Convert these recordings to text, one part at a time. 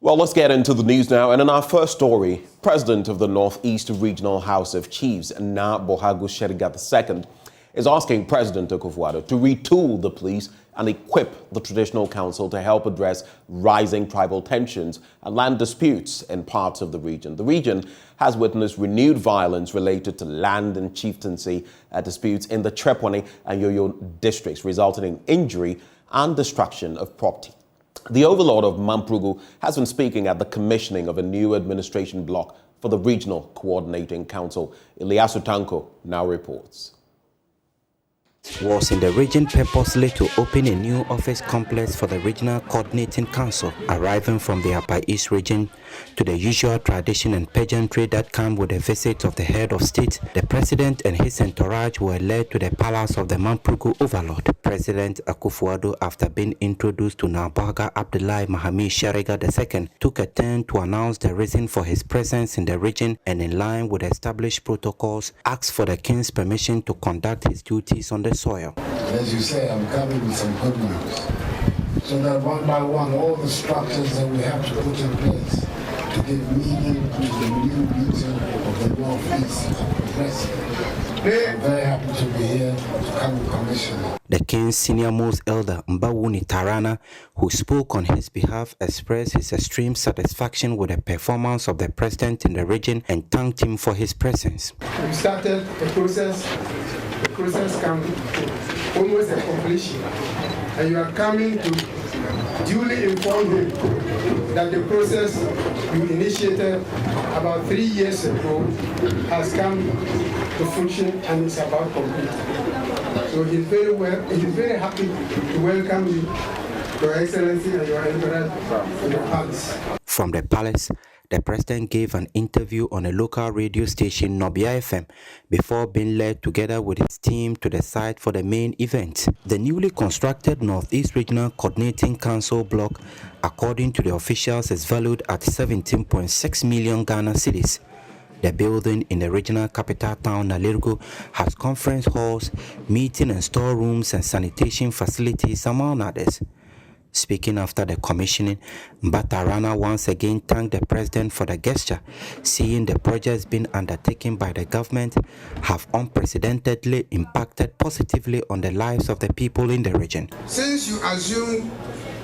Well, let's get into the news now. And in our first story, President of the Northeast Regional House of Chiefs, Na Bohago Sheriga II, is asking President Akufo-Addo to retool the police and equip the Traditional Council to help address rising tribal tensions and land disputes in parts of the region. The region has witnessed renewed violence related to land and chieftaincy disputes in the Trepone and Yoyo districts, resulting in injury and destruction of property. The overlord of Mamprugu has been speaking at the commissioning of a new administration block for the Regional Coordinating Council. Ilyasu Tanko now reports. Was in the region purposely to open a new office complex for the Regional Coordinating Council, arriving from the Upper East region. To the usual tradition and pageantry that come with the visit of the head of state, the president and his entourage were led to the palace of the Mamprugu overlord. President Akufo-Addo, after being introduced to Nabaga Abdullahi Mahami Sheriga II, took a turn to announce the reason for his presence in the region and, in line with established protocols, asked for the king's permission to conduct his duties on the soil. As you say, I'm coming with some good news. So that one by one, all the structures that we have to put in place to give meaning to the new region of the Northeast are progressing. I'm very happy to be here to come and commission it. The king's senior-most elder, Mbawuni Tarana, who spoke on his behalf, expressed his extreme satisfaction with the performance of the president in the region and thanked him for his presence. We started the process. The process comes to almost a completion, and you are coming to duly inform him that the process you initiated about 3 years ago has come to fruition and is about complete. So he's very happy to welcome you, Your Excellency and Your Emperor, to the palace. From the palace, the president gave an interview on a local radio station, Nobia FM, before being led together with his team to the site for the main event. The newly constructed Northeast Regional Coordinating Council block, according to the officials, is valued at 17.6 million Ghana cedis. The building in the regional capital town, Nalirgo, has conference halls, meeting and storerooms and sanitation facilities, among others. Speaking after the commissioning, Mbatarana once again thanked the president for the gesture, seeing the projects being undertaken by the government have unprecedentedly impacted positively on the lives of the people in the region. Since you assumed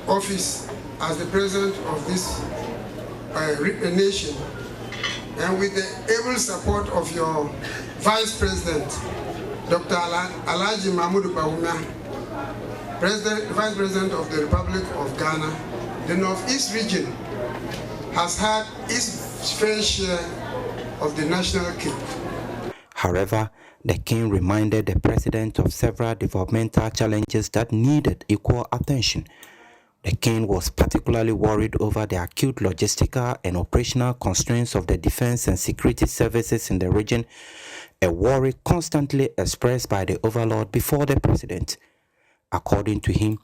office as the president of this nation, and with the able support of your vice president, Dr. Alhaji Mahmoud Bawumia, Vice President of the Republic of Ghana, the Northeast region has had its fair share of the national cake. However, the king reminded the president of several developmental challenges that needed equal attention. The king was particularly worried over the acute logistical and operational constraints of the defense and security services in the region, a worry constantly expressed by the overlord before the president. According to him,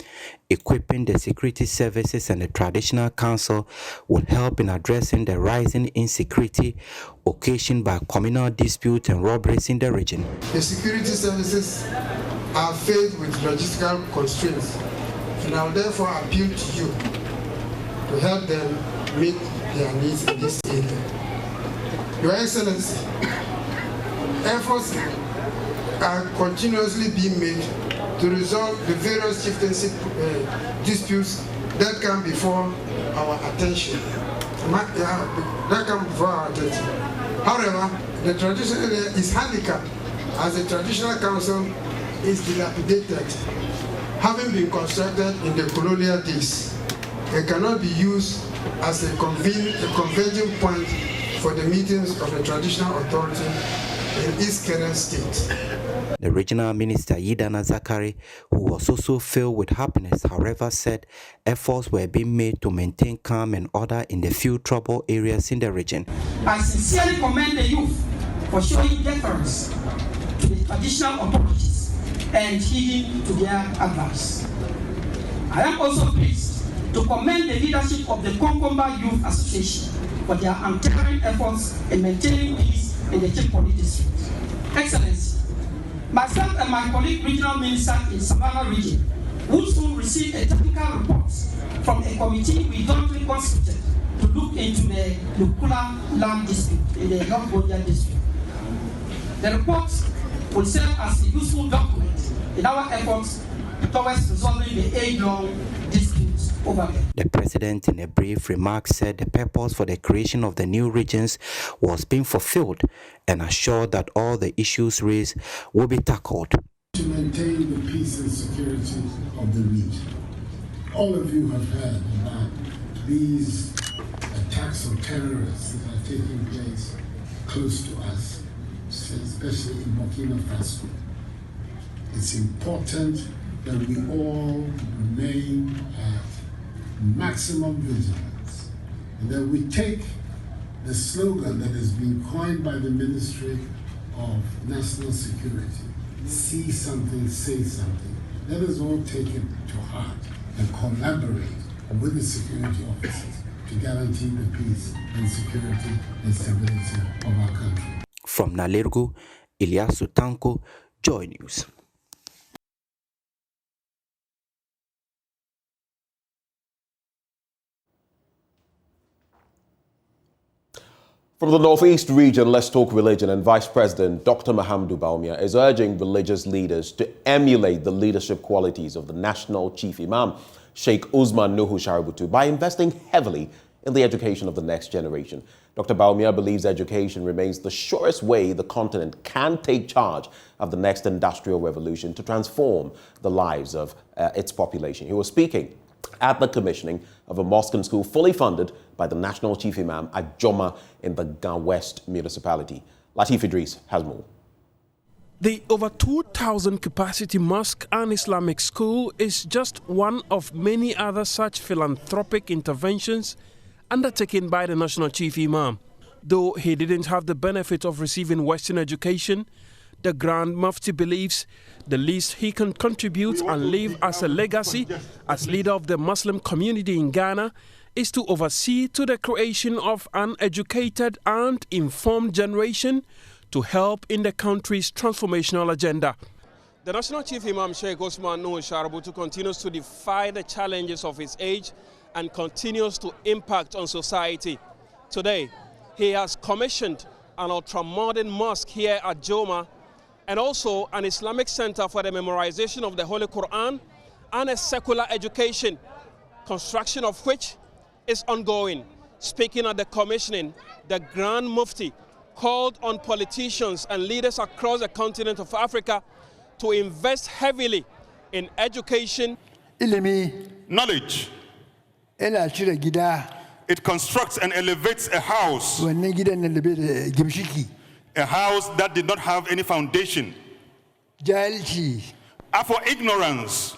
equipping the security services and the traditional council will help in addressing the rising insecurity occasioned by communal disputes and robberies in the region. The security services are faced with logistical constraints, and I will therefore appeal to you to help them meet their needs in this area. Your Excellency, efforts are continuously being made to resolve the various chieftaincy disputes that come before our attention. However, the traditional area is handicapped as the traditional council is dilapidated, having been constructed in the colonial days. It cannot be used as a converging point for the meetings of the traditional authority in East Kenya State. The regional minister, Yidana Zakari, who was also filled with happiness, however, said efforts were being made to maintain calm and order in the few troubled areas in the region. I sincerely commend the youth for showing deference to the traditional authorities and heeding to their advice. I am also pleased to commend the leadership of the Konkomba Youth Association for their untiring efforts in maintaining peace in the Tripoli district. Excellency, myself and my colleague regional minister in Savannah region will soon receive a technical report from a committee we jointly constituted to look into the Lukula land dispute in the York district. The report will serve as a useful document in our efforts towards resolving the age-long disputes over there. The president, in a brief remark, said the purpose for the creation of the new regions was being fulfilled and assured that all the issues raised will be tackled. To maintain the peace and security of the region. All of you have heard about these attacks of terrorists that are taking place close to us, especially in Burkina Faso. It's important that we all remain at maximum vigilance and that we take the slogan that has been coined by the Ministry of National Security, see something, say something. Let us all take it to heart and collaborate with the security officers to guarantee the peace and security and stability of our country. From Nalirgu, Ilyasu Tanko, Joy News. From the Northeast region, let's talk religion, and Vice President Dr. Mahamudu Bawumia is urging religious leaders to emulate the leadership qualities of the National Chief Imam, Sheikh Usman Nuhu Shaributu, by investing heavily in the education of the next generation. Dr. Bawumia believes education remains the surest way the continent can take charge of the next industrial revolution to transform the lives of its population. He was speaking at the commissioning of a mosque and school fully funded by the National Chief Imam at Joma in the Gan West municipality. Latif Idris has more. The over 2,000 capacity mosque and Islamic school is just one of many other such philanthropic interventions undertaken by the National Chief Imam. Though he didn't have the benefit of receiving Western education, the Grand Mufti believes the least he can contribute and leave as a legacy as leader of the Muslim community in Ghana is to oversee to the creation of an educated and informed generation to help in the country's transformational agenda. The National Chief Imam Sheikh Usman Nuhu Shaributu continues to defy the challenges of his age and continues to impact on society. Today, he has commissioned an ultra-modern mosque here at Joma and also an Islamic center for the memorization of the Holy Quran and a secular education, construction of which is ongoing. Speaking at the commissioning, the Grand Mufti called on politicians and leaders across the continent of Africa to invest heavily in education. Knowledge. It constructs and elevates a house. A house that did not have any foundation. For ignorance.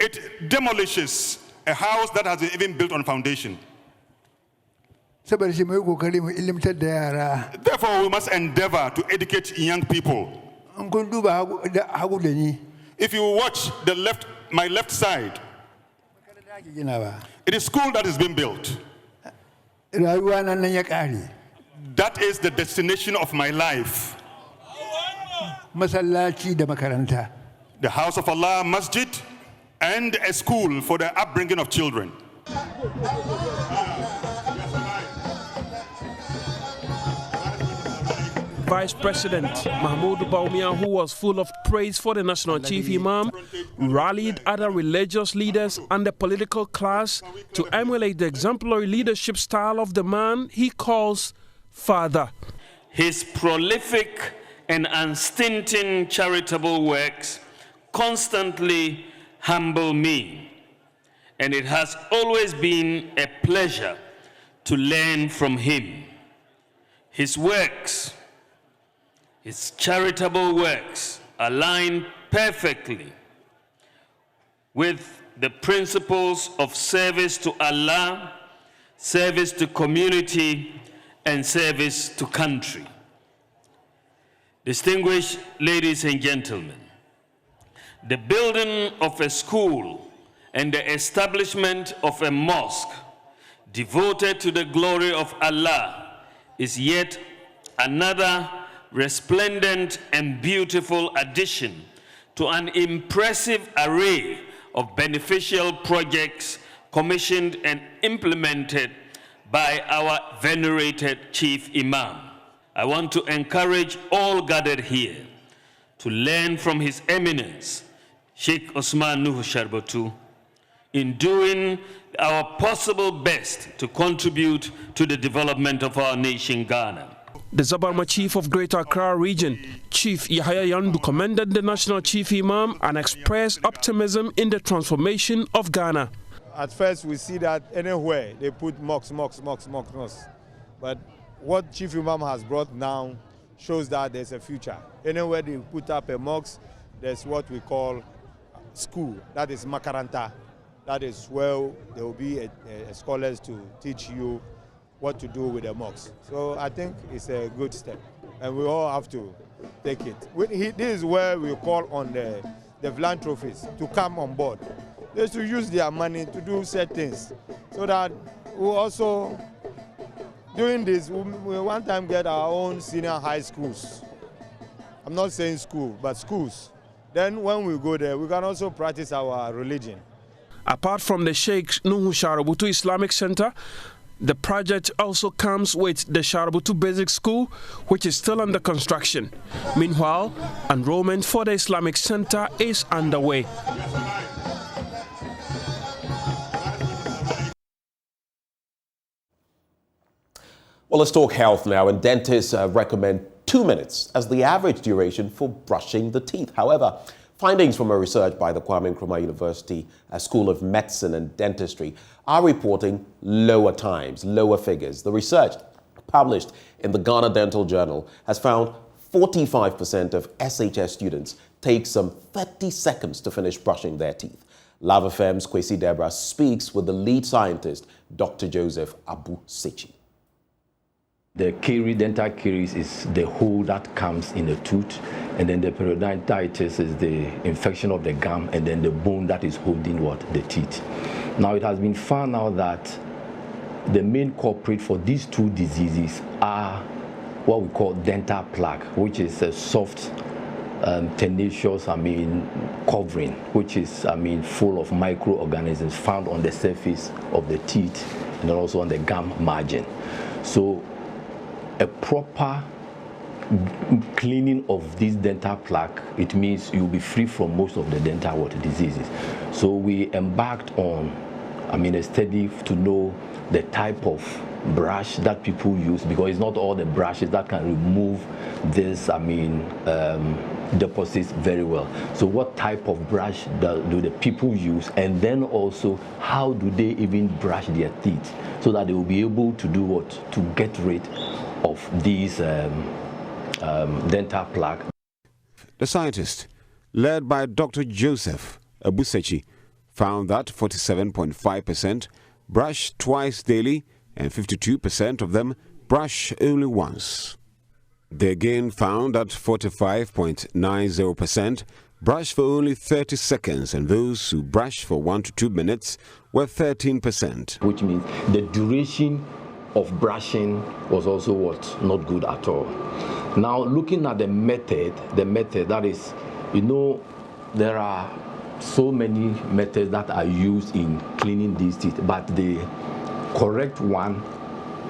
It demolishes a house that has even built on foundation. Therefore, we must endeavor to educate young people. If you watch my left side, it is school that is being built. That is the destination of my life. The house of Allah, masjid, and a school for the upbringing of children. Vice President Mahamudu Bawumia, who was full of praise for the National Chief Imam, rallied other religious leaders and the political class to emulate the exemplary leadership style of the man he calls Father. His prolific and unstinting charitable works constantly humble me, and it has always been a pleasure to learn from him. His works, his charitable works, align perfectly with the principles of service to Allah, service to community, and service to country. Distinguished ladies and gentlemen, the building of a school and the establishment of a mosque devoted to the glory of Allah is yet another resplendent and beautiful addition to an impressive array of beneficial projects commissioned and implemented by our venerated Chief Imam. I want to encourage all gathered here to learn from His Eminence, Sheikh Osman Nuhu Sharbatu, in doing our possible best to contribute to the development of our nation, Ghana. The Zabarma Chief of Greater Accra Region, Chief Yahaya Yandu, commended the National Chief Imam and expressed optimism in the transformation of Ghana. At first we see that anywhere they put mosques. But what Chief Imam has brought now shows that there's a future. Anywhere they put up a mosque, there's what we call school, that is makaranta. That is where there will be scholars to teach you what to do with the mosque. So I think it's a good step, and we all have to take it. This is where we call on the philanthropists to come on board. They should use their money to do certain things, so that we also, doing this, we one time get our own senior high schools. I'm not saying school, but schools. Then when we go there, we can also practice our religion. Apart from the Sheikh Nuhu Sharabutu Islamic Center, the project also comes with the Sharabutu Basic School, which is still under construction. Meanwhile, enrollment for the Islamic Center is underway. Well, let's talk health now, and dentists recommend 2 minutes as the average duration for brushing the teeth. However, findings from a research by the Kwame Nkrumah University School of Medicine and Dentistry are reporting lower times, lower figures. The research, published in the Ghana Dental Journal, has found 45% of SHS students take some 30 seconds to finish brushing their teeth. Lava FM's Kwesi Debra speaks with the lead scientist, Dr. Joseph Abu-Sechi. The dental caries is the hole that comes in the tooth, and then the periodontitis is the infection of the gum, and then the bone that is holding the teeth. Now it has been found out that the main culprit for these two diseases are what we call dental plaque, which is a soft, tenacious, covering, which is, full of microorganisms found on the surface of the teeth and also on the gum margin. So a proper cleaning of this dental plaque, it means you'll be free from most of the dental diseases. So we embarked on, a study to know the type of brush that people use, because it's not all the brushes that can remove this, deposits very well. So what type of brush do the people use, and then also how do they even brush their teeth so that they will be able to do what? To get rid of these dental plaque. The scientist, led by Dr. Joseph Abu-Sechi, found that 47.5% brush twice daily and 52% of them brush only once. They again found that 45.90% brush for only 30 seconds, and those who brush for 1 to 2 minutes were 13%. Which means the duration of brushing was also not good at all. Now looking at the method that is, there are so many methods that are used in cleaning these teeth, but the correct one,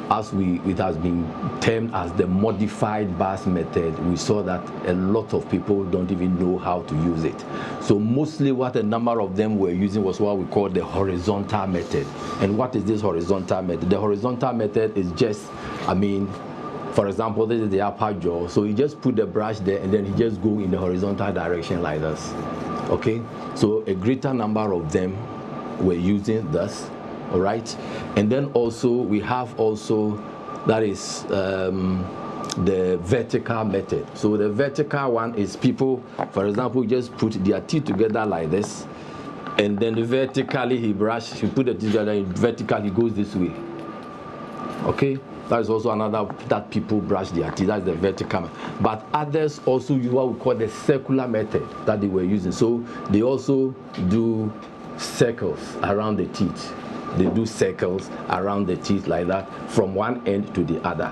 as it has been termed as the modified Bass method, we saw that a lot of people don't even know how to use it. So mostly what a number of them were using was what we call the horizontal method. And what is this horizontal method? The horizontal method is just, for example, this is the upper jaw. So you just put the brush there and then you just go in the horizontal direction like this. Okay? So a greater number of them were using this. All right, and then also we have that is the vertical method. So the vertical one is people, for example, just put their teeth together like this, and then vertically he put the teeth together, and vertically he goes this way. Okay, that is also another that people brush their teeth. That's the vertical method. But others also use what we call the circular method that they were using. So they also do circles around the teeth. They do circles around the teeth like that from one end to the other.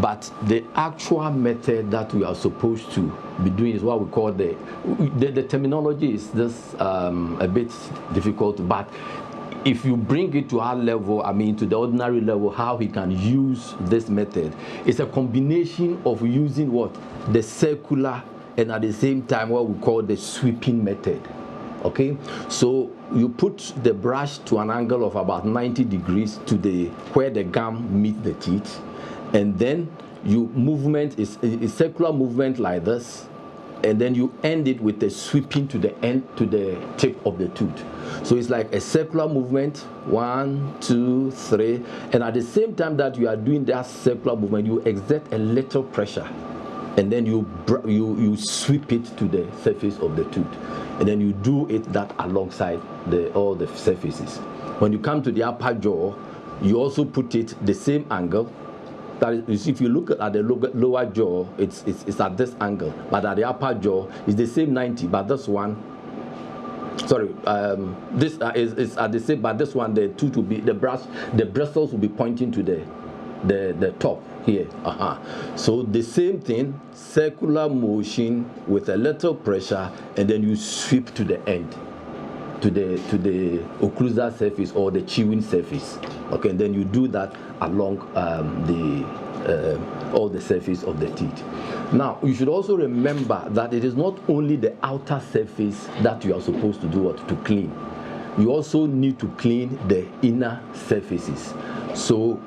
But the actual method that we are supposed to be doing is what we call the terminology is just a bit difficult, but if you bring it to our level, I mean to the ordinary level, how he can use this method, it's a combination of using what? The circular and at the same time what we call the sweeping method. Okay, so you put the brush to an angle of about 90 degrees to where the gum meets the teeth, and then you movement is a circular movement like this, and then you end it with the sweeping to the end, to the tip of the tooth. So it's like a circular movement, 1, 2, 3, and at the same time that you are doing that circular movement, you exert a little pressure, and then you sweep it to the surface of the tooth, and then you do it that alongside all the surfaces. When you come to the upper jaw, you also put it the same angle. That is, if you look at the lower jaw, it's at this angle, but at the upper jaw is the same 90, but this one, sorry, this is at the same, but this one the tooth will be the bristles will be pointing to the top here. So the same thing, circular motion with a little pressure, and then you sweep to the end, to the occlusal surface or the chewing surface. Okay, and then you do that along all the surface of the teeth. Now, you should also remember that it is not only the outer surface that you are supposed to do what to clean. You also need to clean the inner surfaces. So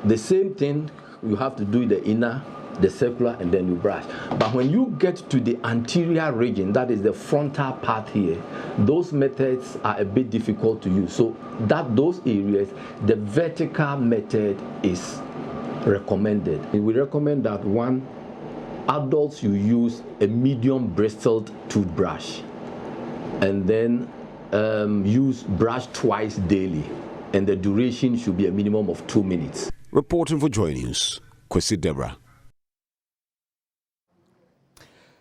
the same thing, you have to do the inner, the circular, and then you brush. But when you get to the anterior region, that is the frontal part here, those methods are a bit difficult to use. So those areas, the vertical method is recommended. We recommend that adults you use a medium bristled toothbrush, and then use brush twice daily, and the duration should be a minimum of 2 minutes. Reporting for JoyNews, Kwesi Deborah.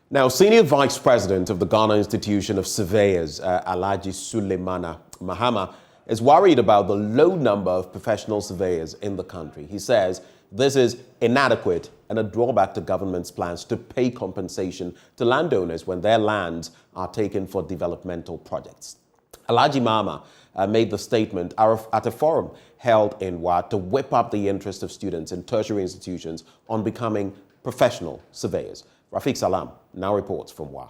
Now, Senior Vice President of the Ghana Institution of Surveyors, Alhaji Suleimana Mahama, is worried about the low number of professional surveyors in the country. He says this is inadequate and a drawback to government's plans to pay compensation to landowners when their lands are taken for developmental projects. Alhaji Mahama made the statement at a forum held in Wa to whip up the interest of students in tertiary institutions on becoming professional surveyors. Rafiq Salam now reports from Wa.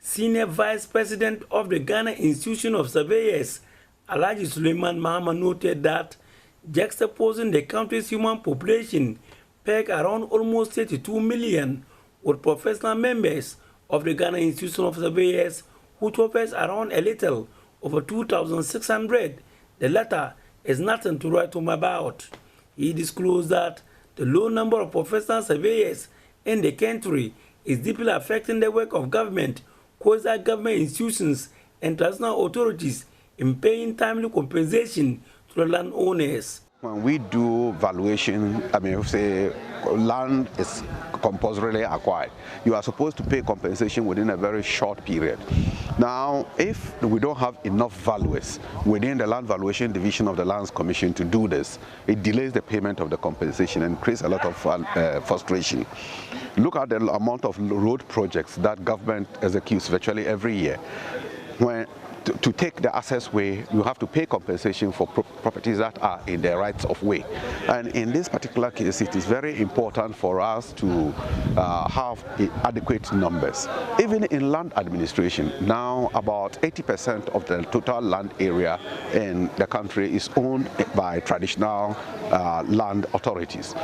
Senior Vice President of the Ghana Institution of Surveyors, Alhaji Suleiman Mahama, noted that juxtaposing the country's human population pegged around almost 32 million with professional members of the Ghana Institution of Surveyors who offers around a little over 2,600, the latter is nothing to write home about. He disclosed that the low number of professional surveyors in the country is deeply affecting the work of government, quasi-government institutions, and traditional authorities in paying timely compensation to the landowners. When we do valuation, say land is compulsorily acquired, you are supposed to pay compensation within a very short period. Now, if we don't have enough valuers within the Land Valuation Division of the Lands Commission to do this, it delays the payment of the compensation and creates a lot of frustration. Look at the amount of road projects that government executes virtually every year. To take the access way, you have to pay compensation for properties that are in the rights of way. And in this particular case, it is very important for us to have adequate numbers. Even in land administration, now about 80% of the total land area in the country is owned by traditional land authorities.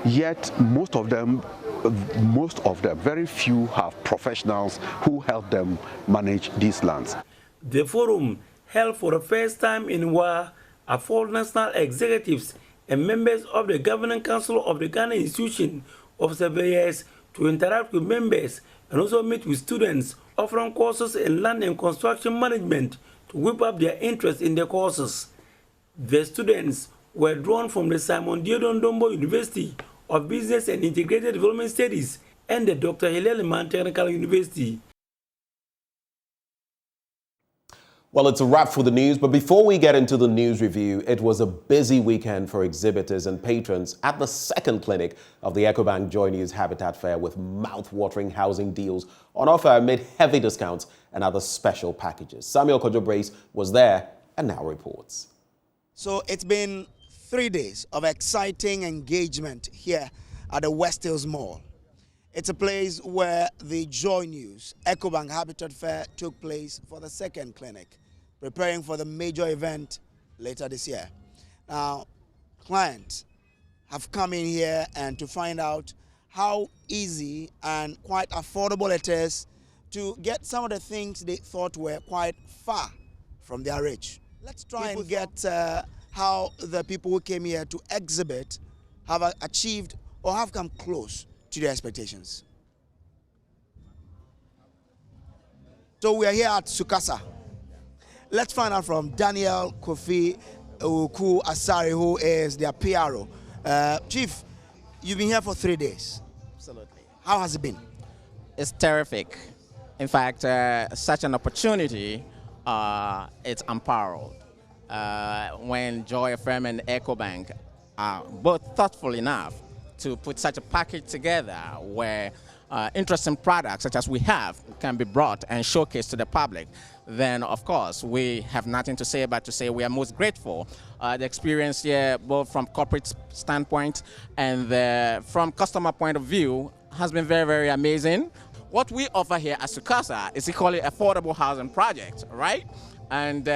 Yet most of them, very few have professionals who help them manage these lands. The forum, held for the first time in Wa, afforded national executives and members of the Governing Council of the Ghana Institution of Surveyors to interact with members and also meet with students offering courses in land and construction management to whip up their interest in the courses. The students were drawn from the Simon Diodon Dombo University of Business and Integrated Development Studies and the Dr. Hillel Liman Technical University. Well, it's a wrap for the news, but before we get into the news review, it was a busy weekend for exhibitors and patrons at the second clinic of the EcoBank JoyNews Habitat Fair, with mouth-watering housing deals on offer amid heavy discounts and other special packages. Samuel Kojo-Brace was there and now reports. So it's been 3 days of exciting engagement here at the West Hills Mall. It's a place where the JoyNews EcoBank Habitat Fair took place for the second clinic, preparing for the major event later this year. Now, clients have come in here and to find out how easy and quite affordable it is to get some of the things they thought were quite far from their reach. Let's try and get how the people who came here to exhibit have achieved or have come close to their expectations. So we are here at Sukasa. Let's find out from Daniel Kofi Uku Asari, who is their PRO. Chief, you've been here for 3 days. Absolutely. How has it been? It's terrific. In fact, such an opportunity, it's unparalleled. When Joy FM and EcoBank are both thoughtful enough to put such a package together where interesting products such as we have can be brought and showcased to the public, then of course we have nothing to say but to say we are most grateful. The experience here, both from corporate standpoint and from customer point of view, has been very, very amazing. What we offer here at Sukasa is equally affordable housing project, right? And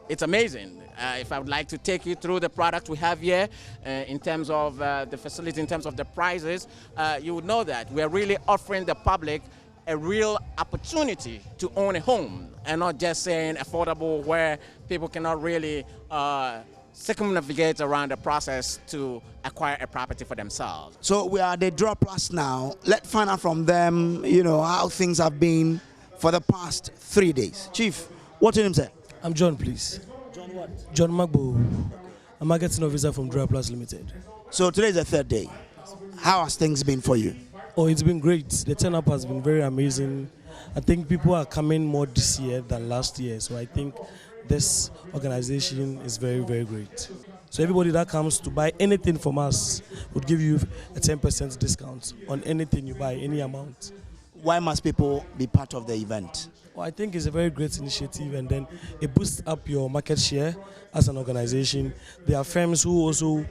it's amazing. If I would like to take you through the product we have here in terms of the facility, in terms of the prices, you would know that we're really offering the public a real opportunity to own a home and not just saying affordable where people cannot really circumnavigate around the process to acquire a property for themselves. So we are at the Draw Plus now. Let's find out from them, you know, how things have been for the past 3 days. Chief, what's your name, sir? I'm John, please. John what? John Magbo. I'm marketing officer from Draw Plus Limited. So today is the third day. How has things been for you? Oh, it's been great. The turn-up has been very amazing. I think people are coming more this year than last year. So I think this organization is very, very great. So everybody that comes to buy anything from us would give you a 10% discount on anything you buy, any amount. Why must people be part of the event? Well, I think it's a very great initiative, and then it boosts up your market share as an organization. There are firms who also,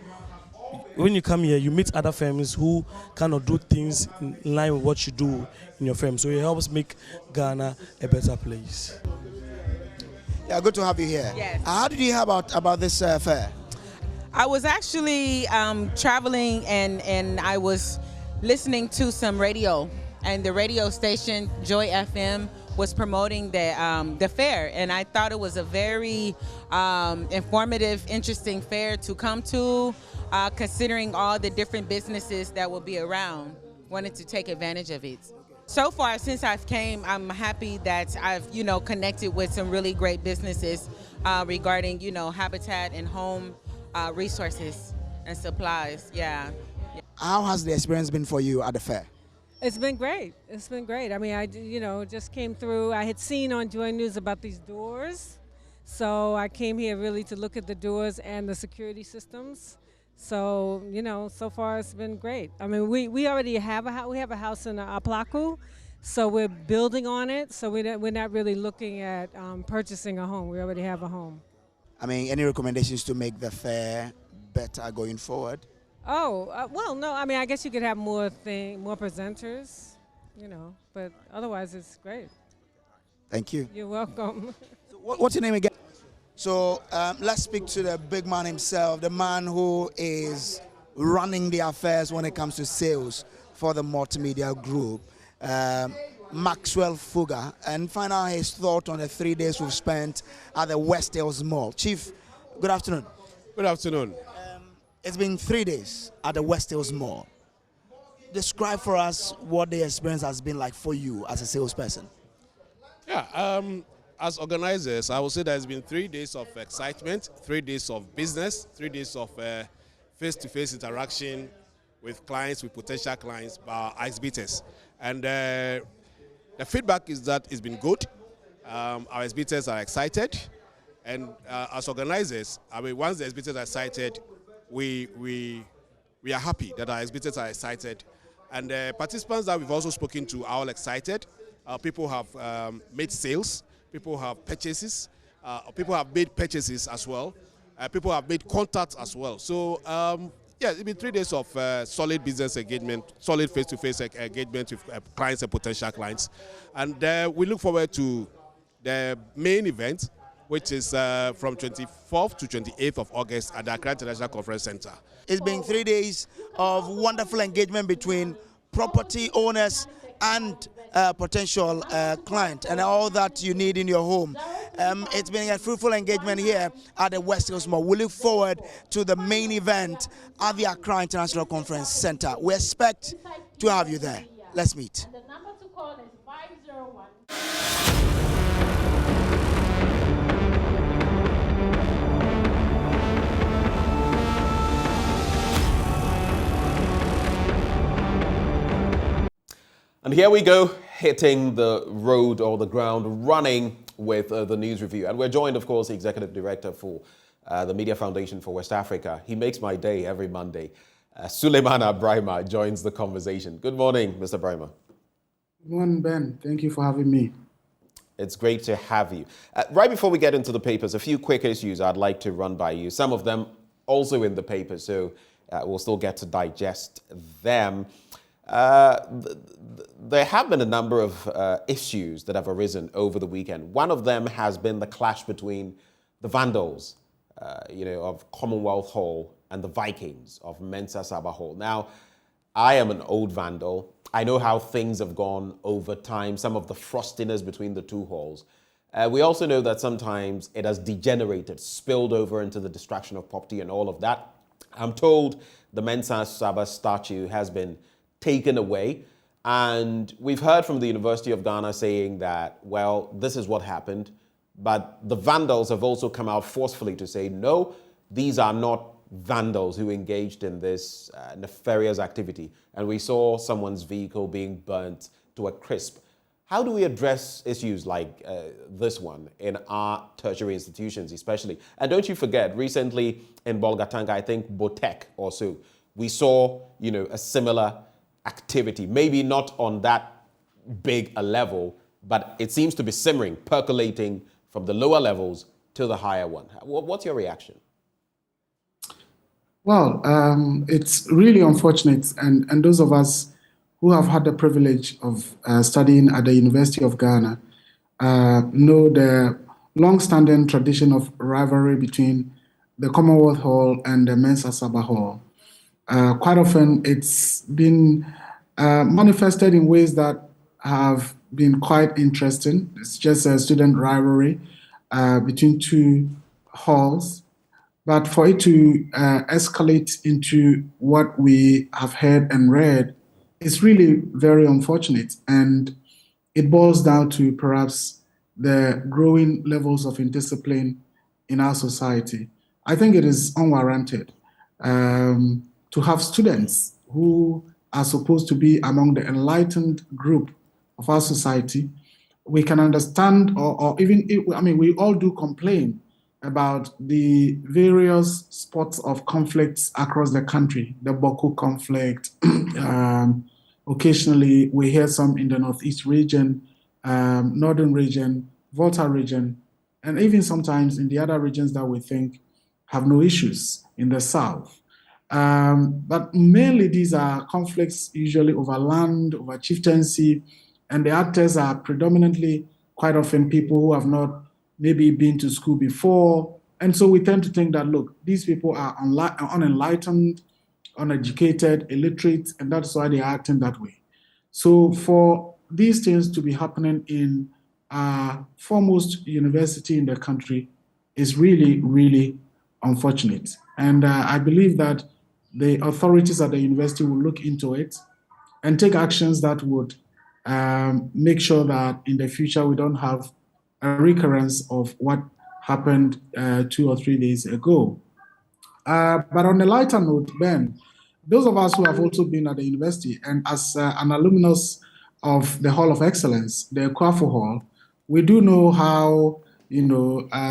when you come here, you meet other firms who cannot do things in line with what you do in your firm. So it helps make Ghana a better place. Yeah, good to have you here. Yes. How did you hear about this fair? I was actually traveling and I was listening to some radio, and the radio station Joy FM was promoting the fair, and I thought it was a very informative, interesting fair to come to, considering all the different businesses that will be around. Wanted to take advantage of it. So far, since I've came, I'm happy that I've, connected with some really great businesses regarding, habitat and home resources and supplies. Yeah. How has the experience been for you at the fair? It's been great. It's been great. I mean, I just came through. I had seen on JoyNews about these doors, so I came here really to look at the doors and the security systems. So, so far it's been great. I mean, we already have a house in Aplaku, so we're building on it. So we're not really looking at purchasing a home. We already have a home. I mean, any recommendations to make the fair better going forward? Oh, well, no. I mean, I guess you could have more presenters, but otherwise it's great. Thank you. You're welcome. So what's your name again? So let's speak to the big man himself, the man who is running the affairs when it comes to sales for the multimedia group, Maxwell Fuga, and find out his thought on the 3 days we've spent at the West Hills Mall. Chief, good afternoon. Good afternoon. It's been 3 days at the West Hills Mall. Describe for us what the experience has been like for you as a salesperson. Yeah, as organizers, I would say there's been 3 days of excitement, 3 days of business, 3 days of face-to-face interaction with clients, with potential clients, by ice beaters. And the feedback is that it's been good. Our exhibitors are excited, and as organizers, I mean, once the exhibitors are excited, we are happy that our exhibitors are excited, and the participants that we've also spoken to are all excited. People have made sales, people have purchases, people have made purchases as well, people have made contacts as well. So yeah, it's been 3 days of solid business engagement, solid face-to-face engagement with clients and potential clients, and we look forward to the main event, which is from 24th to 28th of August at the Accra International Conference Center. It's been 3 days of wonderful engagement between property owners and potential client and all that you need in your home. It's been a fruitful engagement here at the West Hills Mall. We look forward to the main event at the Accra International Conference Center. We expect to have you there. Let's meet. And the number to call is 501. And here we go, hitting the road or the ground running with the news review. And we're joined, of course, the Executive Director for the Media Foundation for West Africa. He makes my day every Monday. Suleiman Brahima joins the conversation. Good morning, Mr. Brahima. Good morning, Ben. Thank you for having me. It's great to have you. Right before we get into the papers, a few quick issues I'd like to run by you. Some of them also in the papers, so we'll still get to digest them. There have been a number of issues that have arisen over the weekend. One of them has been the clash between the vandals, of Commonwealth Hall and the Vikings of Mensa Saba Hall. Now, I am an old vandal. I know how things have gone over time, some of the frostiness between the two halls. We also know that sometimes it has degenerated, spilled over into the destruction of property and all of that. I'm told the Mensa Saba statue has been taken away. And we've heard from the University of Ghana saying that, well, this is what happened. But the vandals have also come out forcefully to say, no, these are not vandals who engaged in this nefarious activity. And we saw someone's vehicle being burnt to a crisp. How do we address issues like this one in our tertiary institutions especially? And don't you forget, recently in Bolgatanga, I think Botek also, we saw, a similar activity, maybe not on that big a level, but it seems to be simmering, percolating from the lower levels to the higher one. What's your reaction? Well, it's really unfortunate, and those of us who have had the privilege of studying at the University of Ghana know the long-standing tradition of rivalry between the Commonwealth Hall and the Mensa Saba Hall. Quite often, it's been manifested in ways that have been quite interesting. It's just a student rivalry between two halls. But for it to escalate into what we have heard and read is really very unfortunate. And it boils down to perhaps the growing levels of indiscipline in our society. I think it is unwarranted to have students who are supposed to be among the enlightened group of our society. We can understand, or even, we all do complain about the various spots of conflicts across the country, the Boko conflict. Occasionally, we hear some in the Northeast region, Northern region, Volta region, and even sometimes in the other regions that we think have no issues in the South. But mainly these are conflicts usually over land, over chieftaincy, and the actors are predominantly quite often people who have not maybe been to school before. And so we tend to think that, look, these people are unenlightened, uneducated, illiterate, and that's why they are acting that way. So for these things to be happening in our foremost university in the country is really, really unfortunate. And I believe that the authorities at the university will look into it and take actions that would make sure that in the future we don't have a recurrence of what happened 2 or 3 days ago. But on a lighter note, Ben, those of us who have also been at the university and as an alumnus of the Hall of Excellence, the Akakpo Hall, We do know how,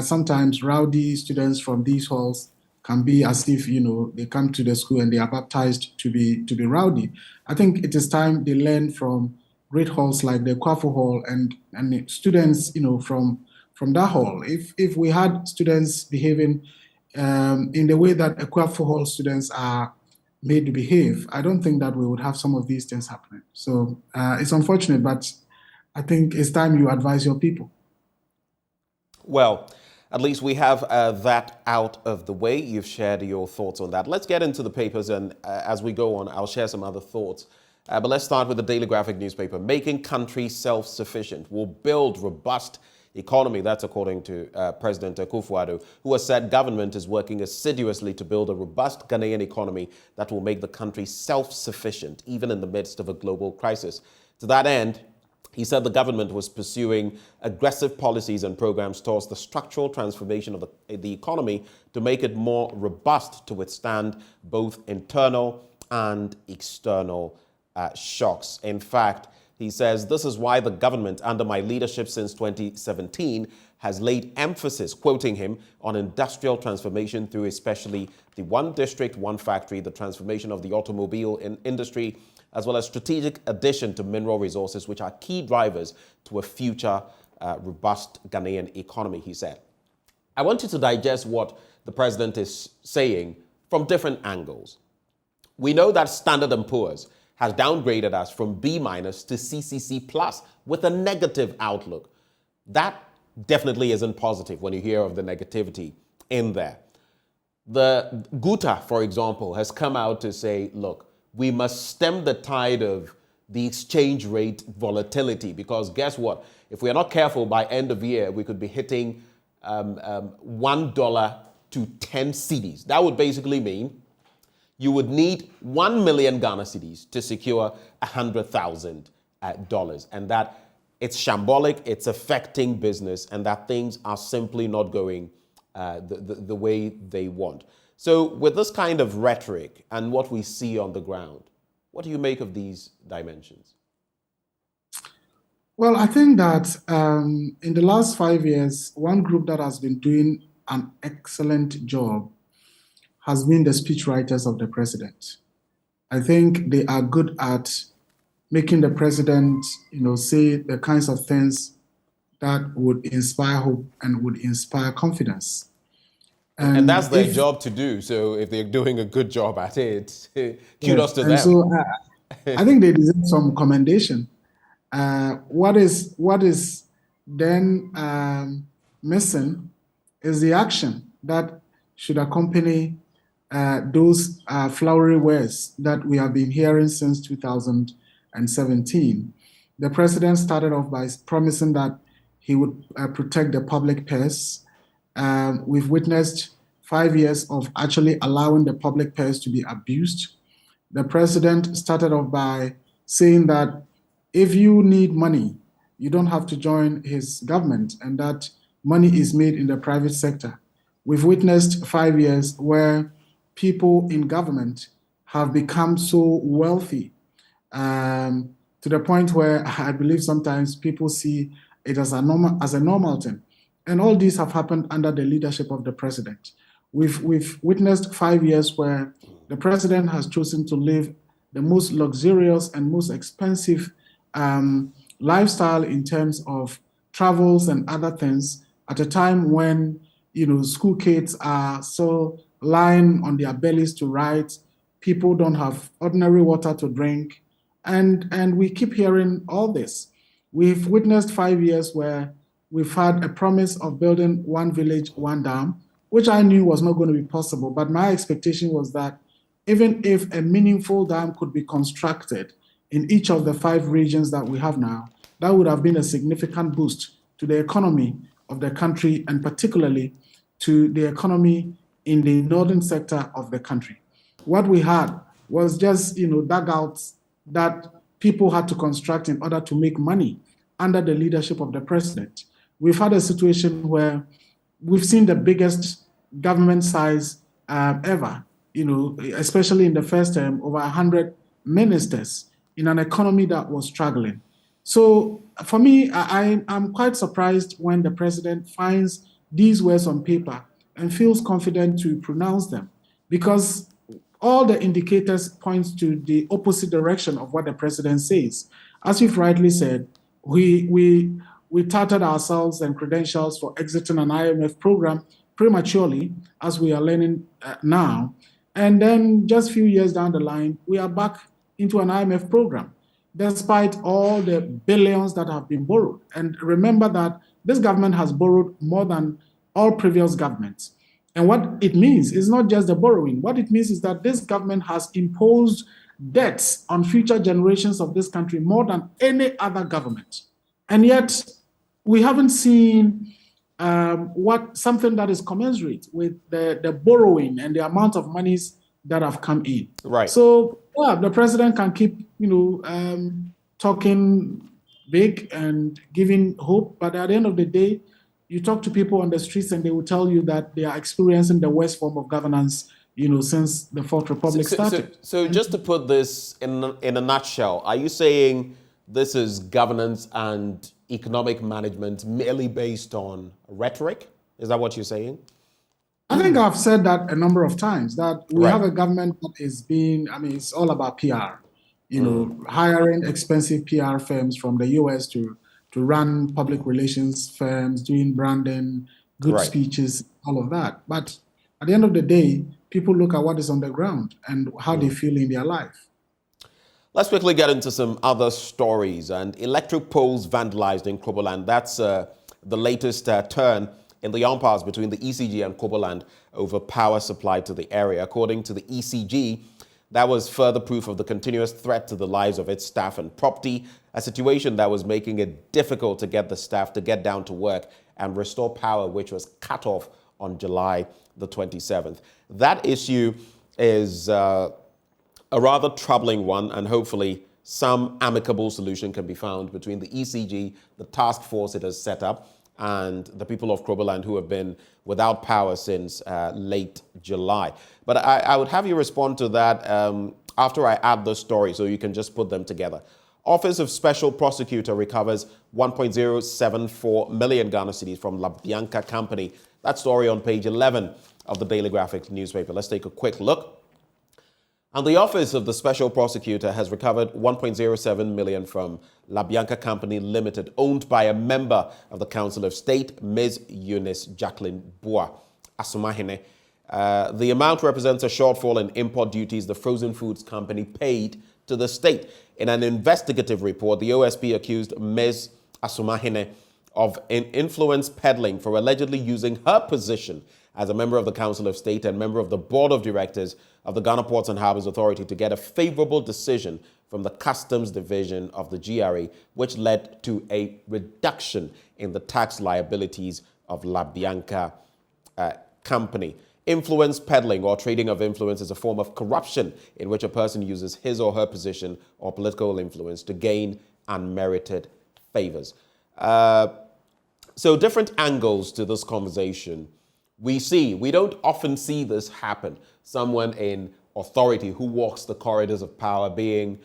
sometimes rowdy students from these halls can be as if, they come to the school and they are baptized to be rowdy. I think it is time they learn from great halls like the Kwafu Hall and the students, from that hall. If we had students behaving in the way that Kwafu Hall students are made to behave, I don't think that we would have some of these things happening. So it's unfortunate, but I think it's time you advise your people. Well, at least we have that out of the way. You've shared your thoughts on that. Let's get into the papers, and as we go on, I'll share some other thoughts. But let's start with the Daily Graphic newspaper. Making country self-sufficient will build robust economy. That's according to President Akufo-Addo, who has said government is working assiduously to build a robust Ghanaian economy that will make the country self-sufficient, even in the midst of a global crisis. To that end, he said the government was pursuing aggressive policies and programs towards the structural transformation of the economy to make it more robust to withstand both internal and external shocks. In fact, he says, this is why the government, under my leadership since 2017, has laid emphasis, quoting him, on industrial transformation through especially the one district, one factory, the transformation of the automobile industry, as well as strategic addition to mineral resources, which are key drivers to a future robust Ghanaian economy, he said. I want you to digest what the president is saying from different angles. We know that Standard & Poor's has downgraded us from B- to CCC+ with a negative outlook. That definitely isn't positive when you hear of the negativity in there. The Guta, for example, has come out to say, look, we must stem the tide of the exchange rate volatility, because guess what? If we are not careful, by end of year, we could be hitting $1 to 10 cedis. That would basically mean you would need 1 million Ghana cedis to secure $100,000. And that it's shambolic, it's affecting business, and that things are simply not going the way they want. So with this kind of rhetoric and what we see on the ground, what do you make of these dimensions? Well, I think that in the last 5 years, one group that has been doing an excellent job has been the speechwriters of the president. I think they are good at making the president, say the kinds of things that would inspire hope and would inspire confidence. And that's their job to do. So if they're doing a good job at it, kudos to them. So I think they deserve some commendation. What is then missing is the action that should accompany those flowery words that we have been hearing since 2017. The president started off by promising that he would protect the public purse. We've witnessed 5 years of actually allowing the public purse to be abused. The president started off by saying that if you need money, you don't have to join his government, and that money is made in the private sector. We've witnessed 5 years where people in government have become so wealthy to the point where I believe sometimes people see it as a normal thing. And all these have happened under the leadership of the president. We've witnessed 5 years where the president has chosen to live the most luxurious and most expensive lifestyle in terms of travels and other things at a time when school kids are so lying on their bellies to write, people don't have ordinary water to drink, and we keep hearing all this. We've witnessed 5 years where we've had a promise of building one village, one dam, which I knew was not going to be possible, but my expectation was that even if a meaningful dam could be constructed in each of the 5 regions that we have now, that would have been a significant boost to the economy of the country, and particularly to the economy in the northern sector of the country. What we had was just, dugouts that people had to construct in order to make money under the leadership of the president. We've had a situation where we've seen the biggest government size ever, especially in the first term, over 100 ministers in an economy that was struggling. So for me, I'm quite surprised when the president finds these words on paper and feels confident to pronounce them, because all the indicators point to the opposite direction of what the president says. As you've rightly said, we touted ourselves and credentials for exiting an IMF program prematurely, as we are learning now. And then just a few years down the line, we are back into an IMF program, despite all the billions that have been borrowed. And remember that this government has borrowed more than all previous governments. And what it means is not just the borrowing. What it means is that this government has imposed debts on future generations of this country more than any other government. And yet, we haven't seen something that is commensurate with the borrowing and the amount of monies that have come in. Right. So, yeah, the president can keep, talking big and giving hope, but at the end of the day, you talk to people on the streets and they will tell you that they are experiencing the worst form of governance, since the Fourth Republic started. So just to put this in a nutshell, are you saying this is governance and economic management merely based on rhetoric? Is that what you're saying? I think I've said that a number of times, that we Right. have a government that is it's all about PR, hiring expensive PR firms from the US to run public relations firms, doing branding, good Right. speeches, all of that. But at the end of the day, people look at what is on the ground and how they feel in their life. Let's quickly get into some other stories. And electric poles vandalized in Kroboland. That's the latest turn in the impasse between the ECG and Kroboland over power supply to the area. According to the ECG, that was further proof of the continuous threat to the lives of its staff and property, a situation that was making it difficult to get the staff to get down to work and restore power, which was cut off on July the 27th. That issue is a rather troubling one, and hopefully some amicable solution can be found between the ECG, the task force it has set up, and the people of Kroboland who have been without power since late July. But I would have you respond to that after I add the story, so you can just put them together. Office of Special Prosecutor recovers 1.074 million Ghana cedis from La Bianca Company. That story on page 11 of the Daily Graphic newspaper. Let's take a quick look. And the Office of the Special Prosecutor has recovered 1.07 million from La Bianca Company Limited, owned by a member of the Council of State, Ms. Eunice Jacqueline Bua Asumahene. The amount represents a shortfall in import duties the frozen foods company paid to the state. In an investigative report, the OSP accused Ms. Asumahene of influence peddling for allegedly using her position as a member of the Council of State and member of the Board of Directors of the Ghana Ports and Harbours Authority to get a favorable decision from the Customs Division of the GRA, which led to a reduction in the tax liabilities of La Bianca Company. Influence peddling or trading of influence is a form of corruption in which a person uses his or her position or political influence to gain unmerited favors. So different angles to this conversation. We don't often see this happen. Someone in authority who walks the corridors of power being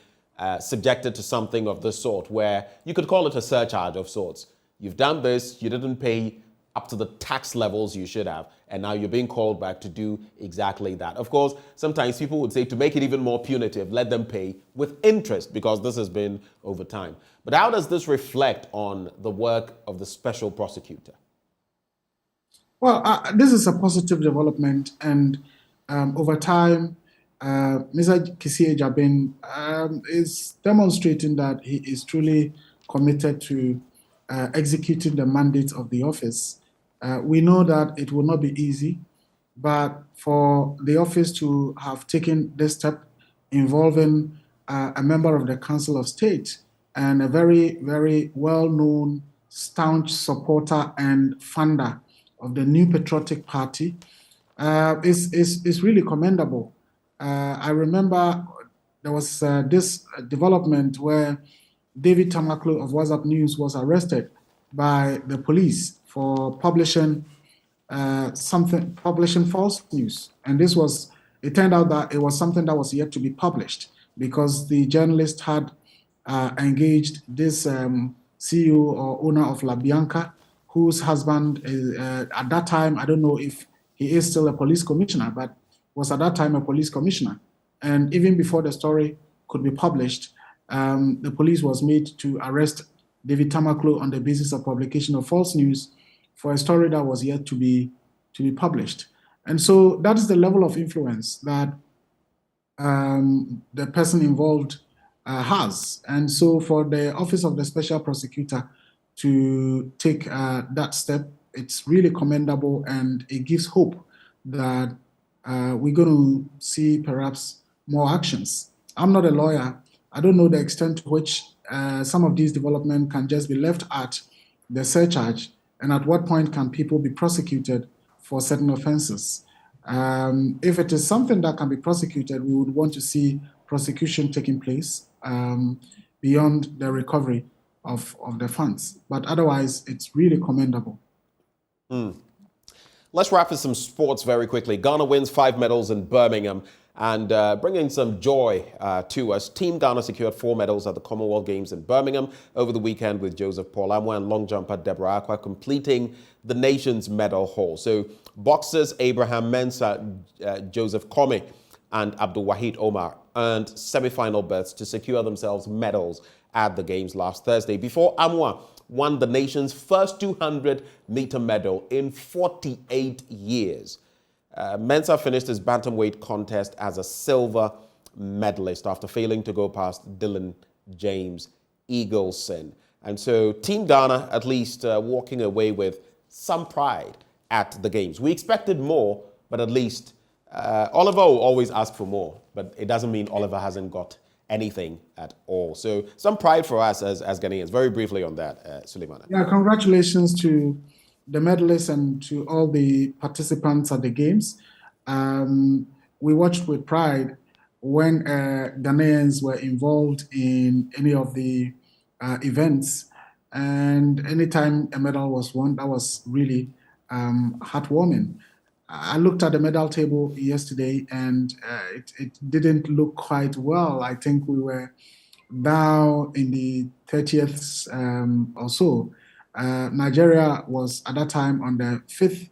subjected to something of this sort, where you could call it a surcharge of sorts. You've done this, you didn't pay up to the tax levels you should have, and now you're being called back to do exactly that. Of course, sometimes people would say to make it even more punitive, let them pay with interest, because this has been over time. But how does this reflect on the work of the special prosecutor? Well, this is a positive development, and over time, Mr. Kisi Ejabin is demonstrating that he is truly committed to executing the mandate of the office. We know that it will not be easy, but for the office to have taken this step involving a member of the Council of State and a very, very well-known, staunch supporter and funder of the New Patriotic Party is really commendable. I remember there was this development where David Tamaklo of WhatsApp News was arrested by the police for publishing false news. And it turned out that it was something that was yet to be published, because the journalist had engaged this CEO or owner of La Bianca, whose husband is, at that time, I don't know if he is still a police commissioner, but was at that time a police commissioner. And even before the story could be published, the police was made to arrest David Tamaklo on the basis of publication of false news for a story that was yet to be published. And so that is the level of influence that the person involved has. And so for the Office of the Special Prosecutor to take that step, it's really commendable, and it gives hope that we're going to see perhaps more actions. I'm not a lawyer. I don't know the extent to which some of these developments can just be left at the surcharge, and at what point can people be prosecuted for certain offenses. If it is something that can be prosecuted, we would want to see prosecution taking place beyond the recovery of the funds. But otherwise, it's really commendable. Let's wrap with some sports very quickly. Ghana wins 5 medals in Birmingham, and bringing some joy to us. Team Ghana secured 4 medals at the Commonwealth Games in Birmingham over the weekend, with Joseph Paul Amwa and long jumper Deborah Aqua completing the nation's medal haul. So boxers Abraham Mensah, Joseph Kome, and Abdul Wahid Omar earned semi-final berths to secure themselves medals at the Games last Thursday, before Amwa won the nation's first 200-meter medal in 48 years. Mensah finished his bantamweight contest as a silver medalist after failing to go past Dylan James Eagleson. And so Team Ghana at least walking away with some pride at the Games. We expected more, but at least Oliver will always ask for more, but it doesn't mean Oliver hasn't got anything at all. So some pride for us as Ghanaians. Very briefly on that, Suleiman. Yeah, congratulations to the medalists and to all the participants at the Games. We watched with pride when Ghanaians were involved in any of the events. And anytime a medal was won, that was really heartwarming. I looked at the medal table yesterday, and it didn't look quite well. I think we were down in the 30th or so. Nigeria was at that time on the 5th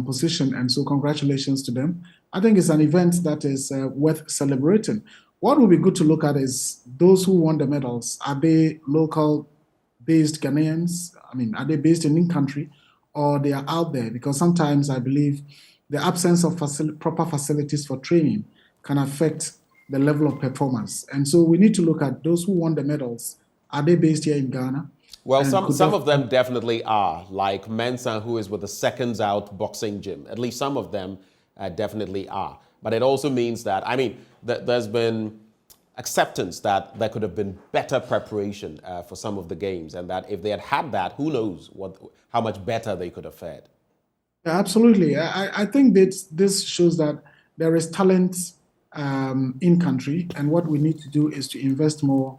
position, and so congratulations to them. I think it's an event that is worth celebrating. What would be good to look at is those who won the medals. Are they local-based Ghanaians? I mean, are they based in country, or they are out there? Because sometimes I believe the absence of proper facilities for training can affect the level of performance. And so we need to look at those who won the medals. Are they based here in Ghana? Well, some of them definitely are, like Mensah, who is with the Seconds Out boxing gym. At least some of them definitely are. But it also means that, I mean, there's been acceptance that there could have been better preparation for some of the games, and that if they had had that, who knows how much better they could have fared. Yeah, absolutely. I think that this shows that there is talent in country, and what we need to do is to invest more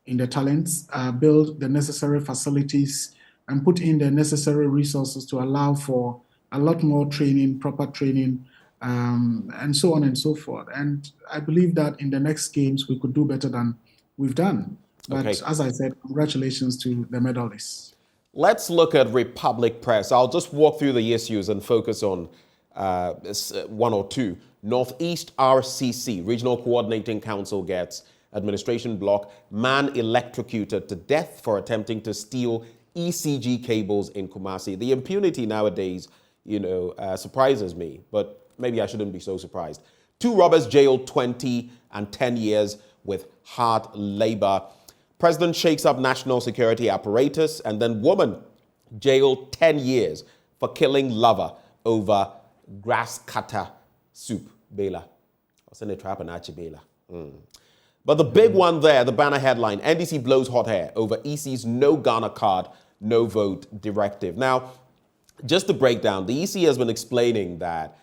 in the talents, build the necessary facilities, and put in the necessary resources to allow for a lot more training, proper training, and so on and so forth. And I believe that in the next games, we could do better than we've done. But as I said, congratulations to the medalists. Let's look at Republic Press. I'll just walk through the issues and focus on one or two. Northeast RCC, Regional Coordinating Council, gets administration block. Man electrocuted to death for attempting to steal ECG cables in Kumasi. The impunity nowadays, surprises me, but maybe I shouldn't be so surprised. 2 robbers jailed 20 and 10 years with hard labor. President shakes up national security apparatus, and then woman jailed 10 years for killing lover over grass cutter soup. Bela. But the big one there, the banner headline, NDC blows hot air over EC's no Ghana card, no vote directive. Now, just to break down, the EC has been explaining that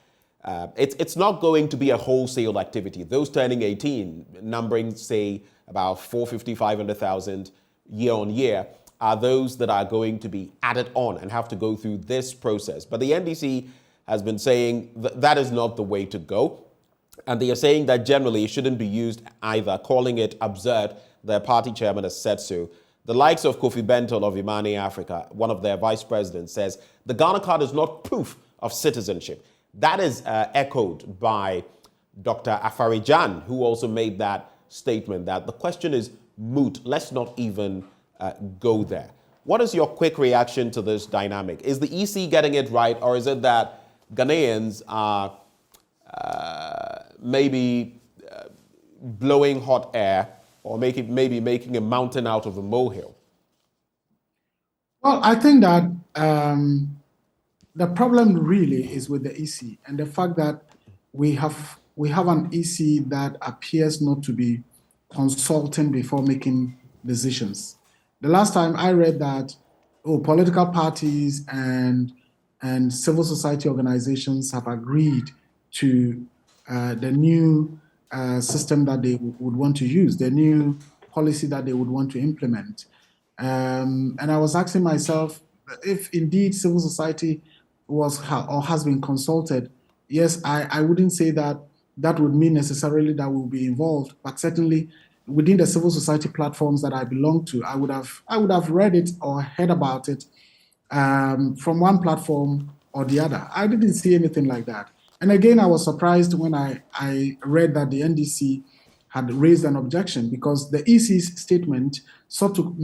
it's not going to be a wholesale activity. Those turning 18, numbering, say, about 450, 500,000 year on year, are those that are going to be added on and have to go through this process. But the NDC has been saying that is not the way to go. And they are saying that generally it shouldn't be used either, calling it absurd their party chairman has said so. The likes of Kofi Bentol of Imani Africa, one of their vice presidents, says the Ghana card is not proof of citizenship. That is echoed by Dr. Afarijan, who also made that statement that the question is moot. Let's not even go there. What is your quick reaction to this dynamic? Is the EC getting it right, or is it that Ghanaians are maybe blowing hot air, or maybe making a mountain out of a molehill? Well, I think that the problem really is with the EC and the fact that we have an EC that appears not to be consulting before making decisions. The last time I read that, political parties and civil society organizations have agreed to the new system that they would want to use, the new policy that they would want to implement. And I was asking myself if indeed civil society was or has been consulted. Yes, I wouldn't say that would mean necessarily that we'll be involved, but certainly within the civil society platforms that I belong to, I would have read it or heard about it from one platform or the other. I didn't see anything like that. And again, I was surprised when I read that the NDC had raised an objection, because the EC's statement sought to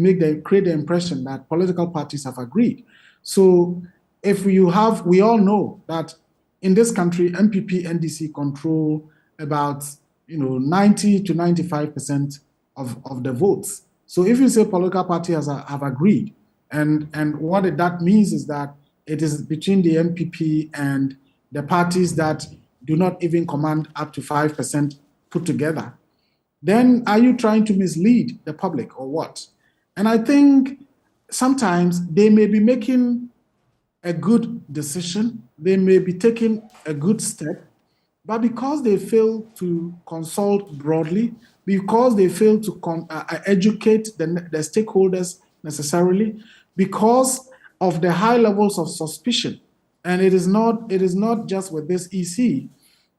create the impression that political parties have agreed. So if we all know that in this country, MPP, NDC control about 90 to 95% of the votes. So if you say political parties have agreed, and what that means is that it is between the MPP and the parties that do not even command up to 5% put together, then are you trying to mislead the public or what? And I think sometimes they may be making a good decision, they may be taking a good step, but because they fail to consult broadly, because they fail to educate the stakeholders necessarily, because of the high levels of suspicion, and it is not just with this EC.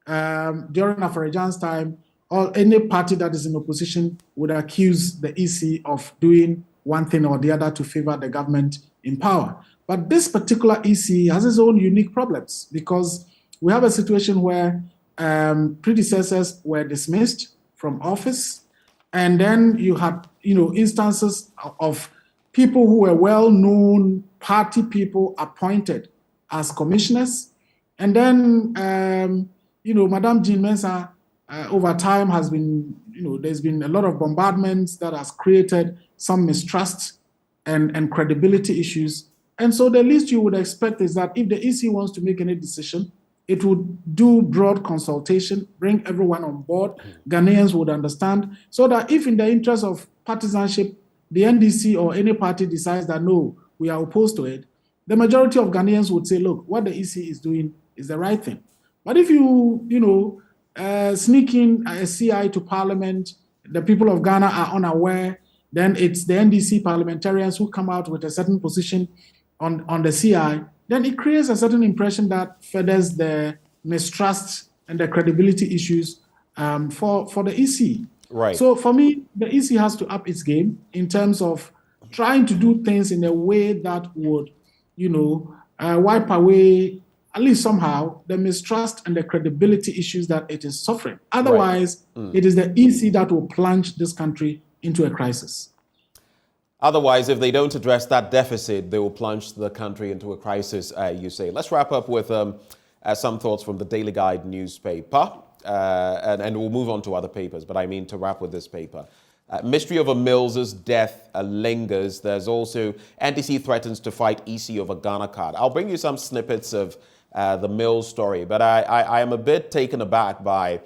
During Afarijan's time, or any party that is in opposition would accuse the EC of doing one thing or the other to favor the government in power. But this particular EC has its own unique problems, because we have a situation where predecessors were dismissed from office, and then you had instances of people who were well-known party people appointed as commissioners, and then Madame Jean Mensah over time has been there's been a lot of bombardments that has created some mistrust and credibility issues. And so the least you would expect is that if the EC wants to make any decision, it would do broad consultation, bring everyone on board, Ghanaians would understand, so that if in the interest of partisanship, the NDC or any party decides that no, we are opposed to it, the majority of Ghanaians would say, look, what the EC is doing is the right thing. But if you sneak in a CI to parliament, the people of Ghana are unaware, then it's the NDC parliamentarians who come out with a certain position on the CI, then it creates a certain impression that furthers the mistrust and the credibility issues for the EC. Right. So for me, the EC has to up its game in terms of trying to do things in a way that would, wipe away, at least somehow, the mistrust and the credibility issues that it is suffering. Otherwise, it is the EC that will plunge this country into a crisis. Otherwise, if they don't address that deficit, they will plunge the country into a crisis, you say. Let's wrap up with some thoughts from the Daily Guide newspaper, and we'll move on to other papers, but I mean to wrap with this paper. Mystery over Mills's death lingers. There's also NDC threatens to fight EC over Ghana card. I'll bring you some snippets of the Mills story, but I am a bit taken aback by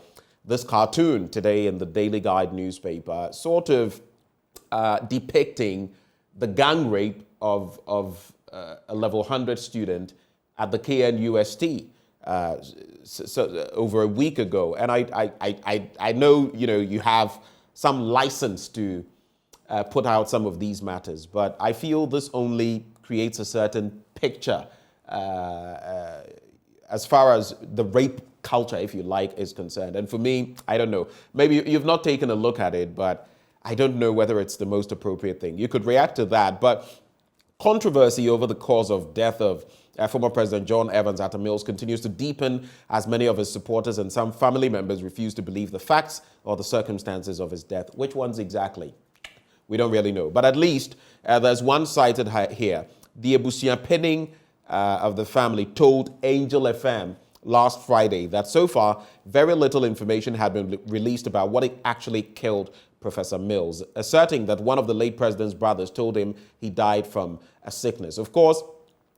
this cartoon today in the Daily Guide newspaper, sort of depicting the gang rape of a level 100 student at the KNUST over a week ago. And I know you have some license to put out some of these matters, but I feel this only creates a certain picture as far as the rape culture, if you like, is concerned. And for me, I don't know, maybe you've not taken a look at it, but I don't know whether it's the most appropriate thing. You could react to that, but controversy over the cause of death of former President John Evans Atta Mills continues to deepen as many of his supporters and some family members refuse to believe the facts or the circumstances of his death. Which ones exactly? We don't really know. But at least there's one cited here. The Ebusia Penning of the family told Angel FM last Friday that so far very little information had been released about what actually killed Professor Mills, asserting that one of the late president's brothers told him he died from a sickness. Of course,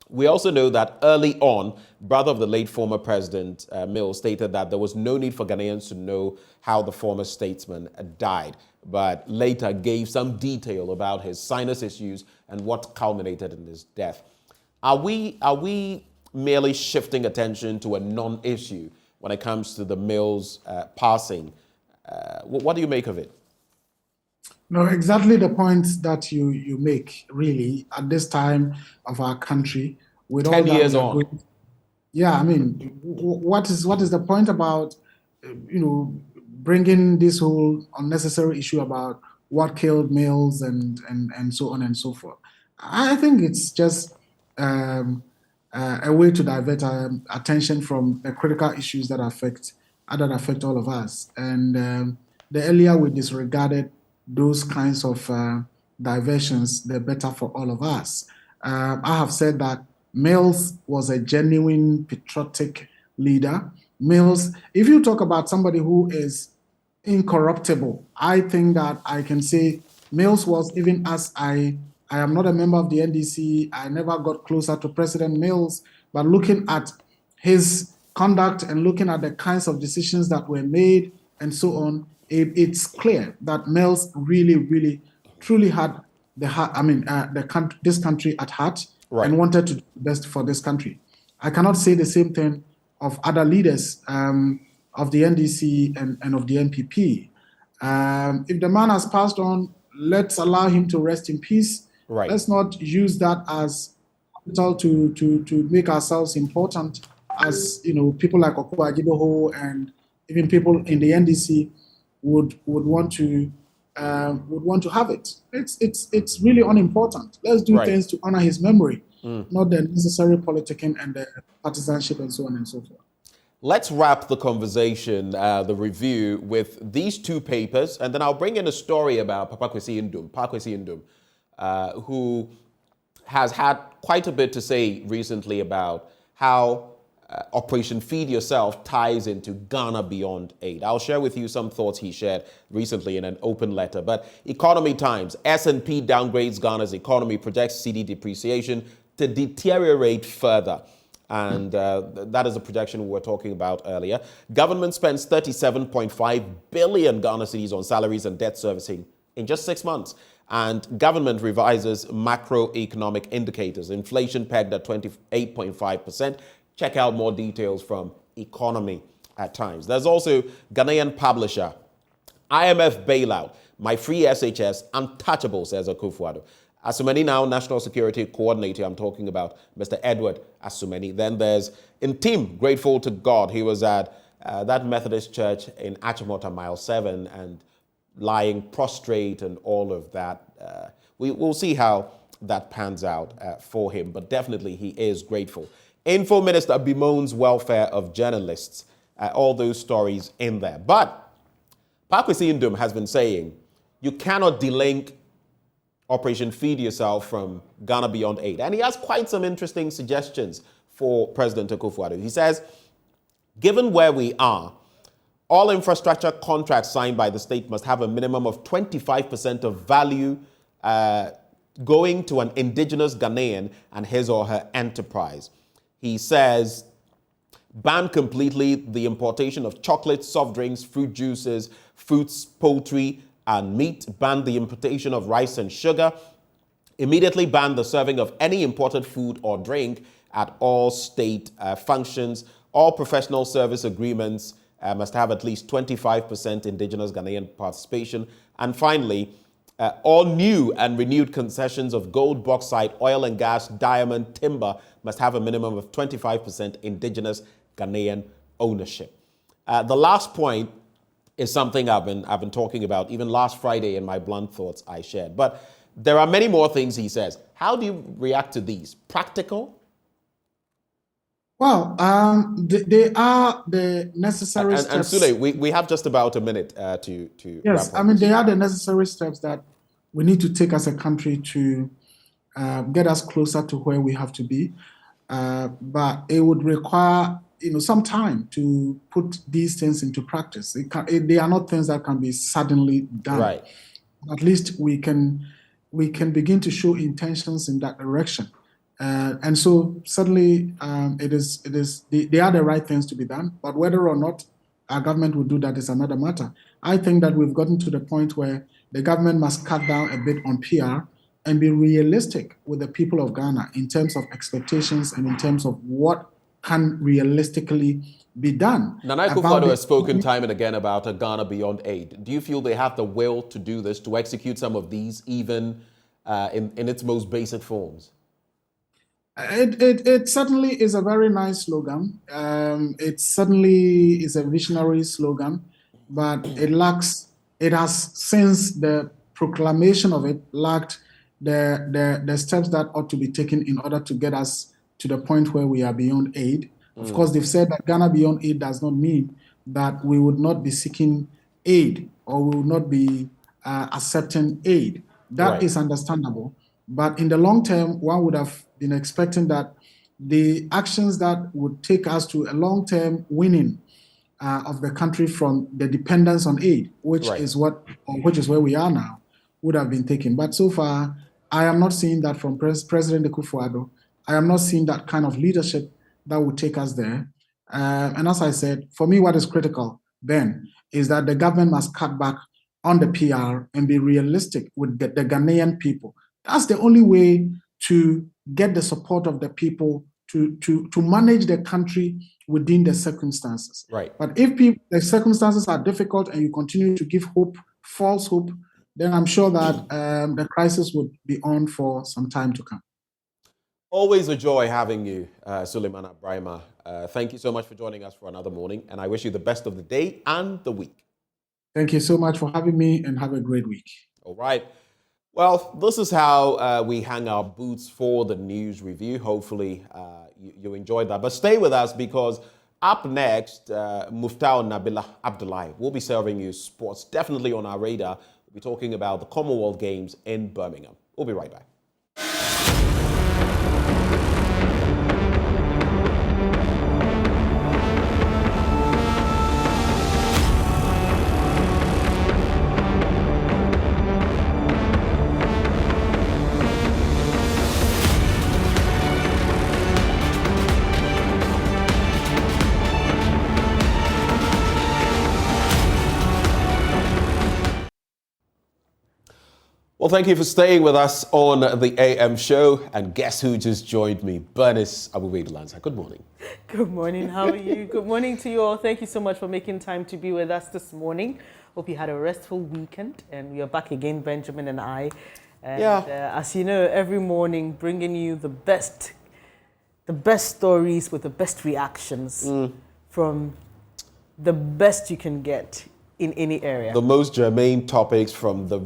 we also know that early on, brother of the late former President Mills stated that there was no need for Ghanaians to know how the former statesman died, but later gave some detail about his sinus issues and what culminated in his death. Are we merely shifting attention to a non-issue when it comes to the Mills passing? What do you make of it? No, exactly the points that you make, really, at this time of our country. With 10 years on. Yeah, I mean, what is the point about, bringing this whole unnecessary issue about what killed Mills and so on and so forth? I think it's just a way to divert attention from the critical issues that affect all of us. And the earlier we disregarded those kinds of diversions, the better for all of us. I have said that Mills was a genuine patriotic leader. Mills, if you talk about somebody who is incorruptible, I think that I can say Mills was, even as I am not a member of the NDC, I never got closer to President Mills, but looking at his conduct and looking at the kinds of decisions that were made and so on, it's clear that Mills really, really, truly had this country at heart, right, and wanted to do the best for this country. I cannot say the same thing of other leaders of the NDC and of the NPP. If the man has passed on, let's allow him to rest in peace. Right. Let's not use that as capital to make ourselves important, as people like Abu-Baidoo and even people in the NDC would want to have it. It's really unimportant. Let's do things to honor his memory, not the necessary politicking and the partisanship and so on and so forth. Let's wrap the conversation, the review, with these two papers, and then I'll bring in a story about Papa Kwesi Ndum, who has had quite a bit to say recently about how Operation Feed Yourself ties into Ghana Beyond Aid. I'll share with you some thoughts he shared recently in an open letter. But Economy Times, S&P downgrades Ghana's economy, projects cedi depreciation to deteriorate further. And that is a projection we were talking about earlier. Government spends 37.5 billion Ghana cedis on salaries and debt servicing in just 6 months. And government revises macroeconomic indicators. Inflation pegged at 28.5%. Check out more details from Economy at Times. There's also Ghanaian publisher, IMF bailout, my free SHS, untouchable, says Akufo-Addo. Asumani now, National Security Coordinator, I'm talking about Mr. Edward Asumani. Then there's Intim, grateful to God. He was at that Methodist church in Achimota, Mile 7, and lying prostrate and all of that. We'll see how that pans out for him, but definitely he is grateful. Info Minister bemoans welfare of journalists. All those stories in there. But Papa Kwesi Ndum has been saying you cannot delink Operation Feed Yourself from Ghana Beyond Aid. And he has quite some interesting suggestions for President Akufo-Addo. He says, given where we are, all infrastructure contracts signed by the state must have a minimum of 25% of value going to an indigenous Ghanaian and his or her enterprise. He says, ban completely the importation of chocolate, soft drinks, fruit juices, fruits, poultry, and meat. Ban the importation of rice and sugar. Immediately ban the serving of any imported food or drink at all state functions. All professional service agreements must have at least 25% indigenous Ghanaian participation. And finally, all new and renewed concessions of gold, bauxite, oil and gas, diamond, timber must have a minimum of 25% indigenous Ghanaian ownership. The last point is something I've been talking about. Even last Friday in my blunt thoughts I shared. But there are many more things he says. How do you react to these? Practical? Well, they are the necessary steps. And Sule, we have just about a minute to yes, wrap up. I mean, they are the necessary steps that we need to take as a country to get us closer to where we have to be. But it would require, some time to put these things into practice. They are not things that can be suddenly done. Right. At least we can begin to show intentions in that direction. And so certainly they are the right things to be done, but whether or not our government will do that is another matter. I think that we've gotten to the point where the government must cut down a bit on PR and be realistic with the people of Ghana in terms of expectations and in terms of what can realistically be done. Nana Akufo-Addo has spoken time and again about a Ghana beyond aid. Do you feel they have the will to do this, to execute some of these, even in its most basic forms? It certainly is a very nice slogan. It certainly is a visionary slogan, but it has, since the proclamation of it, lacked the steps that ought to be taken in order to get us to the point where we are beyond aid. Of course, they've said that Ghana beyond aid does not mean that we would not be seeking aid or we would not be accepting aid. That is understandable. But in the long term, one would have been expecting that the actions that would take us to a long-term winning of the country from the dependence on aid, which is where we are now, would have been taken. But so far, I am not seeing that from President Akufo-Addo. I am not seeing that kind of leadership that would take us there. And as I said, for me, what is critical then is that the government must cut back on the PR and be realistic with the Ghanaian people. That's the only way to get the support of the people to manage the country within the circumstances. Right. But if the circumstances are difficult and you continue to give hope, false hope, then I'm sure that the crisis would be on for some time to come. Always a joy having you, Suleiman Abrahima. Thank you so much for joining us for another morning, and I wish you the best of the day and the week. Thank you so much for having me, and have a great week. All right. Well, this is how we hang our boots for the news review. Hopefully, you enjoyed that. But stay with us, because up next, Muftau Nabila Abdullahi will be serving you sports, definitely on our radar. We'll be talking about the Commonwealth Games in Birmingham. We'll be right back. Well, thank you for staying with us on the AM show. And guess who just joined me? Bernice Abu-Baidoo Lansah. Good morning. Good morning. How are you? Good morning to you all. Thank you so much for making time to be with us this morning. Hope you had a restful weekend. And we are back again, Benjamin and I. And, as you know, every morning bringing you the best stories with the best reactions from the best you can get in any area. The most germane topics from the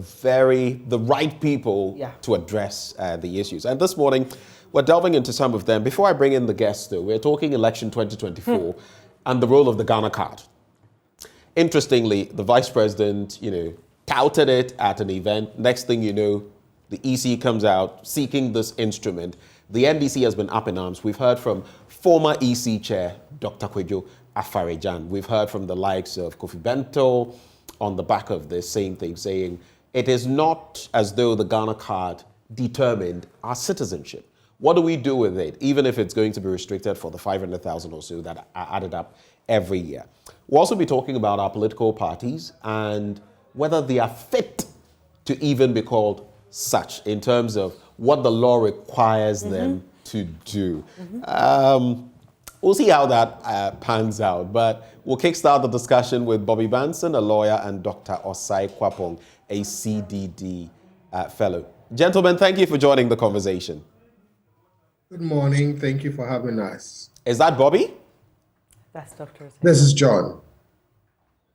right people to address the issues. And this morning, we're delving into some of them. Before I bring in the guests, though, we're talking election 2024 and the role of the Ghana card. Interestingly, the vice president, touted it at an event. Next thing you know, the EC comes out seeking this instrument. The NDC has been up in arms. We've heard from former EC chair, Dr. Kwejo Afarejan. We've heard from the likes of Kofi Bento on the back of this same thing, saying it is not as though the Ghana card determined our citizenship. What do we do with it, even if it's going to be restricted for the 500,000 or so that are added up every year? We'll also be talking about our political parties and whether they are fit to even be called such in terms of what the law requires them to do. We'll see how that pans out, but we'll kickstart the discussion with Bobby Banson, a lawyer, and Dr. Osai Kwapong, a CDD fellow. Gentlemen, thank you for joining the conversation. Good morning. Thank you for having us. Is that Bobby? That's Dr. Osai. This is John.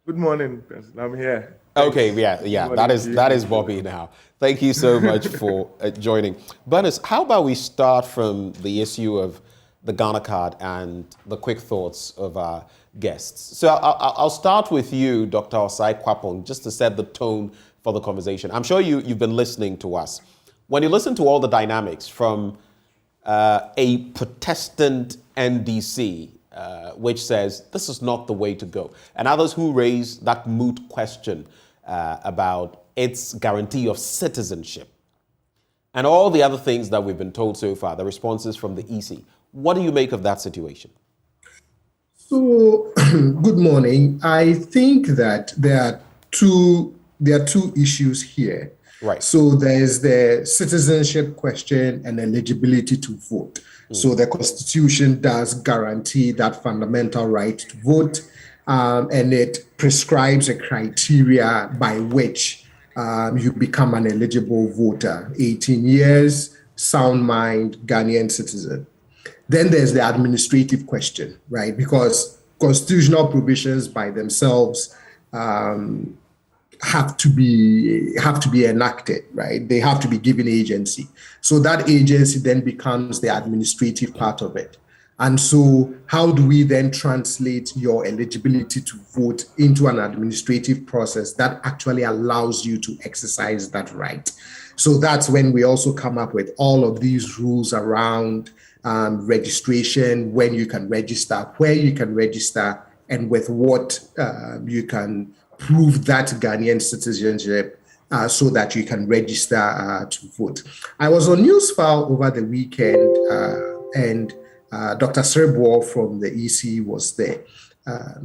Good morning, President. I'm here. Okay, yeah, that is Bobby now. Thank you so much for joining. Bernice, how about we start from the issue of the Ghana card and the quick thoughts of our guests. So I'll start with you, Dr. Osai Kwapong, just to set the tone for the conversation. I'm sure you've been listening to us. When you listen to all the dynamics from a Protestant NDC, which says this is not the way to go, and others who raise that moot question about its guarantee of citizenship, and all the other things that we've been told so far, the responses from the EC. What do you make of that situation? So, good morning. I think that there are two issues here. Right. So there's the citizenship question and eligibility to vote. So the Constitution does guarantee that fundamental right to vote, and it prescribes a criteria by which you become an eligible voter: 18 years, sound mind, Ghanaian citizen. Then there's the administrative question, right? Because constitutional provisions by themselves have to be enacted, right? They have to be given agency. So that agency then becomes the administrative part of it. And so how do we then translate your eligibility to vote into an administrative process that actually allows you to exercise that right? So that's when we also come up with all of these rules around registration, when you can register, where you can register, and with what you can prove that Ghanaian citizenship so that you can register to vote. I was on Newsfile over the weekend, and Dr. Serbo from the EC was there.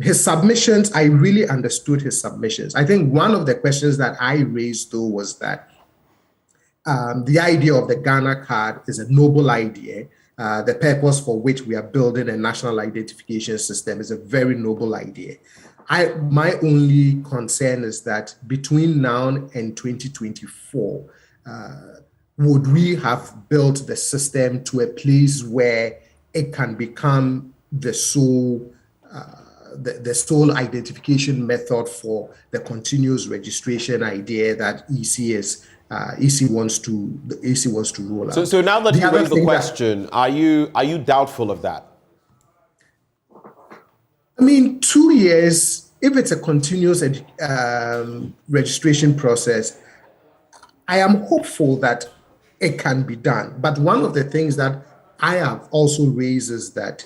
His submissions, I really understood his submissions. I think one of the questions that I raised, though, was that the idea of the Ghana card is a noble idea. The purpose for which we are building a national identification system is a very noble idea. My only concern is that between now and 2024, would we have built the system to a place where it can become the sole identification method for the continuous registration idea that EC wants to roll out? So now that you raised the question, are you doubtful of that? I mean, 2 years, if it's a continuous registration process, I am hopeful that it can be done. But one of the things that I have also raised is that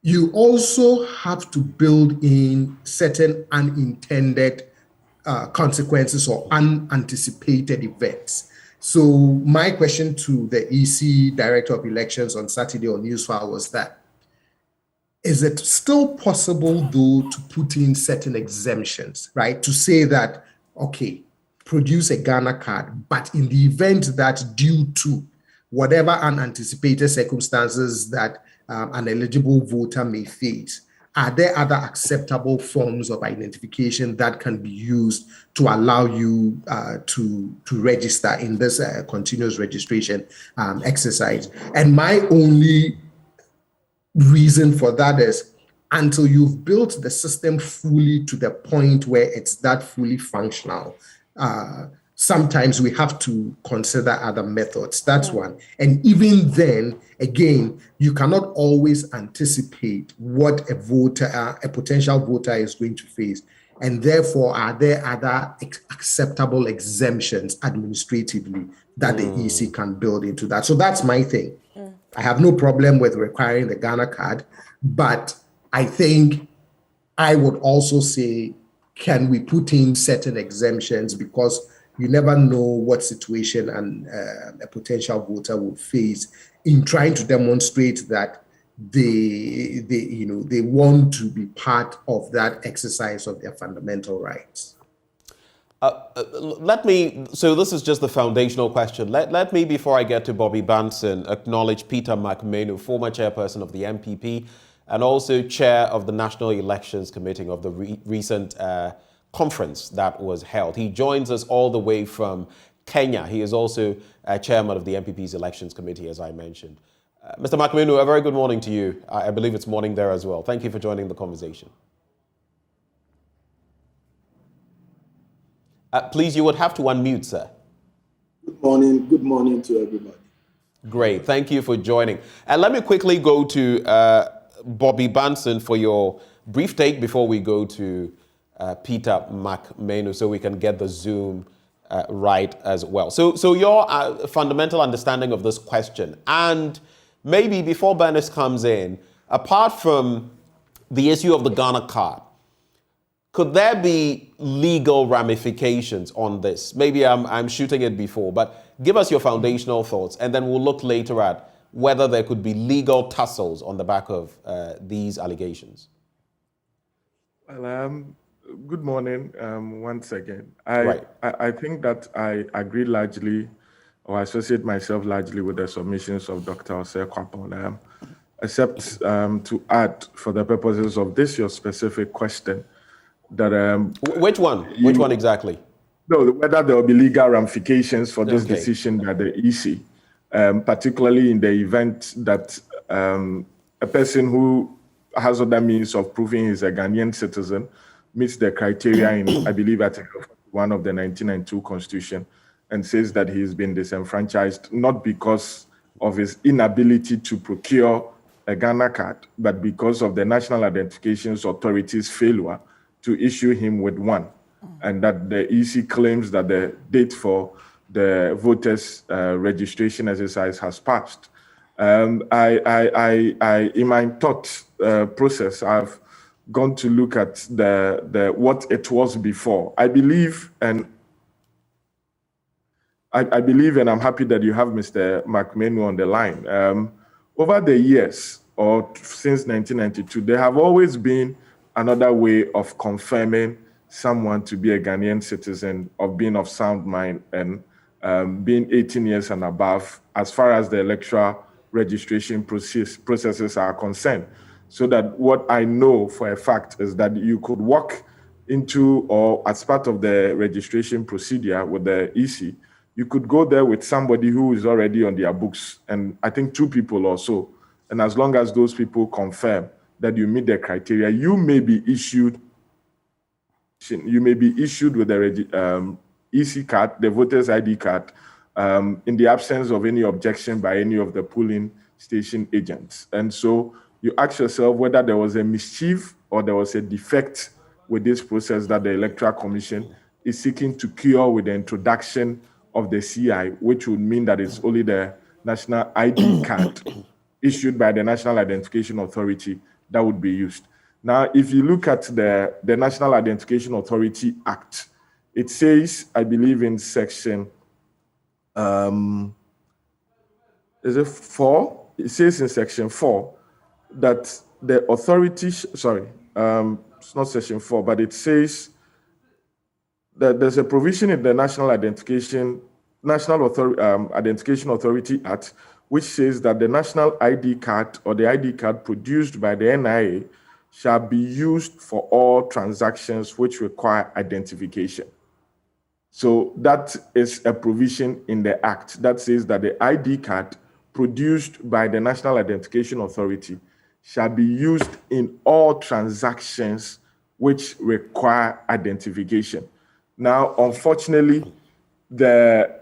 you also have to build in certain unintended consequences or unanticipated events. So my question to the EC Director of Elections on Saturday on Newsfile was that, is it still possible, though, to put in certain exemptions, right? To say that, okay, produce a Ghana card, but in the event that due to whatever unanticipated circumstances that an eligible voter may face, are there other acceptable forms of identification that can be used to allow you to register in this continuous registration exercise? And my only reason for that is, until you've built the system fully to the point where it's that fully functional, sometimes we have to consider other methods. That's one. And even then, again, you cannot always anticipate what a potential voter is going to face. And therefore, are there other acceptable exemptions administratively that the EC can build into that? So that's my thing. I have no problem with requiring the Ghana card, but I think I would also say, can we put in certain exemptions, because you never know what situation a potential voter would face in trying to demonstrate that they want to be part of that exercise of their fundamental rights. So this is just the foundational question. Let me, before I get to Bobby Banson, acknowledge Peter McMenu, former chairperson of the MPP and also chair of the National Elections Committee of the recent conference that was held. He joins us all the way from Kenya. He is also chairman of the MPP's Elections Committee, as I mentioned. Mr. McMenu, a very good morning to you. I believe it's morning there as well. Thank you for joining the conversation. Please, you would have to unmute, sir. Good morning to everybody. Great, thank you for joining. And let me quickly go to Bobby Banson for your brief take before we go to Peter McMenu, so we can get the Zoom right as well. So your fundamental understanding of this question, and maybe before Bernice comes in, apart from the issue of the Ghana card, could there be legal ramifications on this? Maybe I'm shooting it before, but give us your foundational thoughts, and then we'll look later at whether there could be legal tussles on the back of these allegations. Well, good morning once again. I think that I agree largely, or associate myself largely with the submissions of Dr. Akakpo, except to add, for the purposes of this, your specific question, that which one? Which one exactly? No, whether there will be legal ramifications for this decision by the EC, particularly in the event that a person who has other means of proving he's a Ghanaian citizen meets the criteria in, I believe, Article 1 of the 1992 Constitution, and says that he's been disenfranchised not because of his inability to procure a Ghana card, but because of the National Identification Authority's failure to issue him with one, and that the EC claims that the date for the voters' registration exercise has passed. In my thought process, I've gone to look at the what it was before. I believe, and I'm happy that you have Mr. McMenu on the line. Over the years, or since 1992, there have always been another way of confirming someone to be a Ghanaian citizen, of being of sound mind, and being 18 years and above, as far as the electoral registration processes are concerned. So that what I know for a fact is that you could walk into, or as part of the registration procedure with the EC, you could go there with somebody who is already on their books, and I think 2 people or so. And as long as those people confirm that you meet the criteria, you may be issued with the EC card, the voter's ID card, in the absence of any objection by any of the polling station agents. And so you ask yourself whether there was a mischief or there was a defect with this process that the Electoral Commission is seeking to cure with the introduction of the CI, which would mean that it's only the national ID card issued by the National Identification Authority that would be used. Now, if you look at the National Identification Authority Act, it says, I believe in section, is it 4? It says in section 4 that the authority, it's not section 4, but it says that there's a provision in the National Identification Authority Act, which says that the national ID card or the ID card produced by the NIA shall be used for all transactions which require identification. So that is a provision in the Act that says that the ID card produced by the National Identification Authority shall be used in all transactions which require identification. Now, unfortunately, the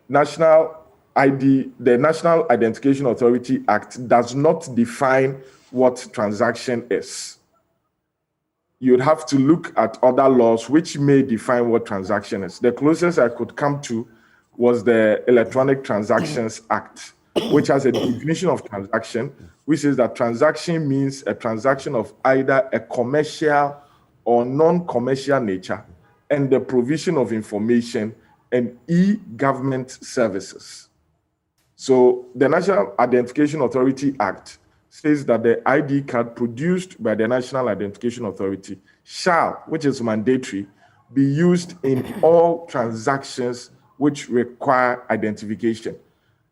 National Identification Authority Act does not define what transaction is. You'd have to look at other laws which may define what transaction is. The closest I could come to was the Electronic Transactions Act, which has a definition of transaction, which says that transaction means a transaction of either a commercial or non-commercial nature, and the provision of information and e-government services. So the National Identification Authority Act says that the ID card produced by the National Identification Authority shall, which is mandatory, be used in all transactions which require identification.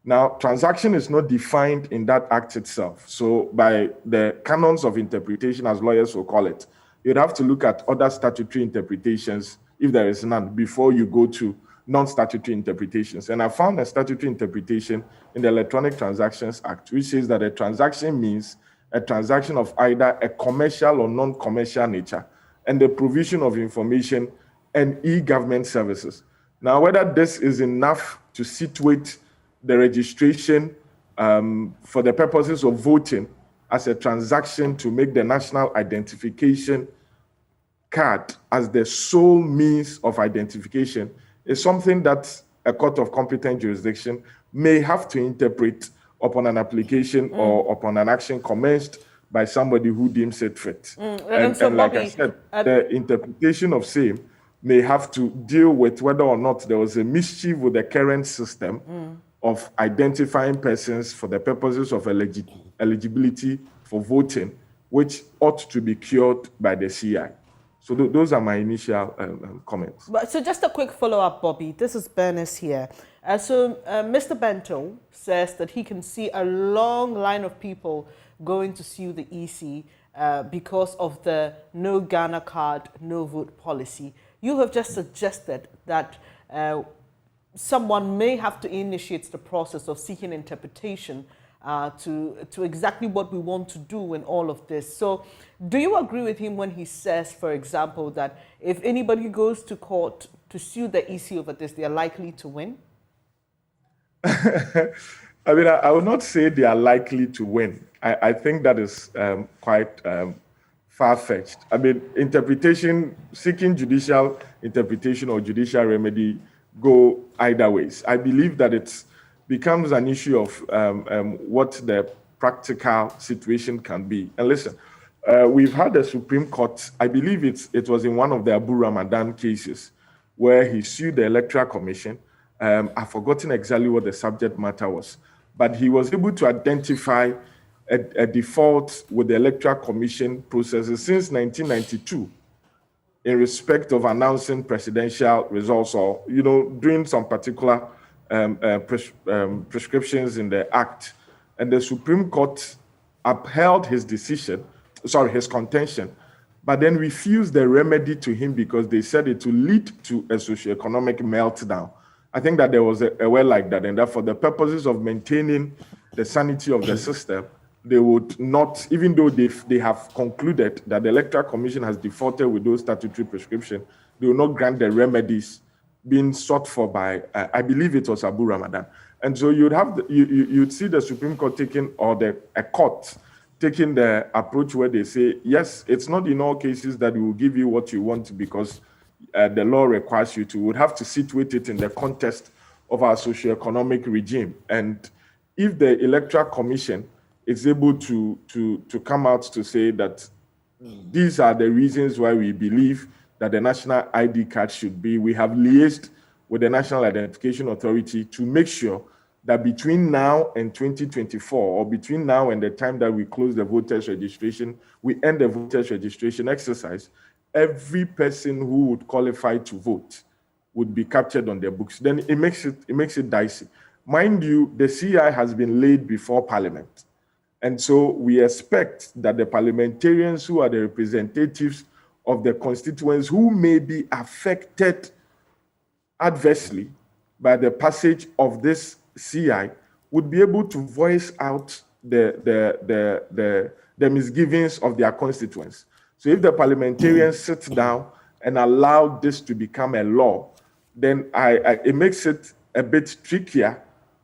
Now, transaction is not defined in that act itself. So by the canons of interpretation, as lawyers will call it, you'd have to look at other statutory interpretations, if there is none, before you go to non-statutory interpretations. And I found a statutory interpretation in the Electronic Transactions Act, which says that a transaction means a transaction of either a commercial or non-commercial nature, and the provision of information and e-government services. Now, whether this is enough to situate the registration for the purposes of voting as a transaction to make the national identification card as the sole means of identification is something that a court of competent jurisdiction may have to interpret upon an application or upon an action commenced by somebody who deems it fit. And so, like Bobby, I said, the interpretation of same may have to deal with whether or not there was a mischief with the current system of identifying persons for the purposes of eligibility for voting, which ought to be cured by the CI. So those are my initial comments. So just a quick follow-up, Bobby. This is Bernice here. Mr. Bento says that he can see a long line of people going to sue the EC because of the no Ghana card, no vote policy. You have just suggested that someone may have to initiate the process of seeking interpretation to exactly what we want to do in all of this. So do you agree with him when he says, for example, that if anybody goes to court to sue the EC over this, they are likely to win? I mean, I would not say they are likely to win. I think that is quite far-fetched. I mean, seeking judicial interpretation or judicial remedy go either ways. I believe that it becomes an issue of what the practical situation can be. And listen, we've had the Supreme Court, I believe it was in one of the Abu Ramadan cases, where he sued the Electoral Commission. I've forgotten exactly what the subject matter was, but he was able to identify a default with the Electoral Commission processes since 1992 in respect of announcing presidential results or, doing some particular prescriptions in the Act. And the Supreme Court upheld his contention, but then refused the remedy to him because they said it will lead to a socioeconomic meltdown. I think that there was a way like that, and that for the purposes of maintaining the sanity of the system, they would not, even though they have concluded that the Electoral Commission has defaulted with those statutory prescriptions, they will not grant the remedies being sought for by, I believe it was Abu Ramadan. And so you'd see the Supreme Court taking, or a court taking the approach where they say, yes, it's not in all cases that we will give you what you want because the law requires you to. We would have to situate it in the context of our socioeconomic regime. And if the Electoral Commission is able to come out to say that these are the reasons why we believe that the national ID card should be, we have liaised with the National Identification Authority to make sure that between now and 2024, or between now and the time that we close the voters registration, we end the voters registration exercise, every person who would qualify to vote would be captured on their books. Then it makes it dicey. Mind you, the CI has been laid before Parliament. And so we expect that the parliamentarians who are the representatives of the constituents who may be affected adversely by the passage of this CI would be able to voice out the misgivings of their constituents. So if the parliamentarians sit down and allow this to become a law, then it makes it a bit trickier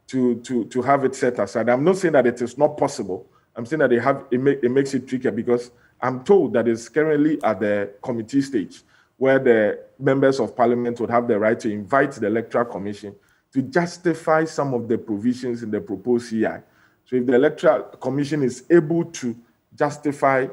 to have it set aside. I'm not saying that it is not possible. I'm saying that it makes it trickier because I'm told that it's currently at the committee stage where the members of parliament would have the right to invite the Electoral Commission to justify some of the provisions in the proposed CI. So if the Electoral Commission is able to justify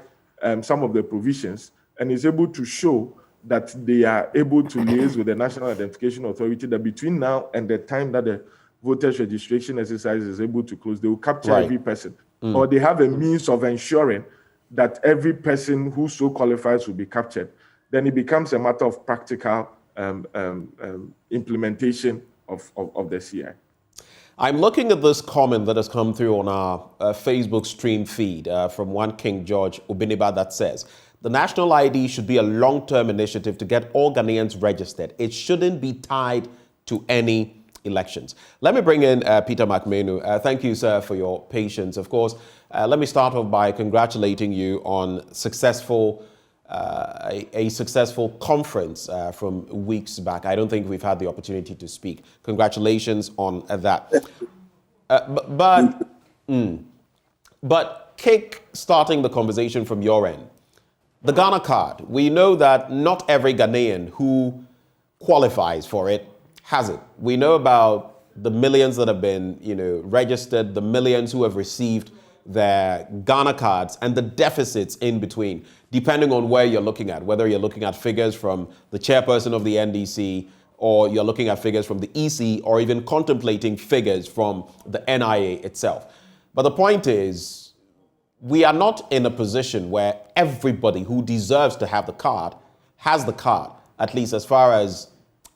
some of the provisions and is able to show that they are able to liaise with the National Identification Authority, that between now and the time that the voters registration exercise is able to close, they will capture every person. Or they have a means of ensuring that every person who so qualifies will be captured. Then it becomes a matter of practical implementation of the CI. I'm looking at this comment that has come through on our Facebook stream feed from one King George Obiniba that says, the national ID should be a long-term initiative to get all Ghanaians registered. It shouldn't be tied to any elections. Let me bring in Peter McMenu. Thank you, sir, for your patience. Of course, let me start off by congratulating you on successful a successful conference from weeks back. I don't think we've had the opportunity to speak. Congratulations on that. But kick starting the conversation from your end. The Ghana card, we know that not every Ghanaian who qualifies for it has it. We know about the millions that have been, registered, the millions who have received their Ghana cards, and the deficits in between, depending on where you're looking at, whether you're looking at figures from the chairperson of the NDC, or you're looking at figures from the EC, or even contemplating figures from the NIA itself. But the point is, we are not in a position where everybody who deserves to have the card has the card, at least as far as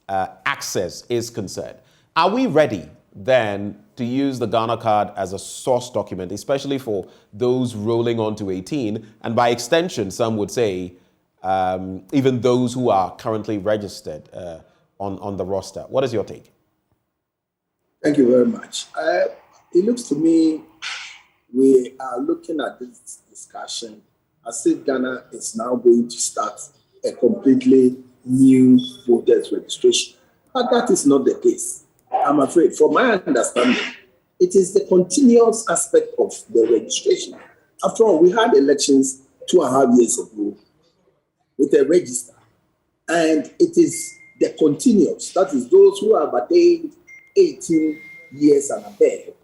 access is concerned. Are we ready then to use the Ghana card as a source document, especially for those rolling on to 18, and by extension, some would say, even those who are currently registered on the roster? What is your take? Thank you very much. It looks to me we are looking at this discussion as if Ghana is now going to start a completely new voters registration. But that is not the case. I'm afraid, from my understanding, it is the continuous aspect of the registration. After all, we had elections 2.5 years ago with a register, and it is the continuous, that is those who have attained 18 years and above,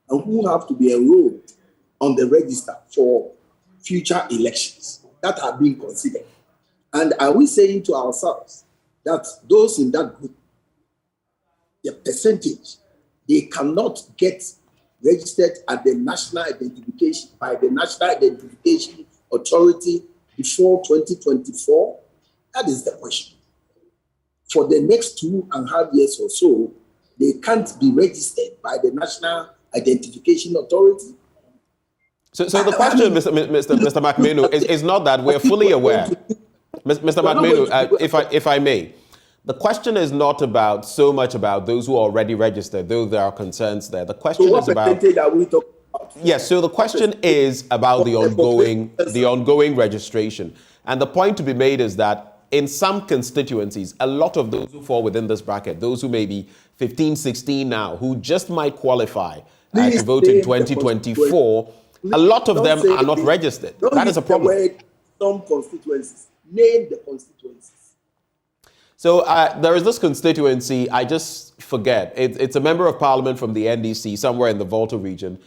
and who have to be enrolled on the register for future elections that are being considered. And are we saying to ourselves that those in that group, the percentage, they cannot get registered at the national identification, by the National Identification Authority before 2024? That is the question. For the next 2.5 years or so, they can't be registered by the National Identification Authority. So the question, Mr. McMenu, is not that we're fully aware. Mr. McMenu, if I may, the question is not about so much about those who are already registered, though there are concerns there. The question is about. Are we talking about? Yes. So the question is about the ongoing registration, and the point to be made is that in some constituencies, a lot of those who fall within this bracket, those who may be 15, 16 now, who just might qualify to vote in 2024, a lot of them are not registered. That is a problem. Some constituencies. Name the constituencies. So there is this constituency, I just forget. It's a member of parliament from the NDC, somewhere in the Volta region.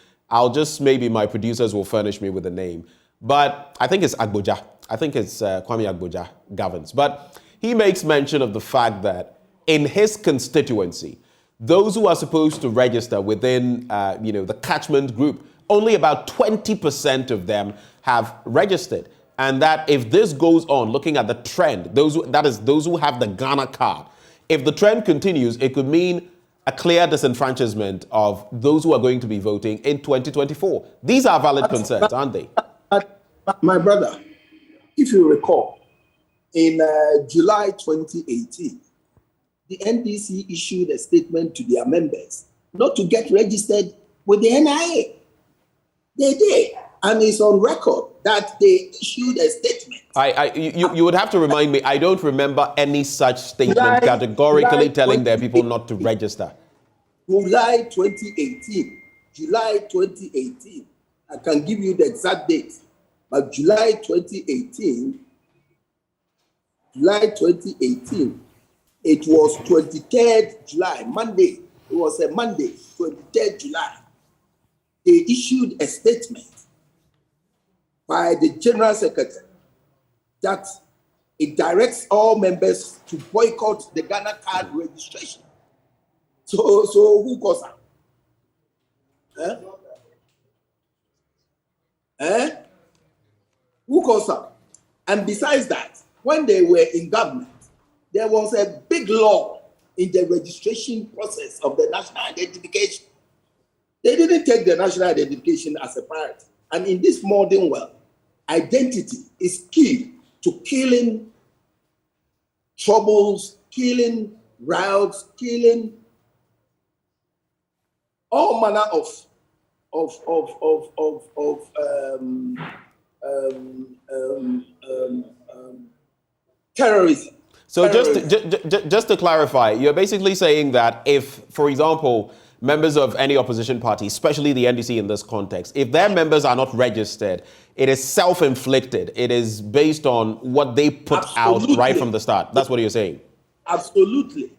Maybe my producers will furnish me with a name. But I think it's Agboja. I think it's Kwame Agboja governs. But he makes mention of the fact that in his constituency, those who are supposed to register within the catchment group, only about 20% of them have registered. And that if this goes on, looking at the trend, those who have the Ghana card, if the trend continues, it could mean a clear disenfranchisement of those who are going to be voting in 2024. These are valid concerns, aren't they? My brother, if you recall, in July 2018, the NDC issued a statement to their members not to get registered with the NIA. They did. And it's on record that they issued a statement. You would have to remind me, I don't remember any such statement categorically telling their people not to register. July 2018. I can give you the exact date. But July 2018, it was 23rd July, Monday. It was a Monday, 23rd July. They issued a statement by the General Secretary that it directs all members to boycott the Ghana card registration. So who goes out? Who goes out? And besides that, when they were in government, there was a big law in the registration process of the national identification. They didn't take the national identification as a priority. And in this modern world, identity is key to killing troubles, killing riots, killing all manner of terrorism. So just to clarify, you're basically saying that if, for example, members of any opposition party, especially the NDC in this context, if their members are not registered, it is self-inflicted. It is based on what they put out right from the start. That's what you're saying. Absolutely.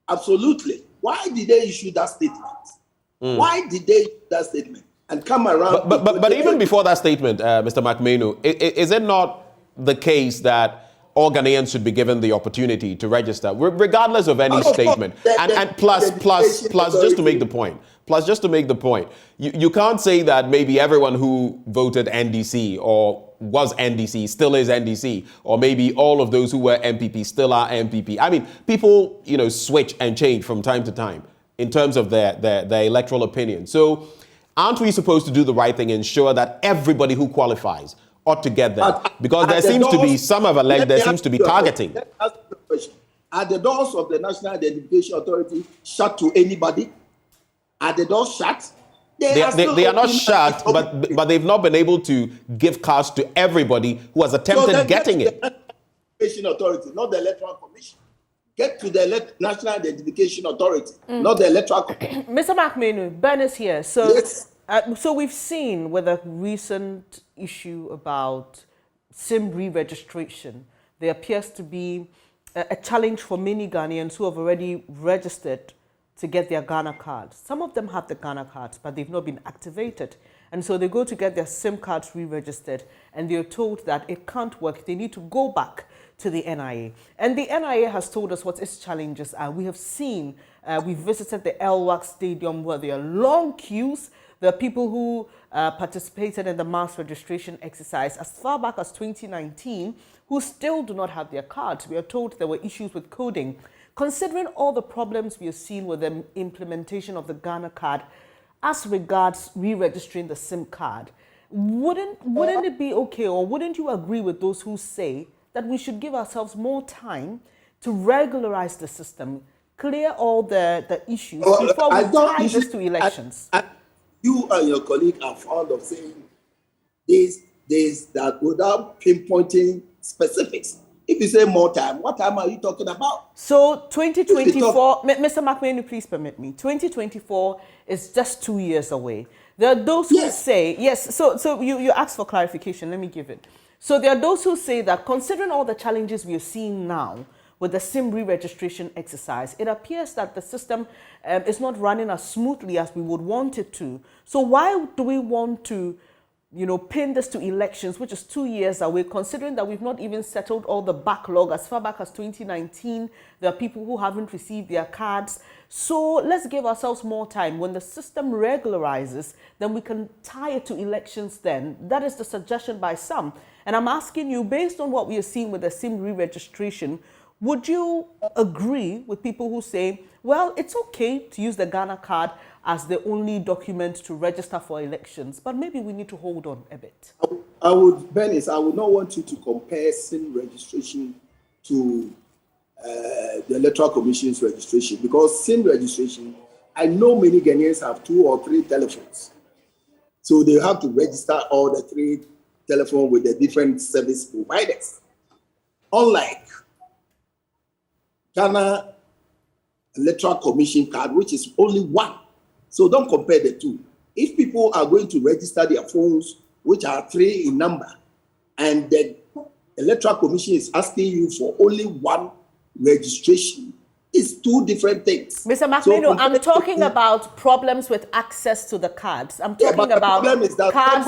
Absolutely. Why did they issue that statement? Why did they issue that statement and come around? But even before that statement, Mr. McMenu, is it not the case that all Ghanaians should be given the opportunity to register, regardless of any statement? And plus, just to make the point, you can't say that maybe everyone who voted NDC or was NDC still is NDC, or maybe all of those who were MPP still are MPP. I mean, people, switch and change from time to time in terms of their electoral opinion. So aren't we supposed to do the right thing, ensure that everybody who qualifies ought to get there? Because there seems to be, some have alleged, there seems to be targeting. Let me ask you a question. Are the doors of the National Identification Authority shut to anybody? Are the doors shut? They are not shut, but they've not been able to give cards to everybody who has attempted getting it. The Identification Authority, not the Electoral Commission. Get to the National Identification Authority, not the Electoral Commission. Mr. McMenu, Bernice here. So, yes. So we've seen with a recent issue about SIM re-registration, there appears to be a challenge for many Ghanaians who have already registered to get their Ghana cards. Some of them have the Ghana cards, but they've not been activated. And so they go to get their SIM cards re-registered, and they're told that it can't work. They need to go back to the NIA. And the NIA has told us what its challenges are. We have seen, we visited the El-Wak Stadium where there are long queues. There are people who participated in the mass registration exercise as far back as 2019 who still do not have their cards. We are told there were issues with coding. Considering all the problems we have seen with the implementation of the Ghana card as regards re-registering the SIM card, wouldn't it be okay, or wouldn't you agree with those who say that we should give ourselves more time to regularize the system, clear all the issues before we tie this to elections? You and your colleague are fond of saying this, that without pinpointing specifics. If you say more time, what time are you talking about? So 2024, Mr. McMahon, please permit me. 2024 is just 2 years away. There are those who say, yes, so you asked for clarification, let me give it. So there are those who say that considering all the challenges we are seeing now with the SIM re-registration exercise, it appears that the system is not running as smoothly as we would want it to. So why do we want to pin this to elections, which is 2 years away, considering that we've not even settled all the backlog as far back as 2019. There are people who haven't received their cards. So let's give ourselves more time. When the system regularizes, then we can tie it to elections then. That is the suggestion by some. And I'm asking you, based on what we are seeing with the SIM re-registration, would you agree with people who say, well, it's okay to use the Ghana card as the only document to register for elections, but maybe we need to hold on a bit? Bernice, I would not want you to compare SIM registration to the Electoral Commission's registration, because SIM registration, I know many Ghanaians have 2 or 3 telephones. So they have to register all the 3 telephones with the different service providers. Unlike Ghana Electoral Commission card, which is only 1. So don't compare the 2. If people are going to register their phones, which are 3 in number, and the Electoral Commission is asking you for only 1 registration, it's 2 different things. Mr. McMahon, I'm talking about problems with access to the cards. I'm talking about cards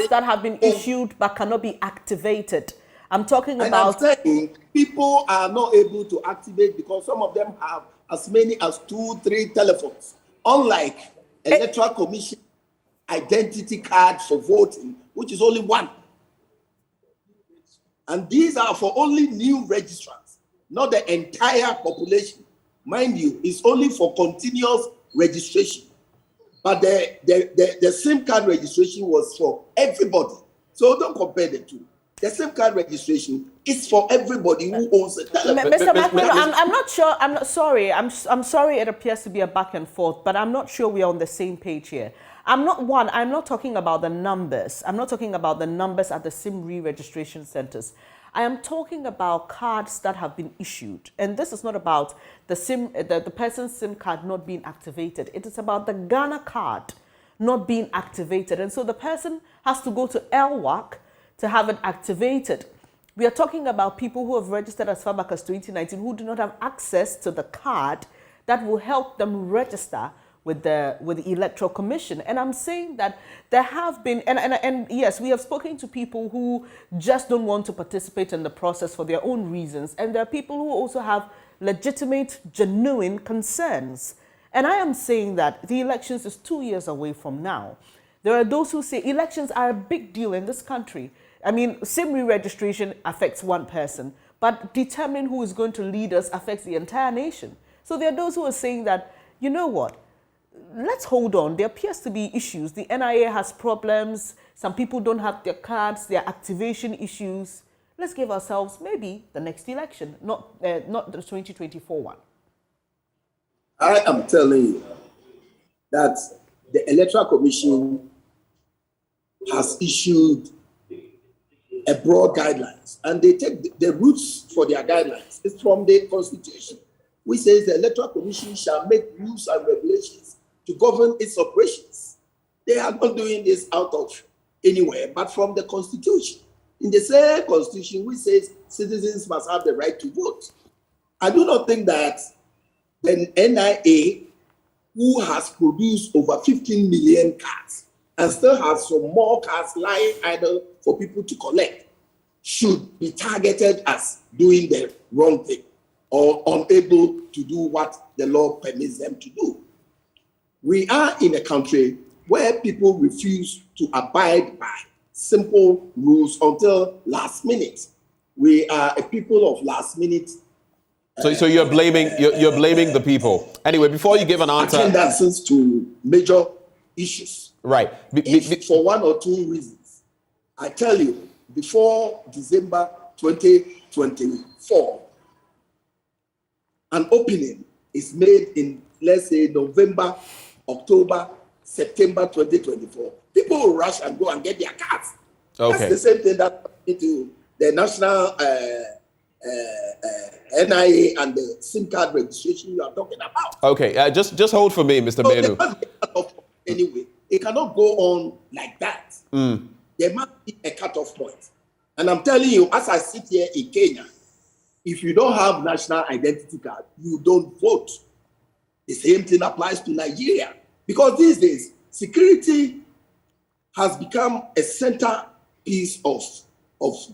that have been issued but cannot be activated. I'm talking about... I'm saying people are not able to activate because some of them have as many as 2, 3 telephones. Unlike Electoral Commission identity card for voting, which is only 1. And these are for only new registrants, not the entire population. Mind you, it's only for continuous registration. But the SIM card registration was for everybody. So don't compare the 2. The SIM card registration is for everybody who owns a telephone. Mr. McMahon, I'm not sure. I'm sorry. I'm sorry. It appears to be a back and forth, but I'm not sure we are on the same page here. I'm not talking about the numbers. I'm not talking about the numbers at the SIM re-registration centers. I am talking about cards that have been issued. And this is not about the person's SIM card not being activated. It is about the Ghana card not being activated. And so the person has to go to LWAC to have it activated. We are talking about people who have registered as far back as 2019 who do not have access to the card that will help them register with the Electoral Commission. And I'm saying that there have been, and yes, we have spoken to people who just don't want to participate in the process for their own reasons. And there are people who also have legitimate, genuine concerns. And I am saying that the elections is 2 years away from now. There are those who say elections are a big deal in this country. I mean, SIM re-registration affects one person, but determining who is going to lead us affects the entire nation. So there are those who are saying that, you know what, let's hold on. There appears to be issues. The NIA has problems. Some people don't have their cards, their activation issues. Let's give ourselves maybe the next election, not the 2024 one. I am telling you that the Electoral Commission has issued a broad guidelines, and they take the roots for their guidelines. It's from the Constitution, which says the Electoral Commission shall make rules and regulations to govern its operations. They are not doing this out of anywhere, but from the Constitution. In the same Constitution, which says citizens must have the right to vote. I do not think that the NIA, who has produced over 15 million cards and still has some more cards lying idle for people to collect, should be targeted as doing the wrong thing or unable to do what the law permits them to do. We are in a country where people refuse to abide by simple rules until last minute. We are a people of last minute. So you're blaming the people. Anyway, before you give an answer, attendances to major issues. Right. For one or two reasons. I tell you, before December 2024, an opening is made in, let's say, November, October, September 2024. People will rush and go and get their cards. Okay. That's the same thing that into the national NIA and the SIM card registration you are talking about. Okay, just hold for me, Mr. Menu. Anyway, it cannot go on like that. There must be a cutoff point. And I'm telling you, as I sit here in Kenya, if you don't have national identity card, you don't vote. The same thing applies to Nigeria. Because these days, security has become a centerpiece of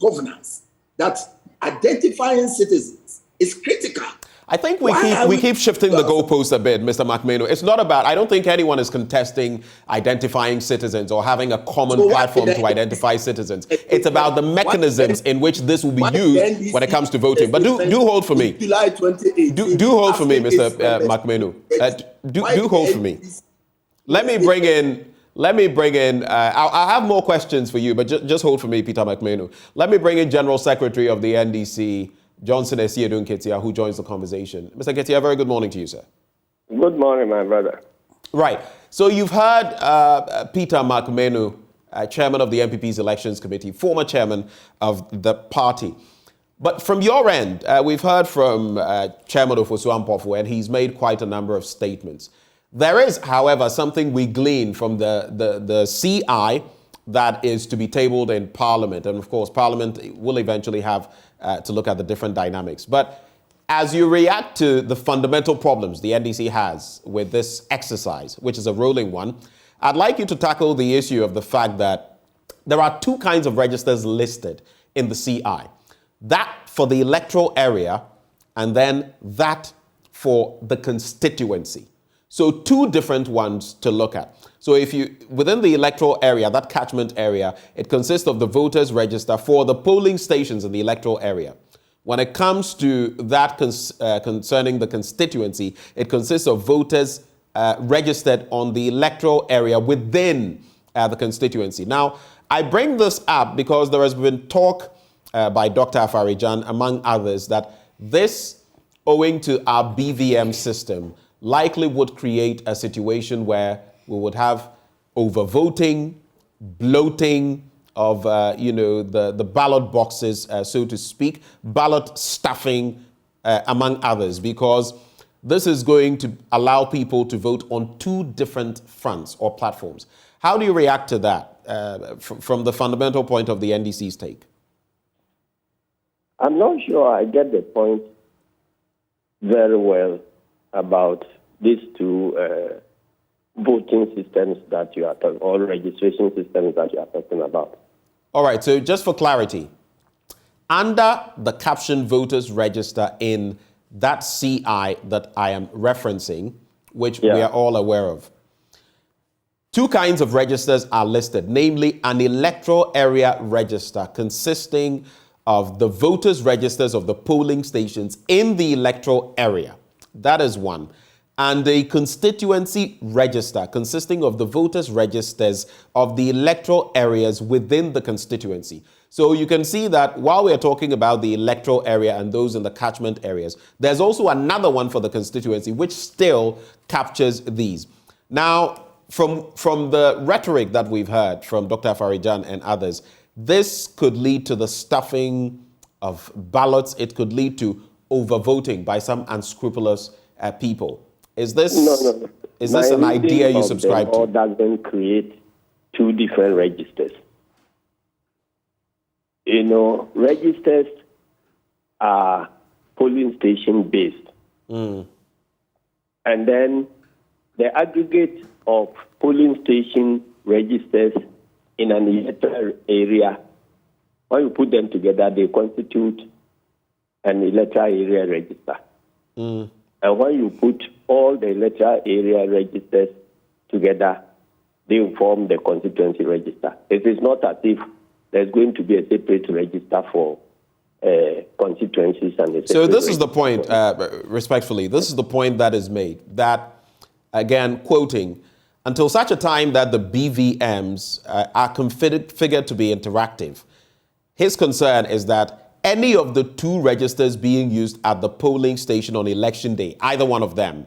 governance, that identifying citizens is critical. I think we keep shifting the goalposts a bit, Mr. McMahon. It's not about, I don't think anyone is contesting identifying citizens or having a common platform to identify citizens. It's about the mechanisms in which this will be used when it comes to voting. But do hold for me. July 28. Do hold for me, Mr. McMahon. Do hold for me. Let me bring in, I'll have more questions for you, but just hold for me, Peter McMahon. Let me bring in General Secretary of the NDC, Johnson Esiedun Ketia, who joins the conversation. Mr. Ketia, very good morning to you, sir. Good morning, my brother. Right. So you've heard Peter McMahon, chairman of the NPP's Elections Committee, former chairman of the party. But from your end, we've heard from Chairman Ofosu Ampofo, and he's made quite a number of statements. There is, however, something we glean from the CI that is to be tabled in Parliament. And of course, Parliament will eventually have to look at the different dynamics. But as you react to the fundamental problems the NDC has with this exercise, which is a rolling one, I'd like you to tackle the issue of the fact that there are two kinds of registers listed in the CI. That for the electoral area, and then that for the constituency. So two different ones to look at. So if you, within the electoral area, that catchment area, it consists of the voters register for the polling stations in the electoral area. When it comes to that concerning the constituency, it consists of voters registered on the electoral area within the constituency. Now, I bring this up because there has been talk by Dr. Afarijan, among others, that this, owing to our BVM system, likely would create a situation where we would have overvoting, bloating of, the ballot boxes, so to speak, ballot stuffing, among others, because this is going to allow people to vote on two different fronts or platforms. How do you react to that from the fundamental point of the NDC's take? I'm not sure I get the point very well about these two voting systems that you are talking, or registration systems that you are talking about. All right, so just for clarity, under the caption voters register in that CI that I am referencing, which we are all aware of, two kinds of registers are listed, namely an electoral area register consisting of the voters' registers of the polling stations in the electoral area. That is one. And a constituency register consisting of the voters' registers of the electoral areas within the constituency. So you can see that while we are talking about the electoral area and those in the catchment areas, there's also another one for the constituency which still captures these. Now, from the rhetoric that we've heard from Dr. Afari-Gyan and others, this could lead to the stuffing of ballots. It could lead to overvoting by some unscrupulous people. Is this Is this an idea you subscribe to? Or doesn't create two different registers. Registers are polling station based. And then the aggregate of polling station registers in an electoral area, when you put them together, they constitute an electoral area register. And when you put all the electoral area registers together, they form the constituency register. It is not as if there's going to be a separate register for constituencies and a separate So this is the register. point, respectfully, this is the point that is made, that, again, quoting, until such a time that the BVMs are configured to be interactive, his concern is that any of the two registers being used at the polling station on election day, either one of them,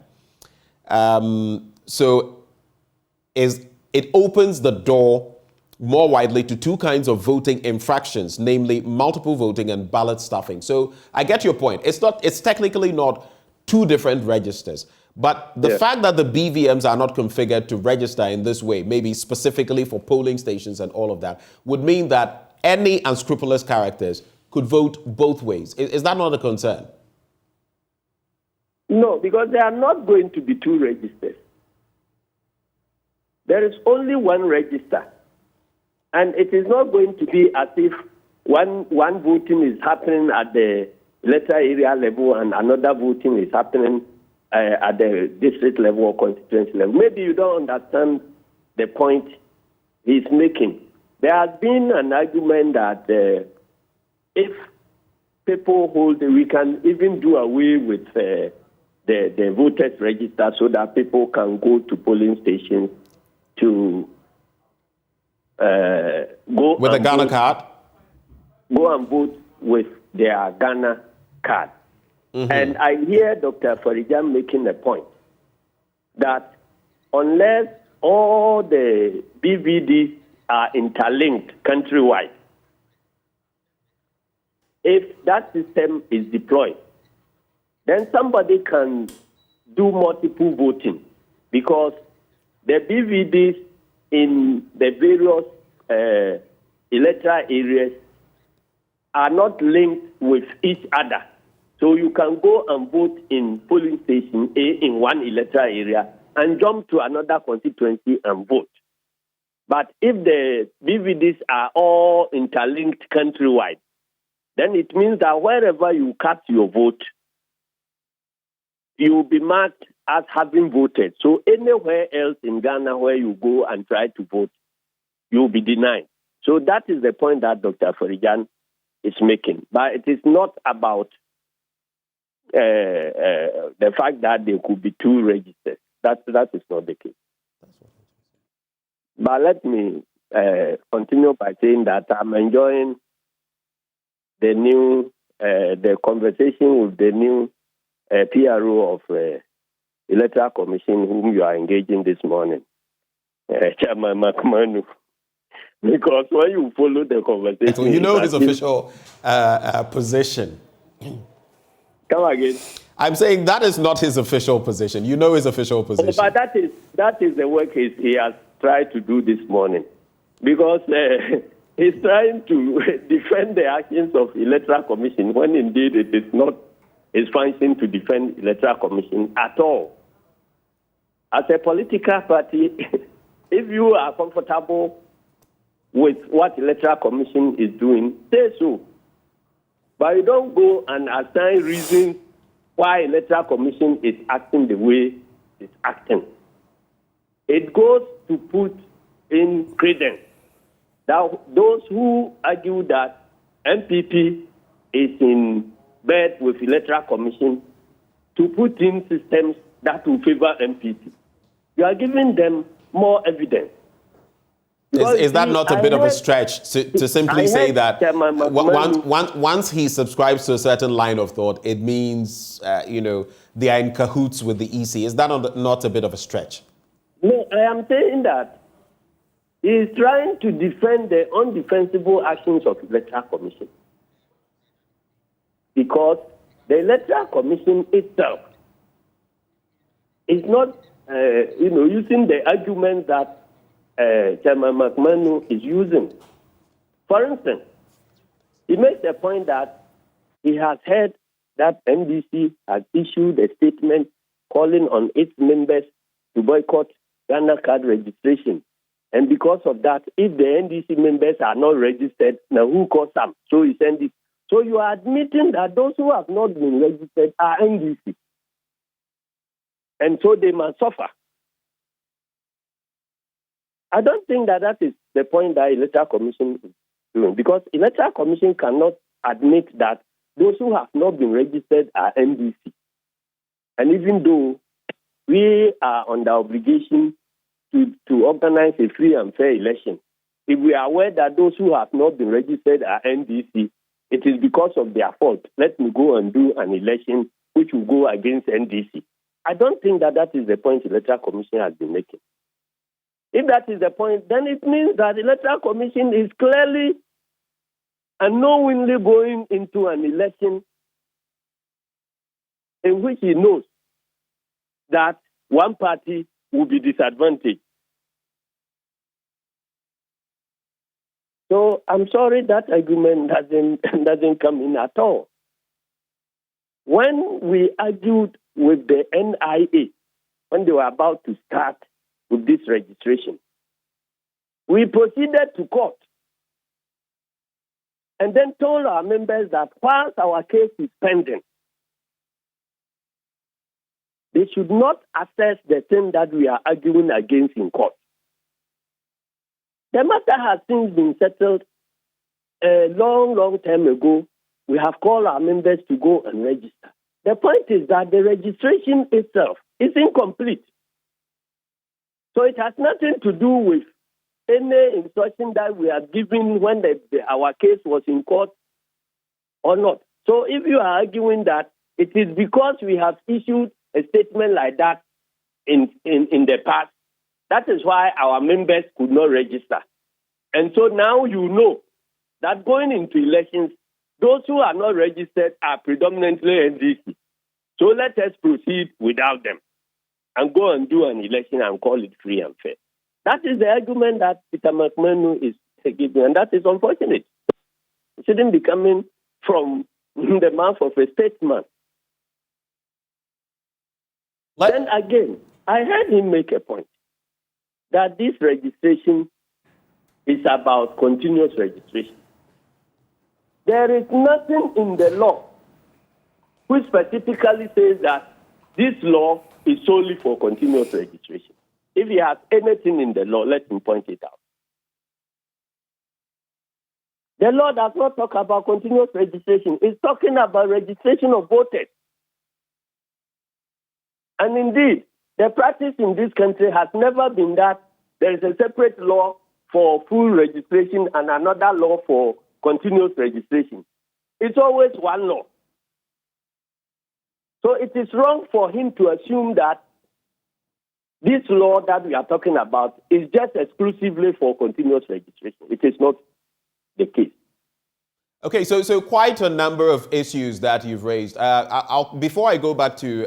it opens the door more widely to two kinds of voting infractions, namely multiple voting and ballot stuffing. So I get your point. It's technically not two different registers. But the fact that the BVMs are not configured to register in this way, maybe specifically for polling stations and all of that, would mean that any unscrupulous characters could vote both ways. Is that not a concern? No, because there are not going to be two registers. There is only one register. And it is not going to be as if one voting is happening at the electoral area level and another voting is happening at the district level or constituency level. Maybe you don't understand the point he's making. There has been an argument that if people we can even do away with the voters register so that people can go to polling stations to go with a Ghana card? Go and vote with their Ghana card. And I hear Dr. Afari-Gyan making a point that unless all the BVDs are interlinked countrywide, if that system is deployed, then somebody can do multiple voting because the BVDs in the various electoral areas are not linked with each other. So you can go and vote in polling station A in one electoral area and jump to another constituency and vote. But if the BVDs are all interlinked countrywide, then it means that wherever you cast your vote, you will be marked as having voted. So anywhere else in Ghana where you go and try to vote, you will be denied. So that is the point that Dr. Afari-Gyan is making. But it is not about the fact that there could be two registers. That is not the case. But let me continue by saying that I'm enjoying the new the conversation with the new PRO of Electoral Commission, whom you are engaging this morning. Chairman McMahon, because when you follow the conversation, so you know his official position. Come again. I'm saying that is not his official position. You know his official position. But that is the work he has tried to do this morning, because he's trying to defend the actions of Electoral Commission when indeed it is not his function to defend Electoral Commission at all. As a political party, if you are comfortable with what Electoral Commission is doing, say so. But you don't go and assign reasons why Electoral Commission is acting the way it's acting. It goes to put in credence that those who argue that MPP is in bed with Electoral Commission to put in systems that will favor MPP. You are giving them more evidence. Is that not a bit of a stretch to simply say that once he subscribes to a certain line of thought, it means, they are in cahoots with the EC? Is that not a bit of a stretch? No, I am saying that he is trying to defend the undefensible actions of the Electoral Commission. Because the Electoral Commission itself is not, using the argument that Chairman McMahon is using. For instance, he makes the point that he has heard that NDC has issued a statement calling on its members to boycott Ghana card registration. And because of that, if the NDC members are not registered, now who calls them? So he sent it. So you are admitting that those who have not been registered are NDC. And so they must suffer. I don't think that is the point that Electoral Commission is doing, because Electoral Commission cannot admit that those who have not been registered are NDC. And even though we are under obligation to organize a free and fair election, if we are aware that those who have not been registered are NDC, it is because of their fault. Let me go and do an election which will go against NDC. I don't think that is the point the Electoral Commission has been making. If that is the point, then it means that the Electoral Commission is clearly and knowingly going into an election in which he knows that one party will be disadvantaged. So I'm sorry that argument doesn't come in at all. When we argued with the NIA, when they were about to start with this registration, we proceeded to court and then told our members that whilst our case is pending, they should not assess the thing that we are arguing against in court. The matter has since been settled a long, long time ago. We have called our members to go and register. The point is that the registration itself is incomplete. So it has nothing to do with any instruction that we are given when our case was in court or not. So if you are arguing that it is because we have issued a statement like that in the past, that is why our members could not register. And so now you know that going into elections, those who are not registered are predominantly NDC. So let us proceed without them and go and do an election and call it free and fair. That is the argument that Peter McMahon is giving, and that is unfortunate. It shouldn't be coming from the mouth of a statesman. Then again, I heard him make a point that this registration is about continuous registration. There is nothing in the law which specifically says that this law is solely for continuous registration. If he has anything in the law, let him point it out. The law does not talk about continuous registration. It's talking about registration of voters. And indeed, the practice in this country has never been that there is a separate law for full registration and another law for continuous registration. It's always one law. So it is wrong for him to assume that This law that we are talking about is just exclusively for continuous registration. It is not the case. Okay, so quite a number of issues that you've raised. Before I go back to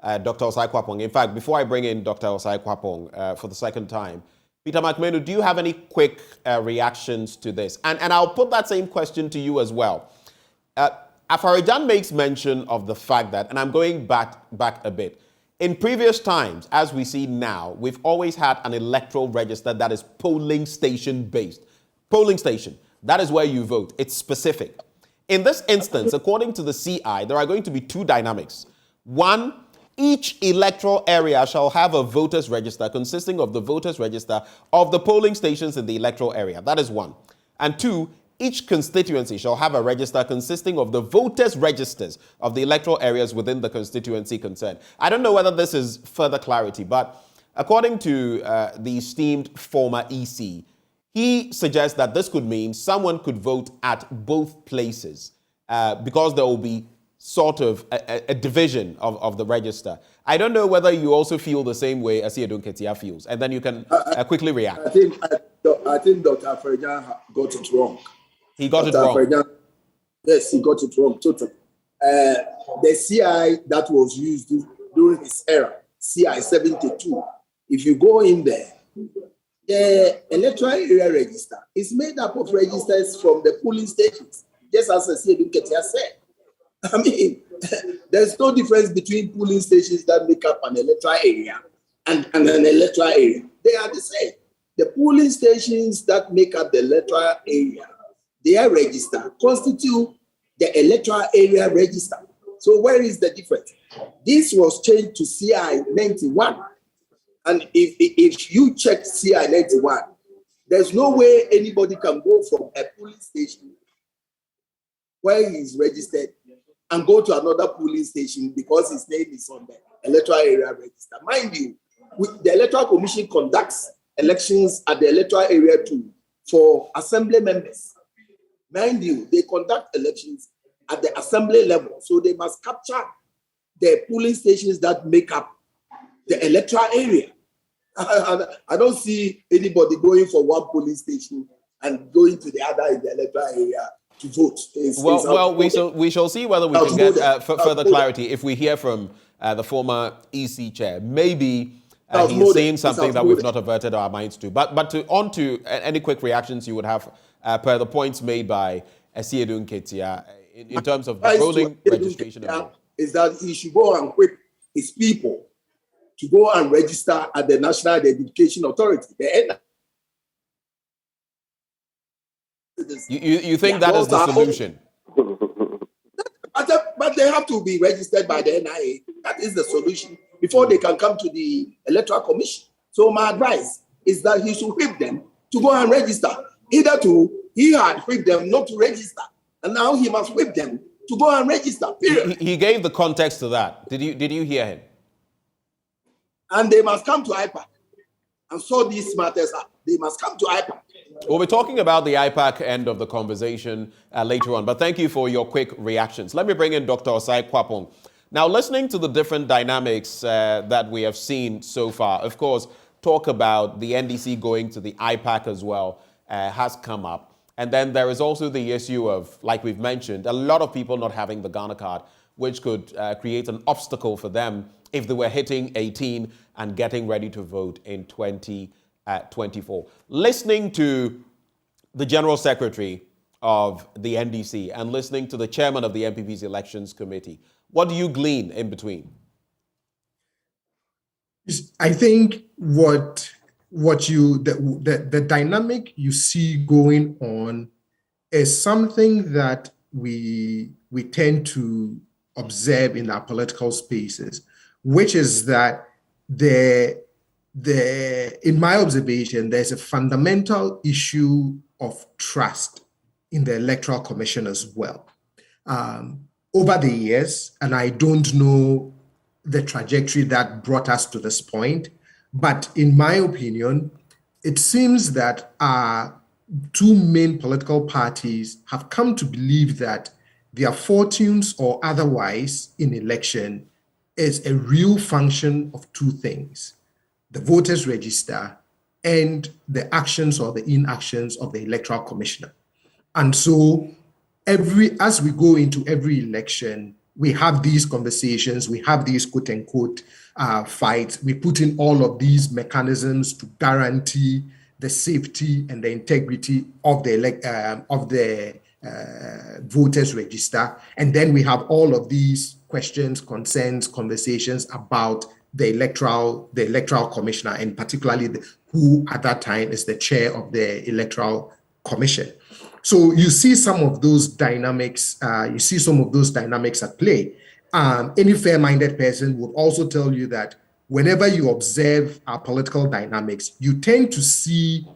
Dr. Osai Kwapong, in fact, before I bring in Dr. Osai Kwapong for the second time, Peter McMenu, do you have any quick reactions to this? And I'll put that same question to you as well. Afarijan makes mention of the fact that, and I'm going back a bit, in previous times, as we see now, we've always had an electoral register that is polling station based. Polling station, that is where you vote. It's specific. In this instance, according to the CI, there are going to be two dynamics. One, each electoral area shall have a voters register consisting of the voters register of the polling stations in the electoral area. That is one. And two, each constituency shall have a register consisting of the voters registers of the electoral areas within the constituency concerned. I don't know whether this is further clarity, but according to the esteemed former EC, he suggests that this could mean someone could vote at both places because there will be sort of a division of the register. I don't know whether you also feel the same way as Asiedun Ketia feels, and then you can quickly react. I think Dr. Afarijan got it wrong. He got it wrong. Yes, he got it wrong totally. The CI that was used during his era, CI 72, if you go in there, the electoral area register is made up of registers from the polling stations, just as Asiedun Ketia said. I mean, there's no difference between polling stations that make up an electoral area and an electoral area. They are the same. The polling stations that make up the electoral area, their register constitute the electoral area register. So where is the difference? This was changed to CI 91. And if you check CI 91, there's no way anybody can go from a polling station where he's registered and go to another polling station because his name is on the electoral area register. Mind you, the Electoral Commission conducts elections at the electoral area too for assembly members. Mind you, they conduct elections at the assembly level, so they must capture the polling stations that make up the electoral area. I don't see anybody going for one polling station and going to the other in the electoral area to vote. We shall see whether we can get further clarity if we hear from the former EC chair. Maybe he's saying something that we've not averted our minds to. But on to any quick reactions you would have per the points made by Asiedun Ketia in terms of the rolling registration. Is that he should go and whip his people to go and register at the National Identification Authority, the NI. You think that is the solution? But they have to be registered by the NIA. That is the solution before they can come to the Electoral Commission. So my advice is that he should whip them to go and register. Hitherto, he had whipped them not to register, and now he must whip them to go and register. Period. He gave the context to that. Did you hear him? And they must come to IPAC and sort these matters out. They must come to IPAC. We'll be talking about the IPAC end of the conversation later on, but thank you for your quick reactions. Let me bring in Dr. Osai Kwapong. Now, listening to the different dynamics that we have seen so far, of course, talk about the NDC going to the IPAC as well has come up. And then there is also the issue of, like we've mentioned, a lot of people not having the Ghana card, which could create an obstacle for them if they were hitting 18 and getting ready to vote in 2024. Listening to the General Secretary of the NDC and listening to the Chairman of the NPP's Elections Committee, what do you glean in between? I think the dynamic you see going on is something that we tend to observe in our political spaces, which is that in my observation, there's a fundamental issue of trust in the Electoral Commission as well. Over the years, and I don't know the trajectory that brought us to this point, but in my opinion, it seems that our two main political parties have come to believe that their fortunes or otherwise in election is a real function of two things. the voters register, and the actions or the inactions of the electoral commissioner. And so as we go into every election, we have these conversations, we have these quote unquote fights. We put in all of these mechanisms to guarantee the safety and the integrity of the voters register. And then we have all of these questions, concerns, conversations about the electoral commissioner, and particularly who at that time is the chair of the electoral commission. So you see some of those dynamics. At play. Any fair-minded person would also tell you that whenever you observe our political dynamics, you tend to see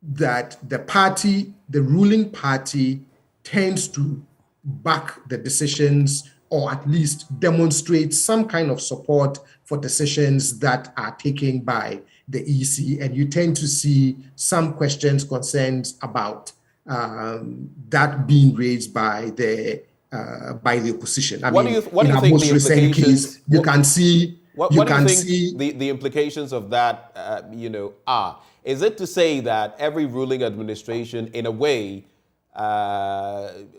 that the ruling party, tends to back the decisions, or at least demonstrate some kind of support for decisions that are taken by the EC, and you tend to see some questions, concerns about that being raised by the opposition. What do you think the implications? You can see. What do you think the implications of that, are? Is it to say that every ruling administration, in a way,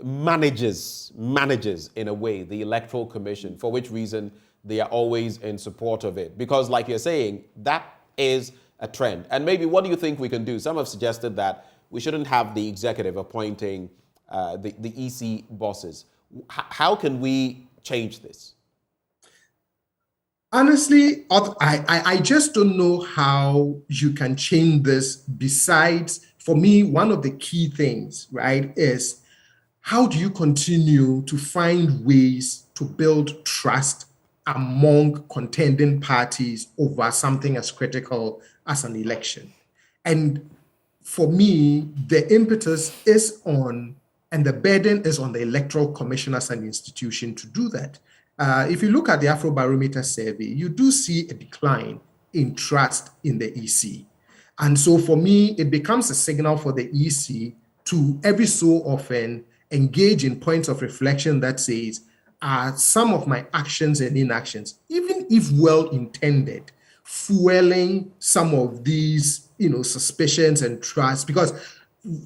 manages in a way the Electoral Commission, for which reason they are always in support of it? Because, like you're saying, that is a trend. And maybe what do you think we can do? Some have suggested that we shouldn't have the executive appointing the EC bosses. How can we change this? Honestly, I just don't know how you can change this. Besides, for me, one of the key things, right, is how do you continue to find ways to build trust among contending parties over something as critical as an election? And for me, the impetus is on, and the burden is on the Electoral Commission as an institution to do that. If you look at the Afrobarometer survey, you do see a decline in trust in the EC. And so for me, it becomes a signal for the EC to every so often engage in points of reflection that says, are some of my actions and inactions, even if well-intended, fueling some of these, suspicions and trust? Because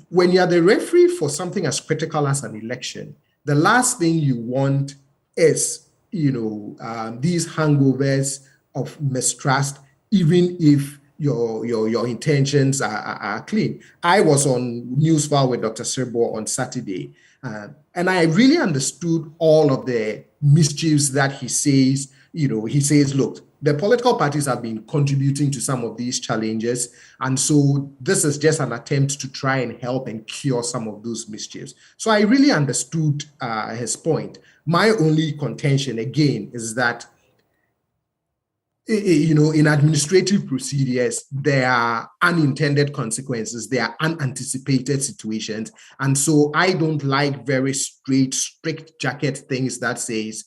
when you're the referee for something as critical as an election, the last thing you want is, these hangovers of mistrust, even if your intentions are clean. I was on Newsfile with Dr. Serbo on Saturday, and I really understood all of the mischiefs that he says. He says, look, the political parties have been contributing to some of these challenges, and so this is just an attempt to try and help and cure some of those mischiefs. So I really understood his point. My only contention, again, is that in administrative procedures, there are unintended consequences, there are unanticipated situations. And so I don't like very strict jacket things that says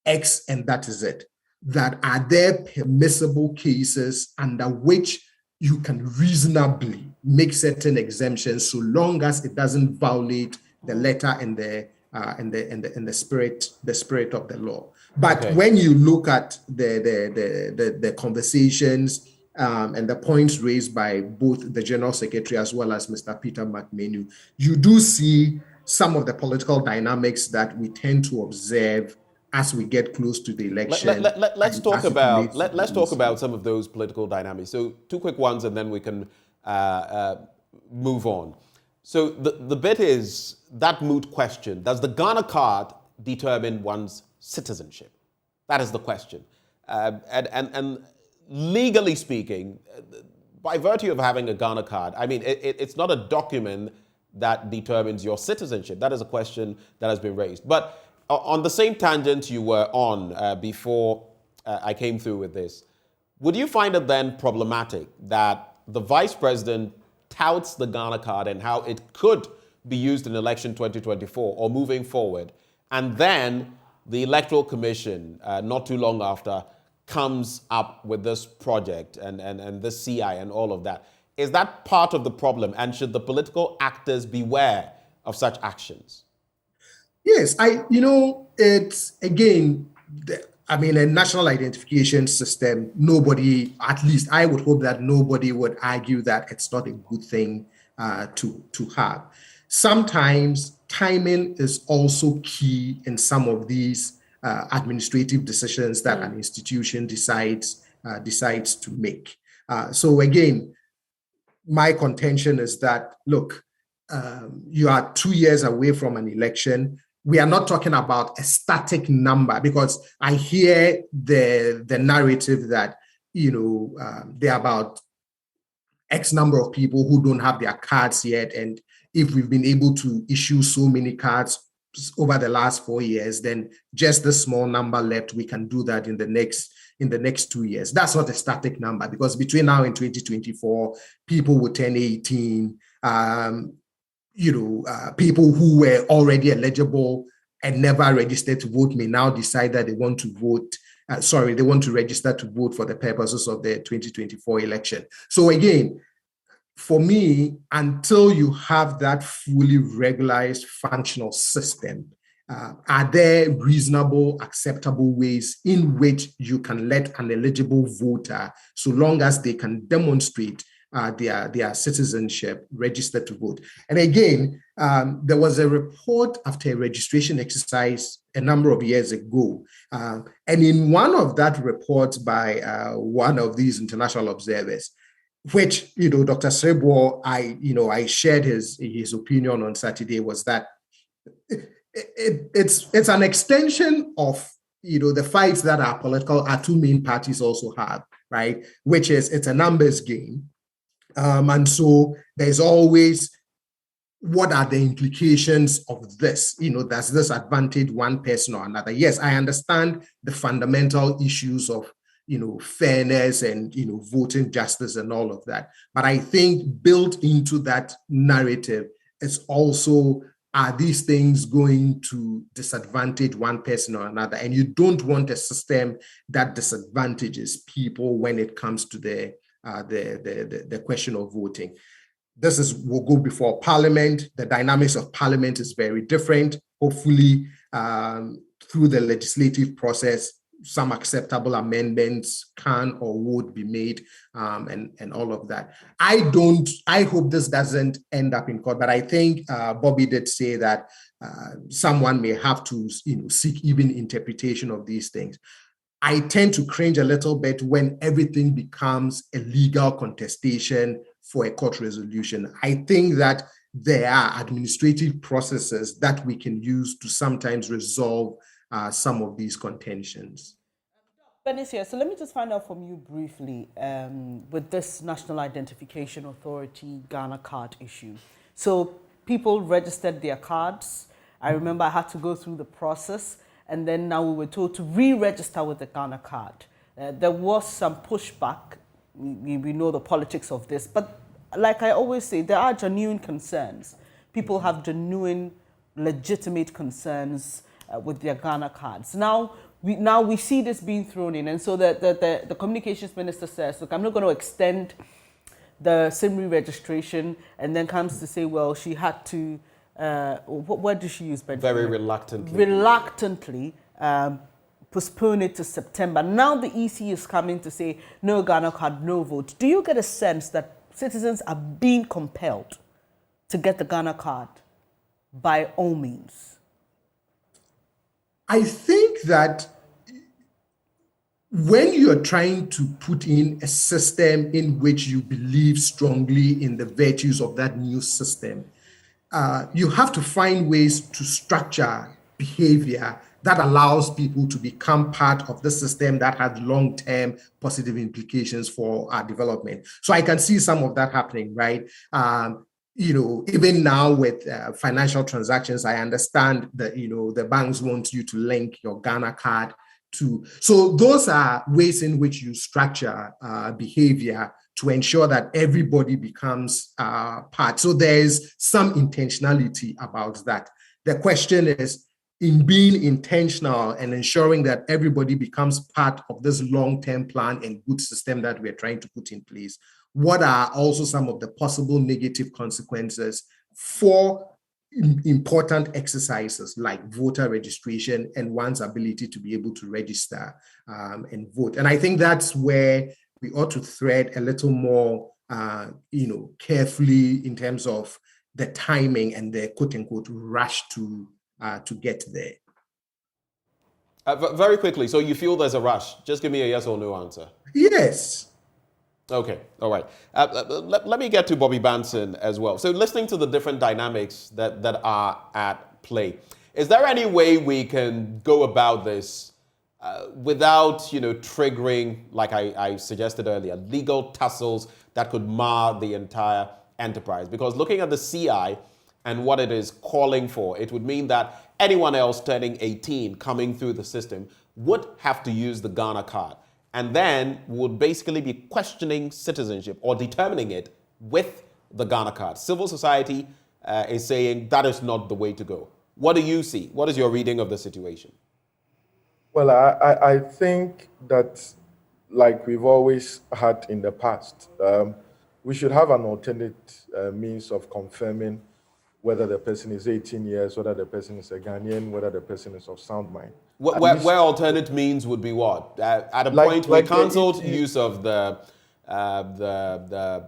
X and that is it. That are there permissible cases under which you can reasonably make certain exemptions, so long as it doesn't violate the letter and the spirit of the law. But when you look at the conversations and the points raised by both the General Secretary as well as Mr. Peter McMenu, you do see some of the political dynamics that we tend to observe as we get close to the election. Let's talk about some of those political dynamics. So 2 quick ones, and then we can move on. So the bit is that moot question: does the Ghana card determine one's citizenship? That is the question. And legally speaking, by virtue of having a Ghana card, I mean, it's not a document that determines your citizenship. That is a question that has been raised. But on the same tangent you were on before I came through with this, would you find it then problematic that the Vice President touts the Ghana card and how it could be used in election 2024 or moving forward, and then the Electoral Commission, not too long after, comes up with this project and this CI and all of that? Is that part of the problem, and should the political actors beware of such actions? Yes, it's again, I mean, a national identification system, nobody, at least I would hope that nobody would argue that it's not a good thing to have. Sometimes timing is also key in some of these administrative decisions that an institution decides to make. So again, my contention is that, look, you are 2 years away from an election. We are not talking about a static number, because I hear the narrative that, there are about X number of people who don't have their cards yet. And if we've been able to issue so many cards over the last 4 years, then just the small number left, we can do that in the next 2 years. That's not a static number, because between now and 2024, people will turn 18. People who were already eligible and never registered to vote may now decide that they want to vote. They want to register to vote for the purposes of the 2024 election. So again, for me, until you have that fully regularized functional system, are there reasonable, acceptable ways in which you can let an eligible voter, so long as they can demonstrate their citizenship, register to vote? And again, there was a report after a registration exercise a number of years ago. And in one of that report by one of these international observers, which, Dr. Sebo, I shared his opinion on Saturday, was that it's an extension of, the fights that our two main parties also have, right? Which is, it's a numbers game. And so there's always, what are the implications of this? Does this advantage one person or another? Yes, I understand the fundamental issues of, fairness and, voting justice and all of that. But I think built into that narrative is also, are these things going to disadvantage one person or another? And you don't want a system that disadvantages people when it comes to the question of voting. Will go before Parliament. The dynamics of Parliament is very different. Hopefully, through the legislative process, some acceptable amendments can or would be made, and all of that. I hope this doesn't end up in court, but I think Bobby did say that someone may have to seek even interpretation of these things. I tend to cringe a little bit when everything becomes a legal contestation for a court resolution. I think that there are administrative processes that we can use to sometimes resolve some of these contentions. Bernice, so let me just find out from you briefly with this National Identification Authority Ghana card issue. So people registered their cards. I remember I had to go through the process, and then now we were told to re-register with the Ghana card. There was some pushback. We know the politics of this, but like I always say, there are genuine concerns. People have genuine, legitimate concerns with their Ghana cards. Now we see this being thrown in, and so the communications minister says, look, I'm not going to extend the SIM re-registration, and then comes to say, well, she had to, what word did she use, Benjamin? Very reluctantly. Reluctantly postpone it to September. Now the EC is coming to say, no Ghana card, no vote. Do you get a sense that citizens are being compelled to get the Ghana card by all means? I think that when you're trying to put in a system in which you believe strongly in the virtues of that new system, you have to find ways to structure behavior that allows people to become part of the system that has long-term positive implications for our development. So I can see some of that happening, right? Even now with financial transactions, I understand that, the banks want you to link your Ghana card to. So those are ways in which you structure behavior to ensure that everybody becomes part. So there's some intentionality about that. The question is, in being intentional and ensuring that everybody becomes part of this long-term plan and good system that we're trying to put in place, what are also some of the possible negative consequences for important exercises like voter registration and one's ability to be able to register and vote. And I think that's where we ought to thread a little more, carefully in terms of the timing and the quote unquote rush to get there. Very quickly, so you feel there's a rush? Just give me a yes or no answer. Yes. Okay, all right. Let me get to Bobby Banson as well. So listening to the different dynamics that are at play, is there any way we can go about this without, triggering, like I suggested earlier, legal tussles that could mar the entire enterprise? Because looking at the CI and what it is calling for, it would mean that anyone else turning 18 coming through the system would have to use the Ghana card, and then would basically be questioning citizenship or determining it with the Ghana card. Civil society is saying that is not the way to go. What do you see? What is your reading of the situation? Well, I think that, like we've always had in the past, we should have an alternate means of confirming whether the person is 18 years, whether the person is a Ghanaian, whether the person is of sound mind. Where alternate means would be what? At a point we cancelled use of the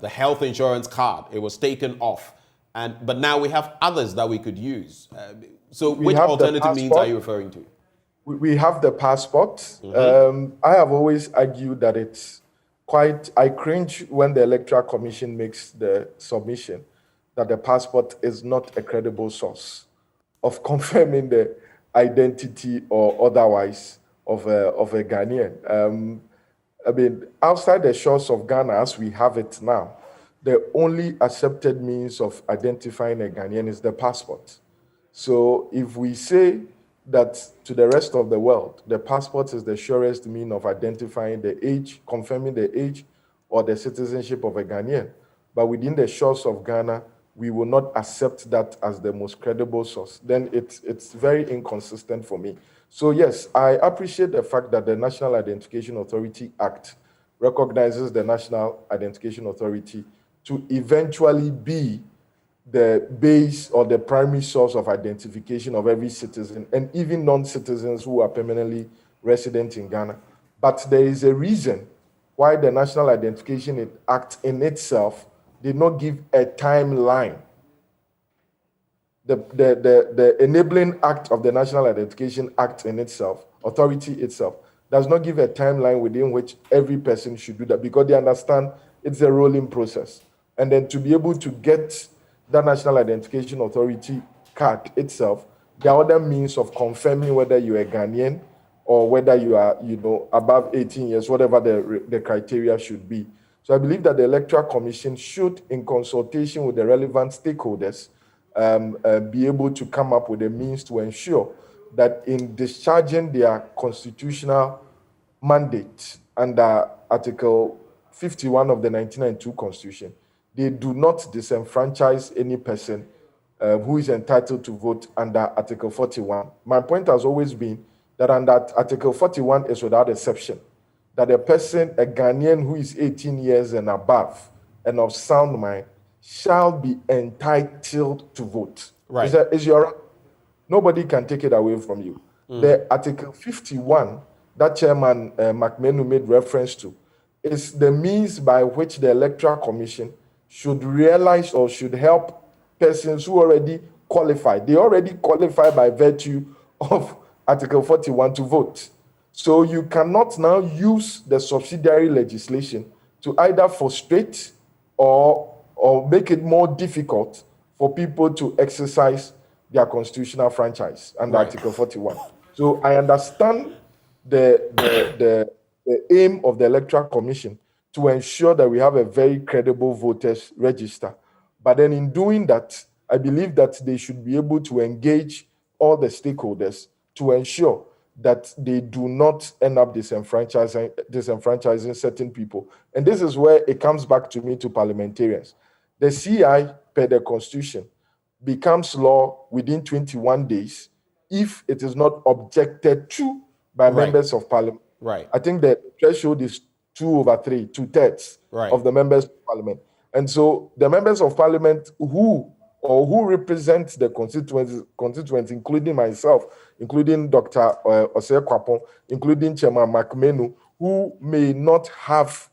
health insurance card. It was taken off, but now we have others that we could use. So which alternative means are you referring to? We have the passport. Mm-hmm. I have always argued that it's I cringe when the Electoral Commission makes the submission that the passport is not a credible source of confirming the identity or otherwise of a Ghanaian. Outside the shores of Ghana, as we have it now, the only accepted means of identifying a Ghanaian is the passport. So if we say that to the rest of the world, the passport is the surest means of identifying the age, confirming the age or the citizenship of a Ghanaian, but within the shores of Ghana, we will not accept that as the most credible source, then it's very inconsistent for me. So yes, I appreciate the fact that the National Identification Authority Act recognizes the National Identification Authority to eventually be the base or the primary source of identification of every citizen, and even non-citizens who are permanently resident in Ghana. But there is a reason why the National Identification Act in itself did not give a timeline. The enabling act of the National Identification Act in itself, authority itself, does not give a timeline within which every person should do that, because they understand it's a rolling process. And then to be able to get that National Identification Authority card itself, there are other means of confirming whether you're a Ghanaian or whether you are, above 18 years, whatever the criteria should be. So I believe that the Electoral Commission should, in consultation with the relevant stakeholders, be able to come up with a means to ensure that in discharging their constitutional mandate under Article 51 of the 1992 Constitution, they do not disenfranchise any person who is entitled to vote under Article 41. My point has always been that under Article 41 is without exception, that a person, a Ghanaian who is 18 years and above and of sound mind, shall be entitled to vote. Right. Nobody can take it away from you. The Article 51 that Chairman McMenu made reference to is the means by which the Electoral Commission should realize or should help persons who already qualify. They already qualify by virtue of Article 41 to vote. So you cannot now use the subsidiary legislation to either frustrate or make it more difficult for people to exercise their constitutional franchise under Article 41. So I understand the aim of the Electoral Commission to ensure that we have a very credible voters register. But then in doing that, I believe that they should be able to engage all the stakeholders to ensure that they do not end up disenfranchising certain people. And this is where it comes back to me, to parliamentarians. The CI, per the Constitution, becomes law within 21 days if it is not objected to by members of parliament. Right. I think the threshold is 2/3, 2/3 of the members of parliament. And so the members of parliament who or who represents the constituents, including myself, including Dr. Akakpo, including Chairman Makmenu, who may not have,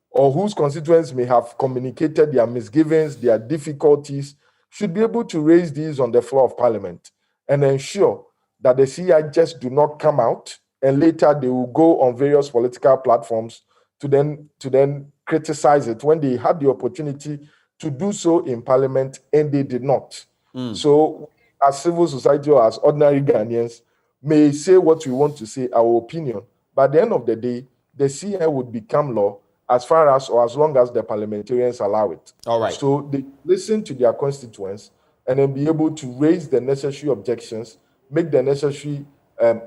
or whose constituents may have communicated their misgivings, their difficulties, should be able to raise these on the floor of Parliament and ensure that the CI just do not come out and later they will go on various political platforms to then criticize it when they had the opportunity to do so in Parliament and they did not. So as civil society or as ordinary Ghanaians may say what we want to say, our opinion, but at the end of the day, the CI would become law as far as or as long as the parliamentarians allow it. All right. So they listen to their constituents and then be able to raise the necessary objections, make the necessary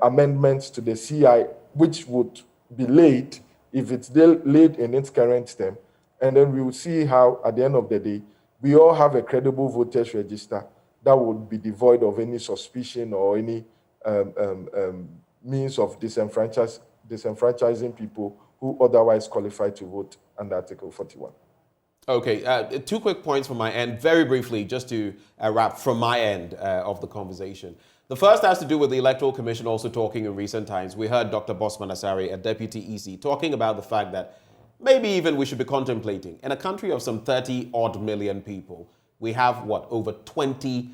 amendments to the CI, which would be late if it's late in its current term. And then we will see how, at the end of the day, we all have a credible voters register that would be devoid of any suspicion or any means of disenfranchising people who otherwise qualify to vote under Article 41. Okay, 2 quick points from my end, very briefly, just to wrap from my end of the conversation. The first has to do with the Electoral Commission also talking in recent times. We heard Dr. Bosman Asari, a deputy EC, talking about the fact that maybe even we should be contemplating, in a country of some 30-odd million people, we have, what, over 20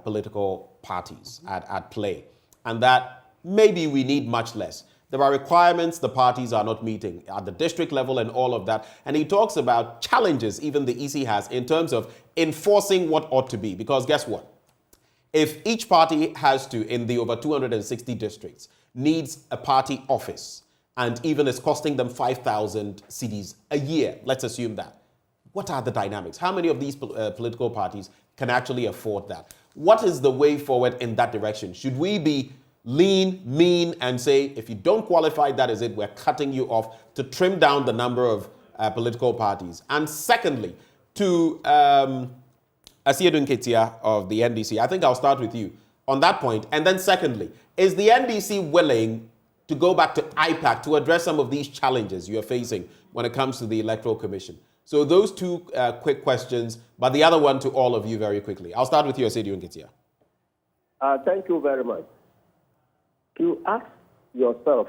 political parties at play, and that maybe we need much less. There are requirements the parties are not meeting at the district level and all of that. And he talks about challenges even the EC has in terms of enforcing what ought to be. Because guess what? If each party has to, in the over 260 districts, needs a party office, and even is costing them 5,000 cedis a year, let's assume that. What are the dynamics? How many of these political parties can actually afford that? What is the way forward in that direction? Should we be lean, mean, and say, if you don't qualify, that is it, we're cutting you off, to trim down the number of political parties? And secondly, to Asiedun Ketia of the NDC, I think I'll start with you on that point. And then secondly, is the NDC willing to go back to IPAC to address some of these challenges you're facing when it comes to the Electoral Commission? So those 2 quick questions, but the other one to all of you very quickly. I'll start with you, Asiedun Ketia. Thank you very much. You ask yourself,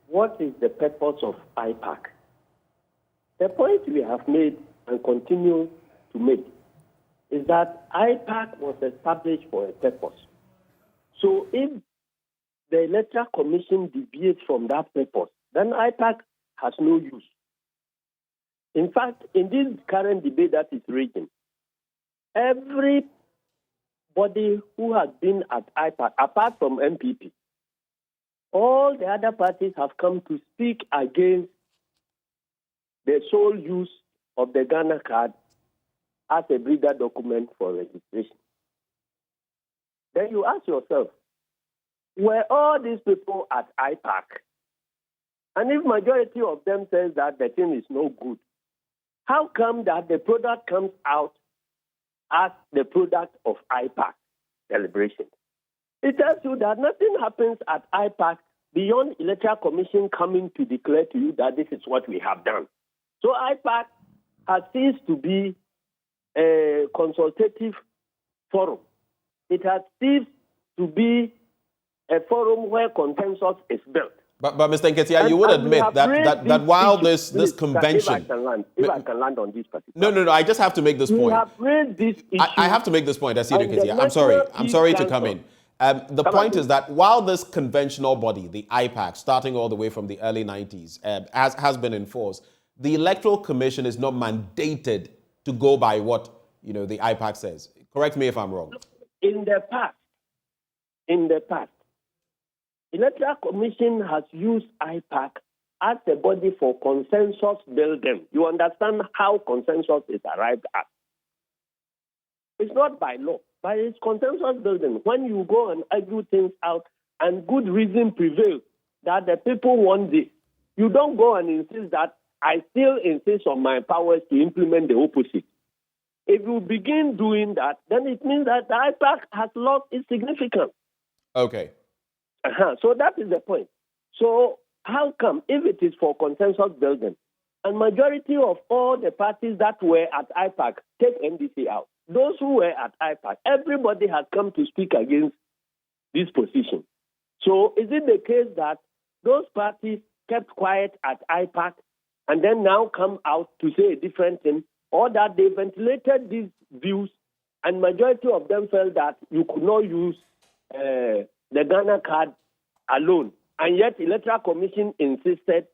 what is the purpose of IPAC? The point we have made and continue to make is that IPAC was established for a purpose. So if the Electoral Commission deviates from that purpose, then IPAC has no use. In fact, in this current debate that is raging, everybody who has been at IPAC, apart from MPP, all the other parties have come to speak against the sole use of the Ghana card as a breeder document for registration. Then you ask yourself, were all these people at IPAC? And if majority of them says that the thing is no good, how come that the product comes out as the product of IPAC celebration? It tells you that nothing happens at IPAC beyond Electoral Commission coming to declare to you that this is what we have done. So IPAC has ceased to be a consultative forum. It has ceased to be a forum where consensus is built. But Mr. Nketia, you would admit that while this convention... If I can land on this particular... No, I just have to make this point. We have raised this issue. I have to make this point, Asiedun Nketia. I'm sorry to come in. The point is that while this conventional body, the IPAC, starting all the way from the early 90s, has been enforced, the Electoral Commission is not mandated to go by what the IPAC says. Correct me if I'm wrong. In the past, Electoral Commission has used IPAC as a body for consensus building. You understand how consensus is arrived at. It's not by law, but it's consensus building. When you go and argue things out and good reason prevails that the people want this, you don't go and insist that I still insist on my powers to implement the opposite. If you begin doing that, then it means that the IPAC has lost its significance. Okay. So that is the point. So how come, if it is for consensus building, and majority of all the parties that were at IPAC, take NDC out, those who were at IPAC, everybody has come to speak against this position. So is it the case that those parties kept quiet at IPAC and then now come out to say a different thing, or that they ventilated these views and majority of them felt that you could not use the Ghana card alone, and yet Electoral Commission insisted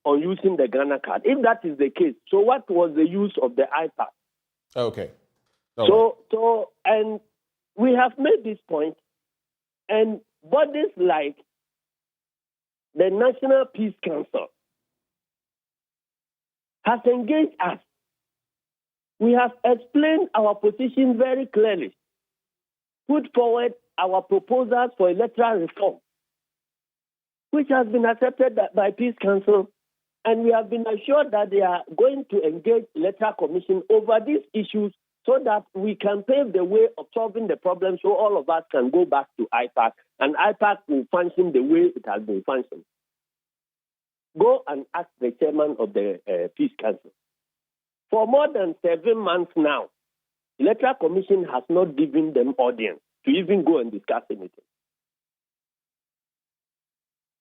on using the Ghana card? If that is the case, so what was the use of the IPAC? Okay. And we have made this point, and bodies like the National Peace Council has engaged us. We have explained our position very clearly, put forward our proposals for electoral reform, which has been accepted by Peace Council, and we have been assured that they are going to engage Electoral Commission over these issues so that we can pave the way of solving the problem so all of us can go back to IPAC, and IPAC will function the way it has been functioning. Go and ask the chairman of the Peace Council. For more than 7 months now, Electoral Commission has not given them audience to even go and discuss anything.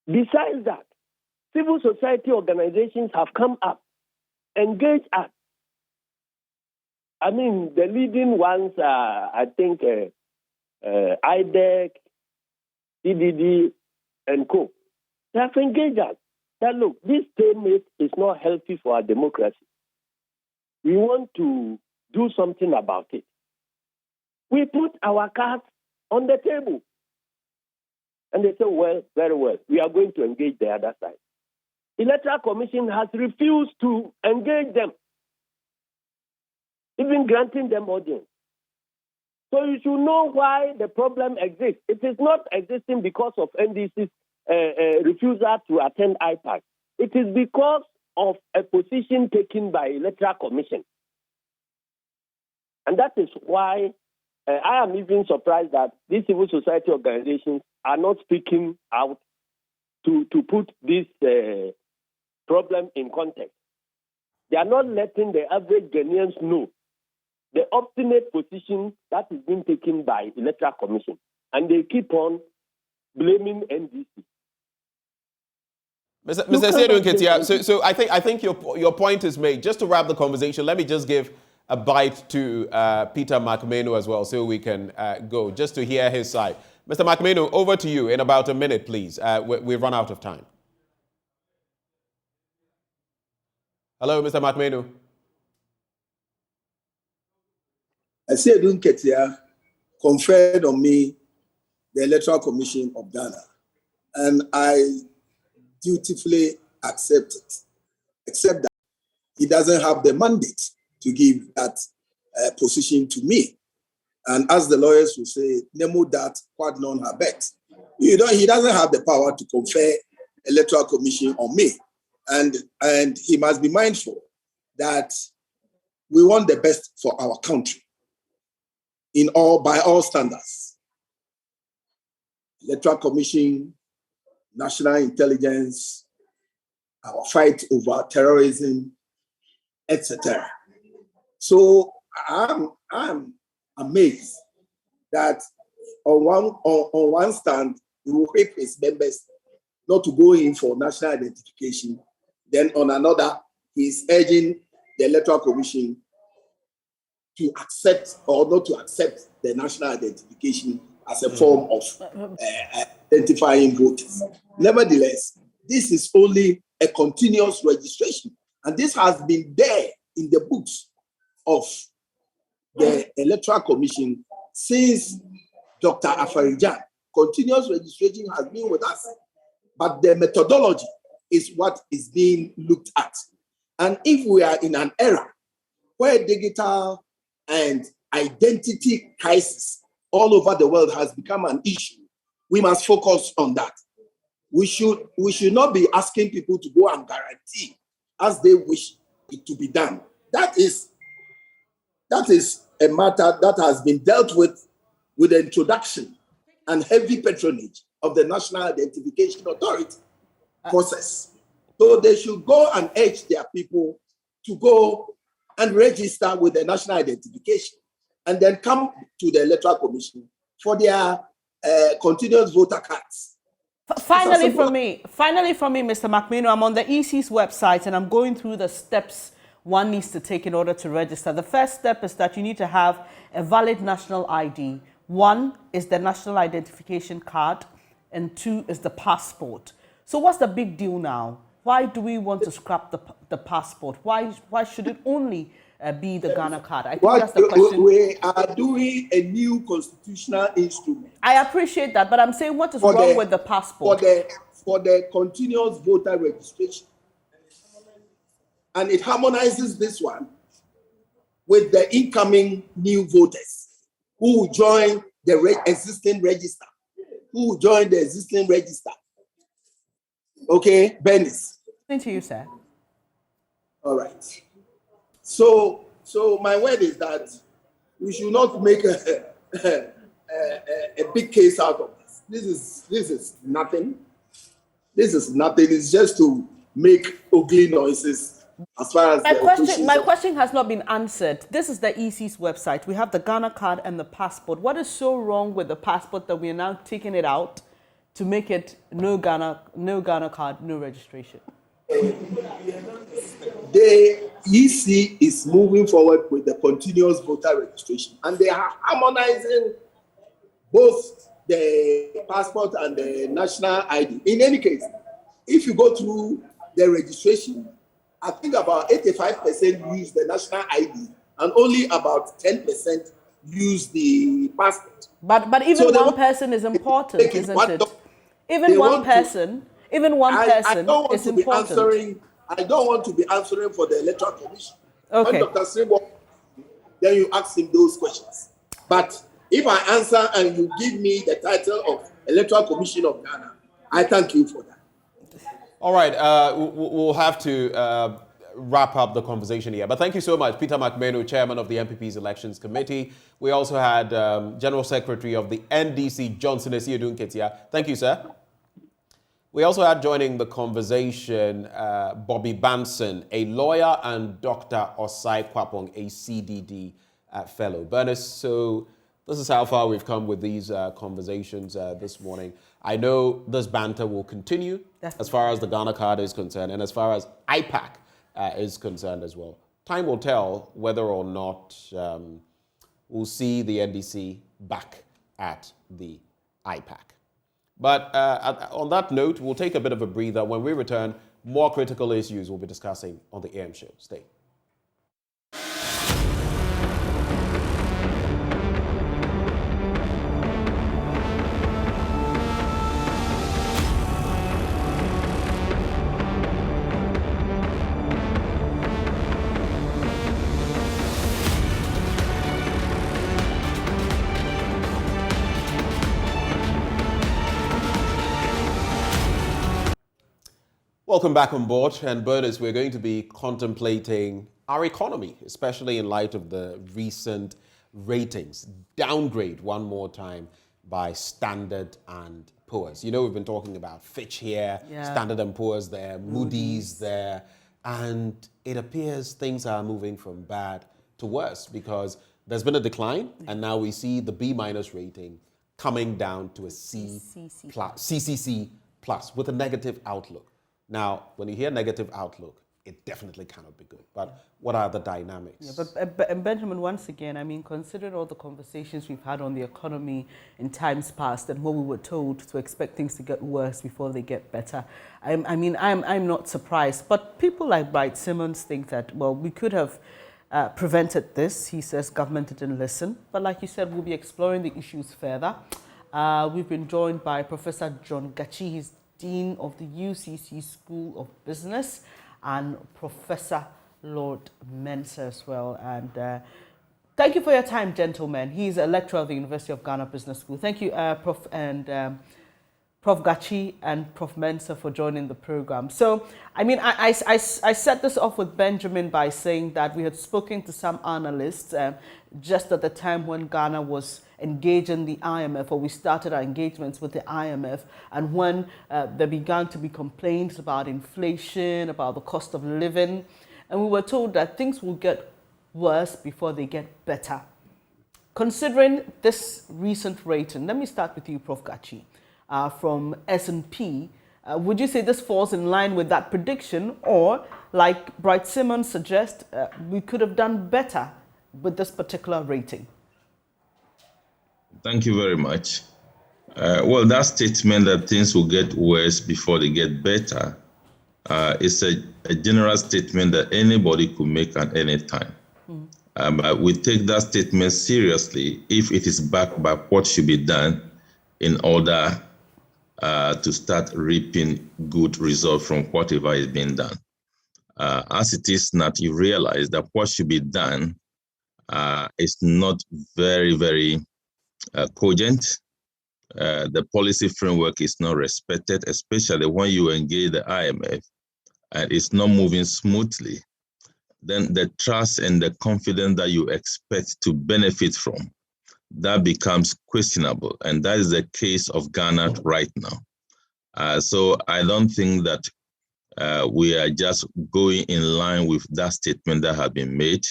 Besides that, civil society organizations have come up, engaged us. I mean, the leading ones are, I think, IDEC, CDD, and co. They have engaged us that, look, this stalemate is not healthy for our democracy. We want to do something about it. We put our cards on the table. And they say, well, very well, we are going to engage the other side. Electoral Commission has refused to engage them, even granting them audience. So you should know why the problem exists. It is not existing because of NDC's refusal to attend IPAC. It is because of a position taken by Electoral Commission. And that is why I am even surprised that these civil society organizations are not speaking out to put this problem in context. They are not letting the average Ghanaians know the obstinate position that is being taken by Electoral Commission. And they keep on blaming NDC. Mr. Seydou Nketia, so I think your point is made. Just to wrap the conversation, let me just give a bite to Peter McMahon as well so we can go, just to hear his side. Mr. McMahon, over to you in about a minute, please. We've run out of time. Hello, Mr. McMahon. Seydou Nketia conferred on me the Electoral Commission of Ghana, and I dutifully accept it, except that he doesn't have the mandate to give that position to me. And as the lawyers will say, nemo dat quad non habet. He doesn't have the power to confer Electoral Commission on me. And he must be mindful that we want the best for our country by all standards. Electoral Commission, national intelligence, our fight over terrorism, etc. So I'm amazed that on one stand, he will whip his members not to go in for national identification. Then on another, he's urging the Electoral Commission to accept or not to accept the national identification as a form of identifying voters. Nevertheless, this is only a continuous registration. And this has been there in the books of the Electoral Commission since Dr. Afarijan. Continuous registration has been with us. But the methodology is what is being looked at. And if we are in an era where digital and identity crisis all over the world has become an issue, we must focus on that. We should not be asking people to go and guarantee as they wish it to be done. That is a matter that has been dealt with the introduction and heavy patronage of the National Identification Authority process. So they should go and urge their people to go and register with the national identification and then come to the Electoral Commission for their continuous voter cards. Finally from me, Mr. McMahon, I'm on the EC's website and I'm going through the steps one needs to take in order to register. The first step is that you need to have a valid national ID. One is the national identification card, and two is the passport. So what's the big deal now? Why do we want to scrap the passport? Why should it only be the Ghana card? I think that's the question. We are doing a new constitutional instrument. I appreciate that, but I'm saying what is wrong with the passport? For the continuous voter registration. And it harmonizes this one with the incoming new voters who will join the existing register. Who will join the existing register. Okay, Bernice. Thank you, sir. All right. So my word is that we should not make a big case out of this. This is nothing. This is nothing. It's just to make ugly noises. As far as my question has not been answered. This is the EC's website. We have the Ghana card and the passport. What is so wrong with the passport that we are now taking it out to make it no Ghana card, no registration? The EC is moving forward with the continuous voter registration, and they are harmonizing both the passport and the national ID. In any case, if you go through the registration, I think about 85% use the national ID, and only about 10% use the passport. But even one person is important, isn't it? Even one person is important. I don't want to be answering for the Electoral Commission. Okay. When Dr. Sribo, then you ask him those questions. But if I answer and you give me the title of Electoral Commission of Ghana, I thank you for that. All right, we'll have to wrap up the conversation here. But thank you so much, Peter McMahon, chairman of the MPP's Elections Committee. We also had General Secretary of the NDC, Johnson Esiedun Ketia. Thank you, sir. We also had joining the conversation Bobby Banson, a lawyer, and Dr. Osai Kwapong, a CDD fellow. Bernice, so this is how far we've come with these conversations this morning. I know this banter will continue as far as the Ghana card is concerned and as far as IPAC is concerned as well. Time will tell whether or not we'll see the NDC back at the IPAC. But on that note, we'll take a bit of a breather. When we return, more critical issues we'll be discussing on the AM show. Stay. Welcome back on board, and Bernice, we're going to be contemplating our economy, especially in light of the recent ratings downgrade one more time by Standard and Poor's. You know, we've been talking about Fitch here, Standard and Poor's there, Moody's there, and it appears things are moving from bad to worse because there's been a decline, and now we see the B- rating coming down to a CCC plus with a negative outlook. Now, when you hear negative outlook, it definitely cannot be good. But what are the dynamics? Yeah, but Benjamin, once again, I mean, considering all the conversations we've had on the economy in times past and what we were told to expect things to get worse before they get better, I'm not surprised. But people like Bright Simmons think that, well, we could have prevented this. He says government didn't listen. But like you said, we'll be exploring the issues further. We've been joined by Professor John Gachi. He's Dean of the UCC School of Business, and Professor Lord Mensah as well. And thank you for your time, gentlemen. He's a lecturer at the University of Ghana Business School. Thank you, Prof. and Prof. Gachi and Prof. Mensah for joining the program. So, I mean, I set this off with Benjamin by saying that we had spoken to some analysts just at the time when Ghana was engaging the IMF, or we started our engagements with the IMF, and when there began to be complaints about inflation, about the cost of living, and we were told that things will get worse before they get better. Considering this recent rating, let me start with you, Prof. Gachi, from S&P. Would you say this falls in line with that prediction, or, like Bright Simmons suggests, we could have done better with this particular rating? Thank you very much. Well, that statement that things will get worse before they get better is a general statement that anybody could make at any time. But we take that statement seriously if it is backed by what should be done in order to start reaping good results from whatever is being done. As it is not, you realize that what should be done is not very, very cogent. The policy framework is not respected, especially when you engage the IMF and it's not moving smoothly. Then the trust and the confidence that you expect to benefit from, that becomes questionable. And that is the case of Ghana right now. So I don't think that we are just going in line with that statement that has been made,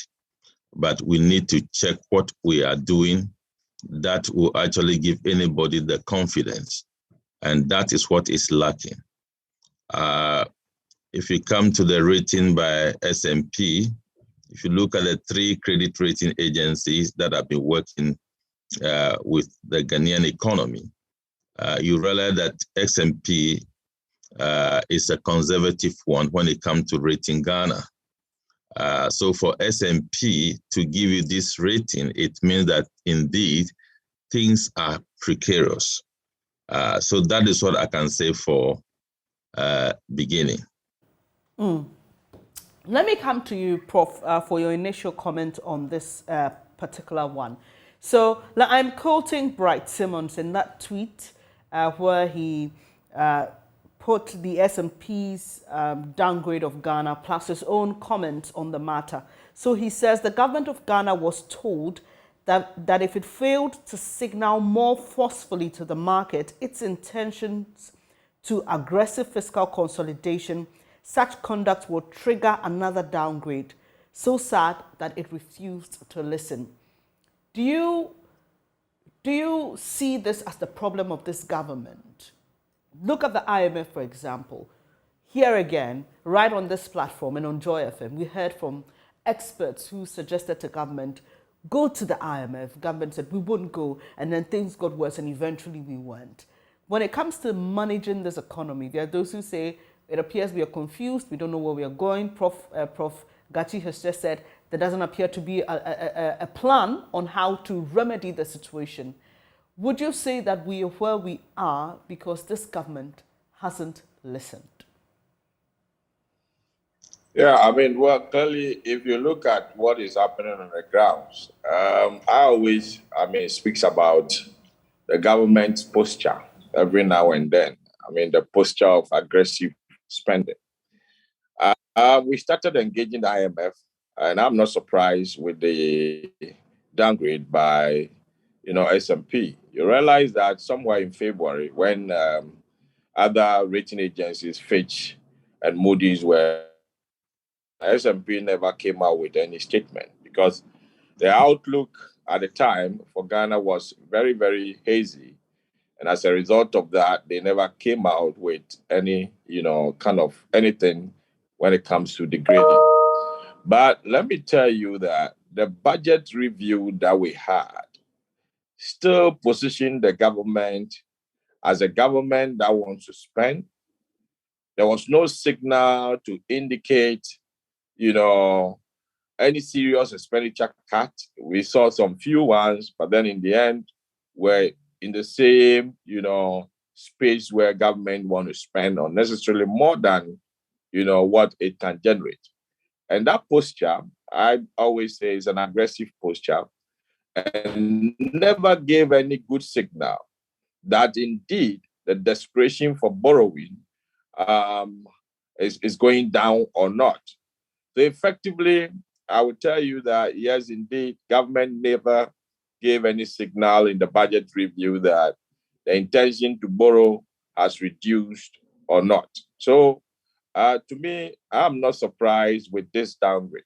but we need to check what we are doing that will actually give anybody the confidence. And that is what is lacking. If you come to the rating by S&P, if you look at the 3 credit rating agencies that have been working with the Ghanaian economy, you realize that S&P is a conservative one when it comes to rating Ghana. So for S&P to give you this rating, it means that indeed things are precarious. So that is what I can say for beginning. Let me come to you, Prof, for your initial comment on this particular one. So I'm quoting Bright Simmons in that tweet where he put the S&P's downgrade of Ghana plus his own comments on the matter. So he says the government of Ghana was told that if it failed to signal more forcefully to the market its intentions to aggressive fiscal consolidation, such conduct would trigger another downgrade. So sad that it refused to listen. Do you see this as the problem of this government? Look at the IMF, for example. Here again, right on this platform and on Joy FM, we heard from experts who suggested to government, go to the IMF. Government said we wouldn't go, and then things got worse, and eventually we went. When it comes to managing this economy, there are those who say it appears we are confused, we don't know where we are going. Prof Gachi has just said there doesn't appear to be a plan on how to remedy the situation. Would you say that we are where we are because this government hasn't listened? Yeah, I mean, well, clearly, if you look at what is happening on the grounds, it speaks about the government's posture every now and then. I mean, the posture of aggressive spending. We started engaging the IMF, and I'm not surprised with the downgrade by, S&P. You realize that somewhere in February, when other rating agencies, Fitch and Moody's, were, S&P never came out with any statement because the outlook at the time for Ghana was very, very hazy. And as a result of that, they never came out with any, kind of anything when it comes to degrading. But let me tell you that the budget review that we had still positioned the government as a government that wants to spend. There was no signal to indicate, any serious expenditure cut. We saw some few ones, but then in the end, we're in the same, space where government want to spend unnecessarily more than, what it can generate. And that posture, I always say, is an aggressive posture and never gave any good signal that indeed the desperation for borrowing is going down or not. So effectively, I would tell you that, yes, indeed, government never gave any signal in the budget review that the intention to borrow has reduced or not. So to me, I'm not surprised with this downgrade.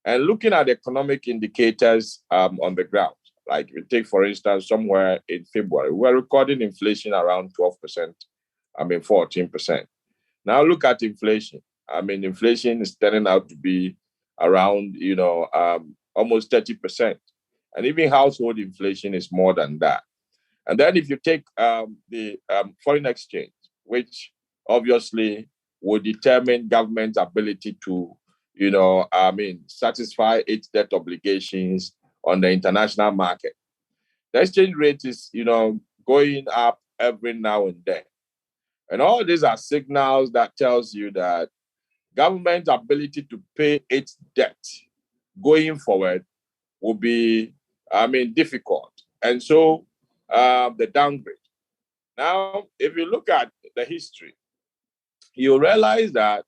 And looking at economic indicators on the ground, Like you take, for instance, somewhere in February, we're recording inflation around 12%, 14%. Now look at inflation. Inflation is turning out to be around, almost 30%. And even household inflation is more than that. And then if you take the foreign exchange, which obviously will determine government's ability to, satisfy its debt obligations on the international market. The exchange rate is, going up every now and then. And all these are signals that tells you that government's ability to pay its debt going forward will be, difficult. And so the downgrade. Now, if you look at the history, you realize that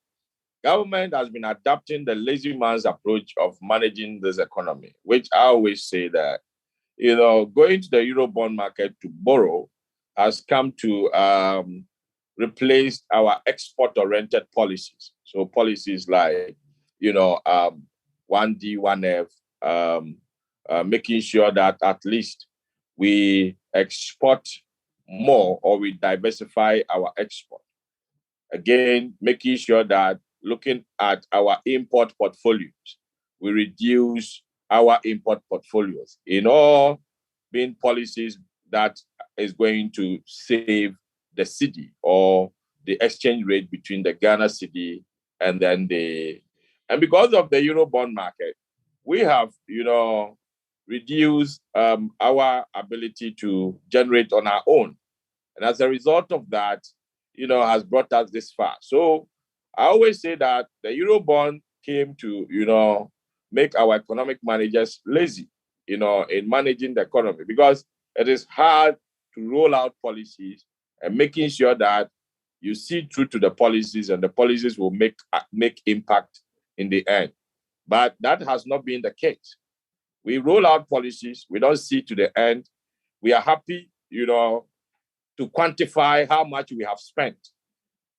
government has been adopting the lazy man's approach of managing this economy, which I always say that, going to the Eurobond market to borrow has come to replace our export-oriented policies. So policies like, 1D, 1F, making sure that at least we export more or we diversify our export. Again, making sure that looking at our import portfolios, we reduce our import portfolios in all being policies that is going to save the cedi or the exchange rate between the Ghana cedi and then and because of the Eurobond market, we have, reduced our ability to generate on our own. And as a result of that, has brought us this far. So I always say that the Eurobond came to, make our economic managers lazy, in managing the economy, because it is hard to roll out policies and making sure that you see through to the policies and the policies will make impact in the end. But that has not been the case. We roll out policies, we don't see to the end. We are happy, to quantify how much we have spent.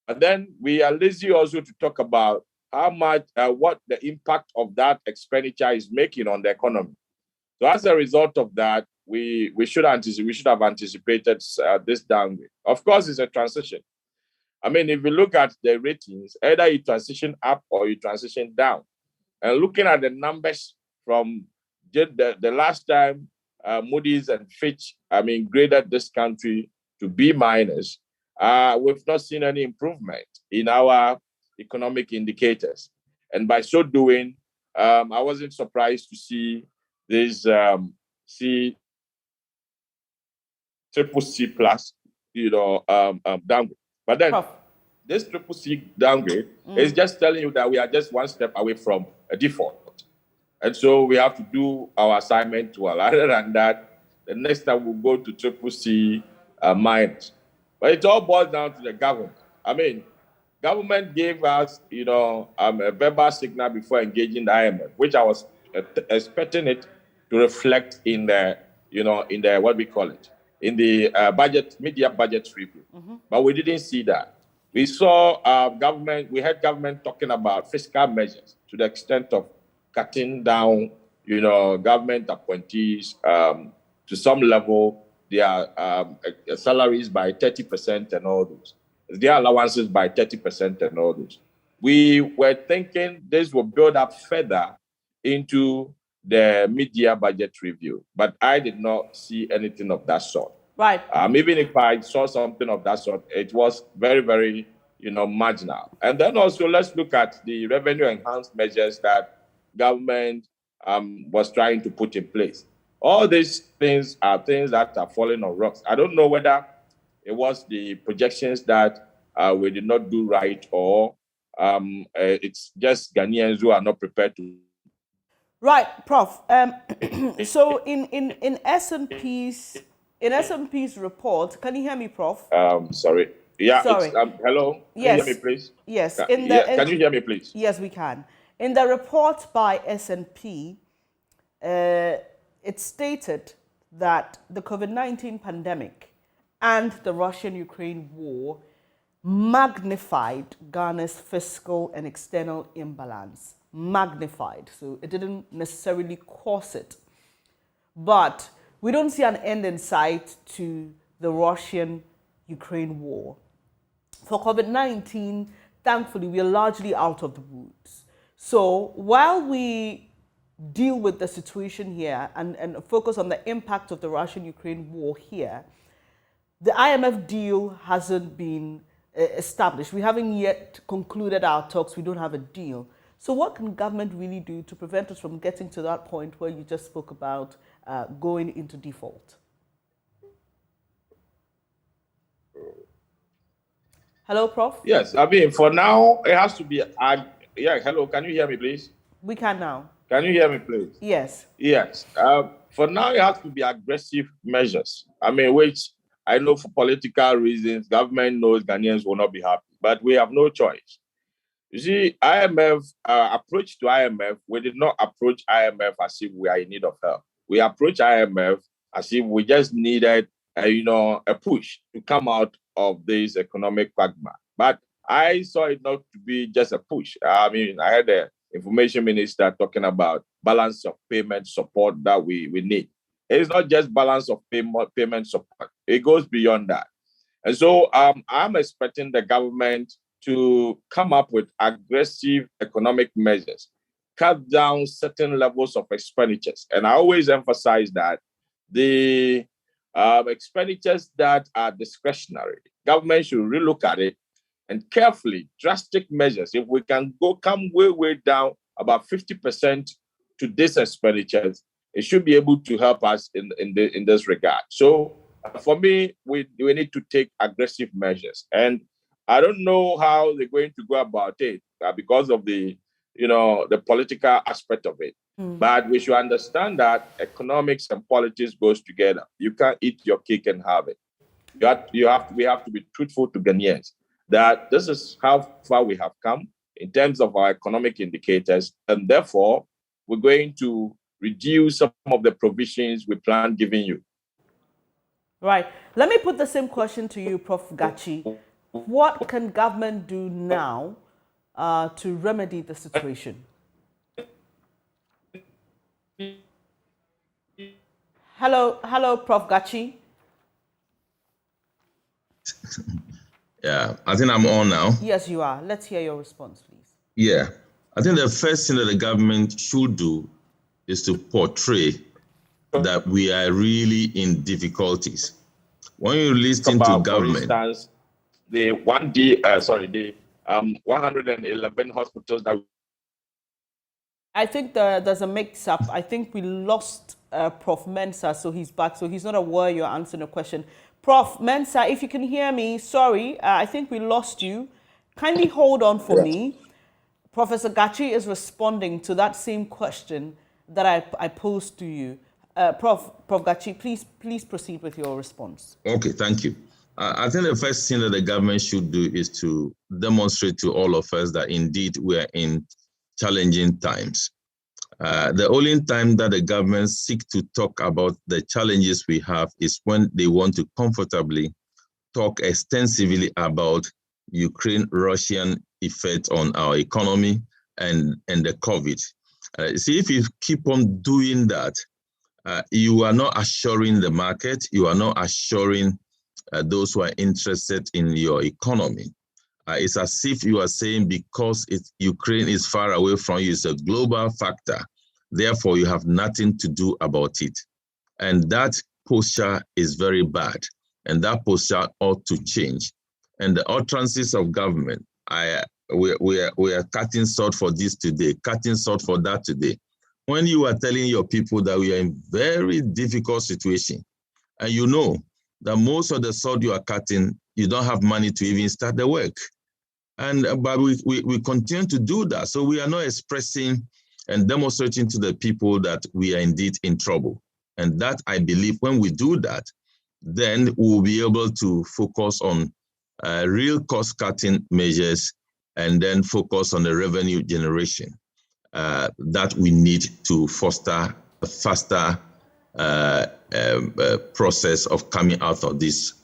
And then we are lazy also to talk about how much, what the impact of that expenditure is making on the economy. So as a result of that, we should have anticipated this downgrade. Of course, it's a transition. If you look at the ratings, either you transition up or you transition down. And looking at the numbers from the last time Moody's and Fitch, graded this country to B-, we've not seen any improvement in our economic indicators. And by so doing, I wasn't surprised to see this triple C plus, downgrade. But then this triple C downgrade is just telling you that we are just one step away from a default. And so we have to do our assignment well. Other than that, the next time we'll go to triple C minus. But it all boils down to the government. Government gave us, a verbal signal before engaging the IMF, which I was expecting it to reflect in the, in the, what we call it, in the media budget review. But we didn't see that. We saw we had government talking about fiscal measures to the extent of cutting down, government appointees to some level, their salaries by 30% and all those, their allowances by 30% and all those. We were thinking this will build up further into the mid-year budget review, but I did not see anything of that sort. Right. Even if I saw something of that sort, it was very, very, marginal. And then also let's look at the revenue enhanced measures that government was trying to put in place. All these things are things that are falling on rocks. I don't know whether it was the projections that we did not do right, or it's just Ghanaians who are not prepared to. Right, Prof. So in S&P's report, can you hear me, Prof? Sorry. Yeah. Sorry. Hello. Yes. Can you hear me, please? Yes. Can you hear me, please? Yes, we can. In the report by S&P, it stated that the COVID-19 pandemic and the Russian-Ukraine war magnified Ghana's fiscal and external imbalance. Magnified. So it didn't necessarily cause it. But we don't see an end in sight to the Russian-Ukraine war. For COVID-19, thankfully, we are largely out of the woods. So while we deal with the situation here and focus on the impact of the Russian-Ukraine war here, the IMF deal hasn't been established. We haven't yet concluded our talks. We don't have a deal. So what can government really do to prevent us from getting to that point where you just spoke about going into default? Hello, Prof? Yes, I mean, for now, it has to be... yeah, hello, can you hear me, please? We can now. Can you hear me, please? Yes. Yes. For now, it has to be aggressive measures. I mean, which I know for political reasons, government knows Ghanaians will not be happy, but we have no choice. You see, IMF, approach to IMF, we did not approach IMF as if we are in need of help. We approached IMF as if we just needed, a push to come out of this economic quagmire. But I saw it not to be just a push. I mean, I had the information minister talking about balance of payment support that we need. It's not just balance of payment support. It goes beyond that. And so I'm expecting the government to come up with aggressive economic measures, cut down certain levels of expenditures. And I always emphasize that the expenditures that are discretionary, government should relook at it and carefully, drastic measures. If we can come way down about 50% to these expenditures, it should be able to help us in this regard. So for me, we need to take aggressive measures. And I don't know how they're going to go about it because of the political aspect of it. But we should understand that economics and politics goes together. You can't eat your cake and have it. We have to be truthful to Ghanaians that this is how far we have come in terms of our economic indicators, and therefore we're going to reduce some of the provisions we plan giving you. Right. Let me put the same question to you, Prof. Gachi. What can government do now to remedy the situation? Hello, Prof. Gachi. Yeah, I think I'm on now. Yes, you are. Let's hear your response, please. Yeah, I think the first thing that the government should do is to portray that we are really in difficulties. When you listen to government, for instance, the 111 hospitals that. I think there's a mix-up. I think we lost Prof. Mensah, so he's back. So he's not aware you're answering a question. Prof. Mensah, if you can hear me, sorry, I think we lost you. Kindly hold on for me. Professor Gachi is responding to that same question that I posed to you. Prof. Gachi, please proceed with your response. Okay, thank you. I think the first thing that the government should do is to demonstrate to all of us that indeed we are in challenging times. The only time that the government seek to talk about the challenges we have is when they want to comfortably talk extensively about Ukraine-Russian effect on our economy and the COVID. See, if you keep on doing that, you are not assuring the market, you are not assuring those who are interested in your economy. It's as if you are saying because Ukraine is far away from you, it's a global factor. Therefore, you have nothing to do about it. And that posture is very bad. And that posture ought to change. And the utterances of government, we are cutting salt for this today, cutting salt for that today. When you are telling your people that we are in very difficult situation, and you know that most of the salt you are cutting, you don't have money to even start the work. But we continue to do that. So we are not expressing and demonstrating to the people that we are indeed in trouble. And that, I believe, when we do that, then we'll be able to focus on real cost-cutting measures and then focus on the revenue generation that we need to foster a faster process of coming out of this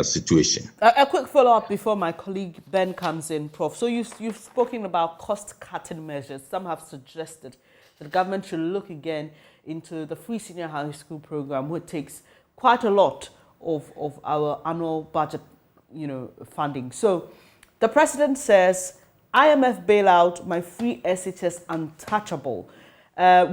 situation. A quick follow-up before my colleague Ben comes in, Prof. So you've spoken about cost-cutting measures. Some have suggested the government should look again into the free senior high school program, which takes quite a lot of our annual budget, funding. So the president says, IMF bailout, my free SHS untouchable.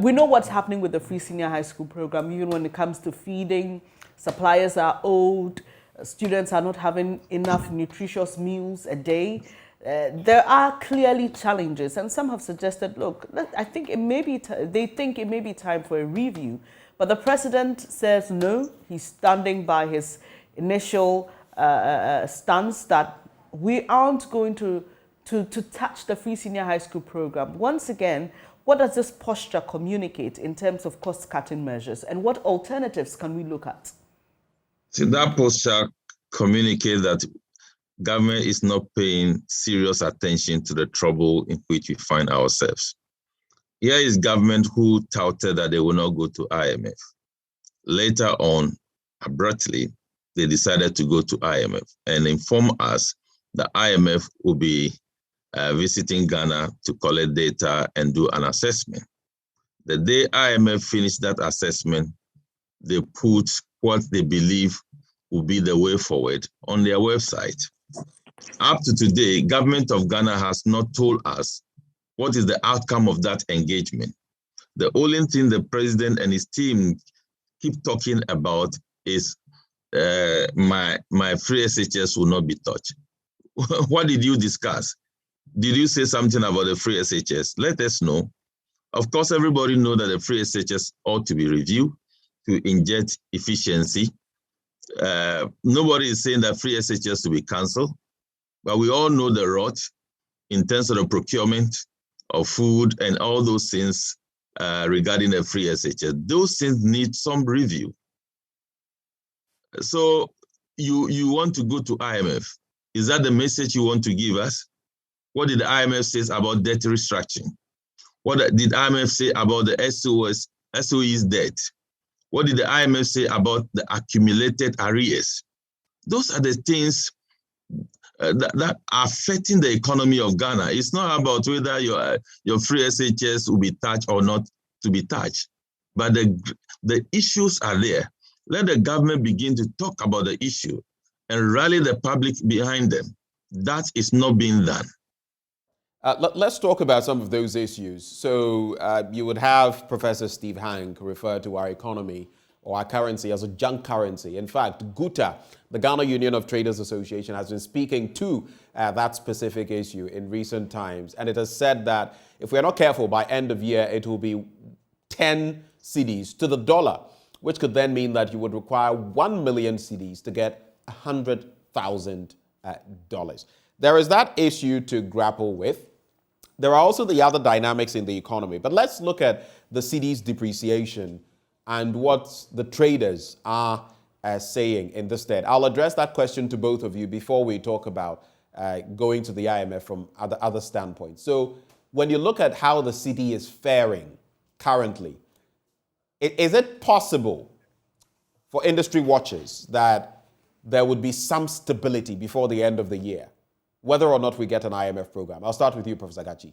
We know what's happening with the free senior high school program, even when it comes to feeding. Suppliers are old, students are not having enough nutritious meals a day. There are clearly challenges, and some have suggested, look, I think it may be they think it may be time for a review. But the president says no, he's standing by his initial stance that we aren't going to touch the free senior high school program. Once again, what does this posture communicate in terms of cost-cutting measures, and what alternatives can we look at? See, that posture communicates that government is not paying serious attention to the trouble in which we find ourselves. Here is government who touted that they will not go to IMF. Later on, abruptly, they decided to go to IMF and inform us that IMF will be visiting Ghana to collect data and do an assessment. The day IMF finished that assessment, they put what they believe will be the way forward on their website. Up to today, government of Ghana has not told us what is the outcome of that engagement. The only thing the president and his team keep talking about is my free SHS will not be touched. What did you discuss? Did you say something about the free SHS? Let us know. Of course, everybody knows that the free SHS ought to be reviewed to inject efficiency. Nobody is saying that free SHS to be cancelled, but we all know the rot in terms of the procurement of food and all those things regarding the free SHS. Those things need some review. So you want to go to IMF. Is that the message you want to give us? What did the IMF say about debt restructuring? What did IMF say about the SOE's debt? What did the IMF say about the accumulated arrears? Those are the things that are affecting the economy of Ghana. It's not about whether your free SHS will be touched or not to be touched, but the issues are there. Let the government begin to talk about the issue and rally the public behind them. That is not being done. Let's talk about some of those issues. So you would have Professor Steve Hank refer to our economy or our currency as a junk currency. In fact, GUTA, the Ghana Union of Traders Association, has been speaking to that specific issue in recent times. And it has said that if we're not careful, by end of year, it will be 10 cedis to the dollar, which could then mean that you would require 1 million cedis to get $100,000. There is that issue to grapple with. There are also the other dynamics in the economy. But let's look at the cedi's depreciation and what the traders are saying in this stead. I'll address that question to both of you before we talk about going to the IMF from other standpoints. So when you look at how the cedi is faring currently, is it possible for industry watchers that there would be some stability before the end of the year, whether or not we get an IMF program? I'll start with you, Professor Gachi.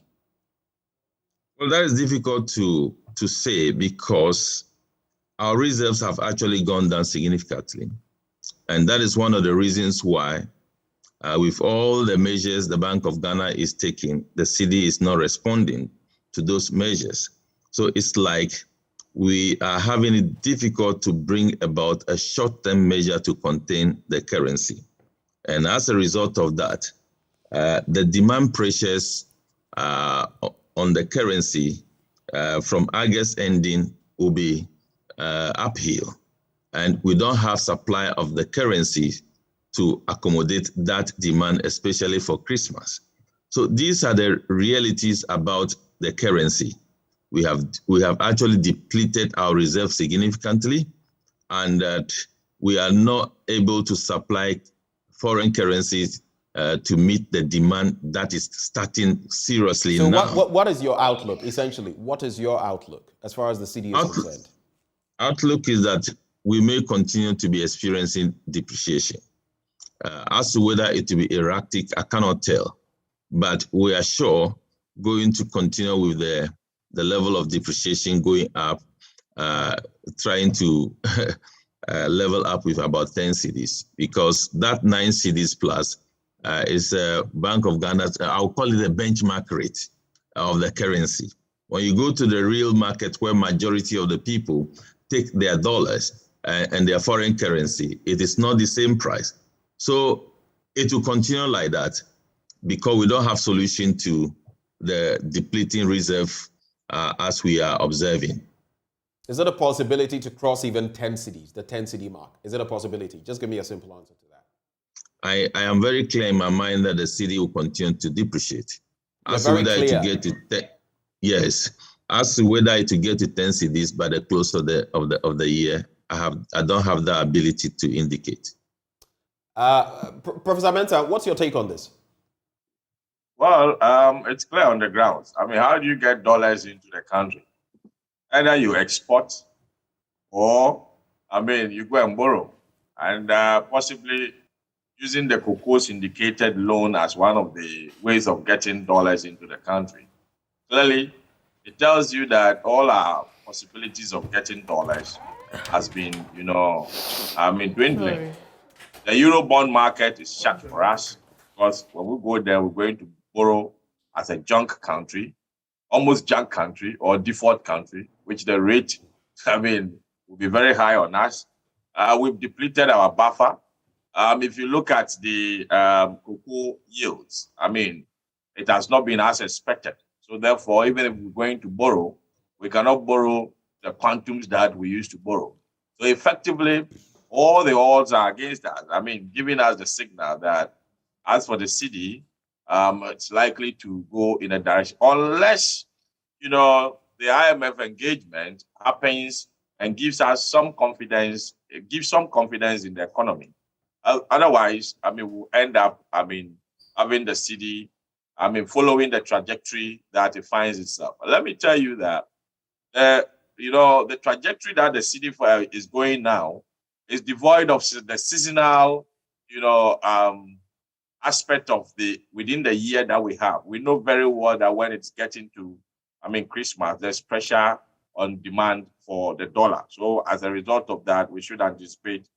Well, that is difficult to say because our reserves have actually gone down significantly. And that is one of the reasons why, with all the measures the Bank of Ghana is taking, the cedi is not responding to those measures. So it's like we are having it difficult to bring about a short-term measure to contain the currency. And as a result of that, the demand pressures on the currency from August ending will be uphill. And we don't have supply of the currency to accommodate that demand, especially for Christmas. So these are the realities about the currency. We have actually depleted our reserves significantly, and that we are not able to supply foreign currencies to meet the demand that is starting seriously now. So what is your outlook, essentially? What is your outlook as far as the cedi is concerned? Outlook is that we may continue to be experiencing depreciation. As to whether it will be erratic, I cannot tell. But we are sure going to continue with the the level of depreciation going up, trying to level up with about 10 cedis, because that 9 cedis plus is Bank of Ghana's, I'll call it a benchmark rate of the currency. When you go to the real market where majority of the people take their dollars and their foreign currency, it is not the same price. So it will continue like that because we don't have solution to the depleting reserve as we are observing. Is it a possibility to cross even 10 cities, the 10 city mark? Is it a possibility? Just give me a simple answer to that. I am very clear in my mind that the city will continue to depreciate. As You're very whether clear. to get to 10, yes. As to whether it to get to 10 cities by the close of the year, I don't have the ability to indicate. Professor Mensah, what's your take on this? Well, it's clear on the grounds. I mean, how do you get dollars into the country? Either you export or, you go and borrow. And possibly using the cocoa syndicated loan as one of the ways of getting dollars into the country. Clearly, it tells you that all our possibilities of getting dollars has been, dwindling. Sorry. The Eurobond market is shut for us because when we go there, we're going to borrow as a junk country, almost junk country or default country, which the rate, will be very high on us. We've depleted our buffer. If you look at the cocoa yields, it has not been as expected. So therefore, even if we're going to borrow, we cannot borrow the quantums that we used to borrow. So effectively, all the odds are against us. Giving us the signal that as for the city, it's likely to go in a direction, unless, the IMF engagement happens and gives us some confidence, it gives some confidence in the economy. Otherwise, we'll end up, having the city, following the trajectory that it finds itself. But let me tell you that, the trajectory that the city is going now is devoid of the seasonal, aspect of within the year that we have. We know very well that when it's getting to, Christmas, there's pressure on demand for the dollar. So as a result of that, we should anticipate,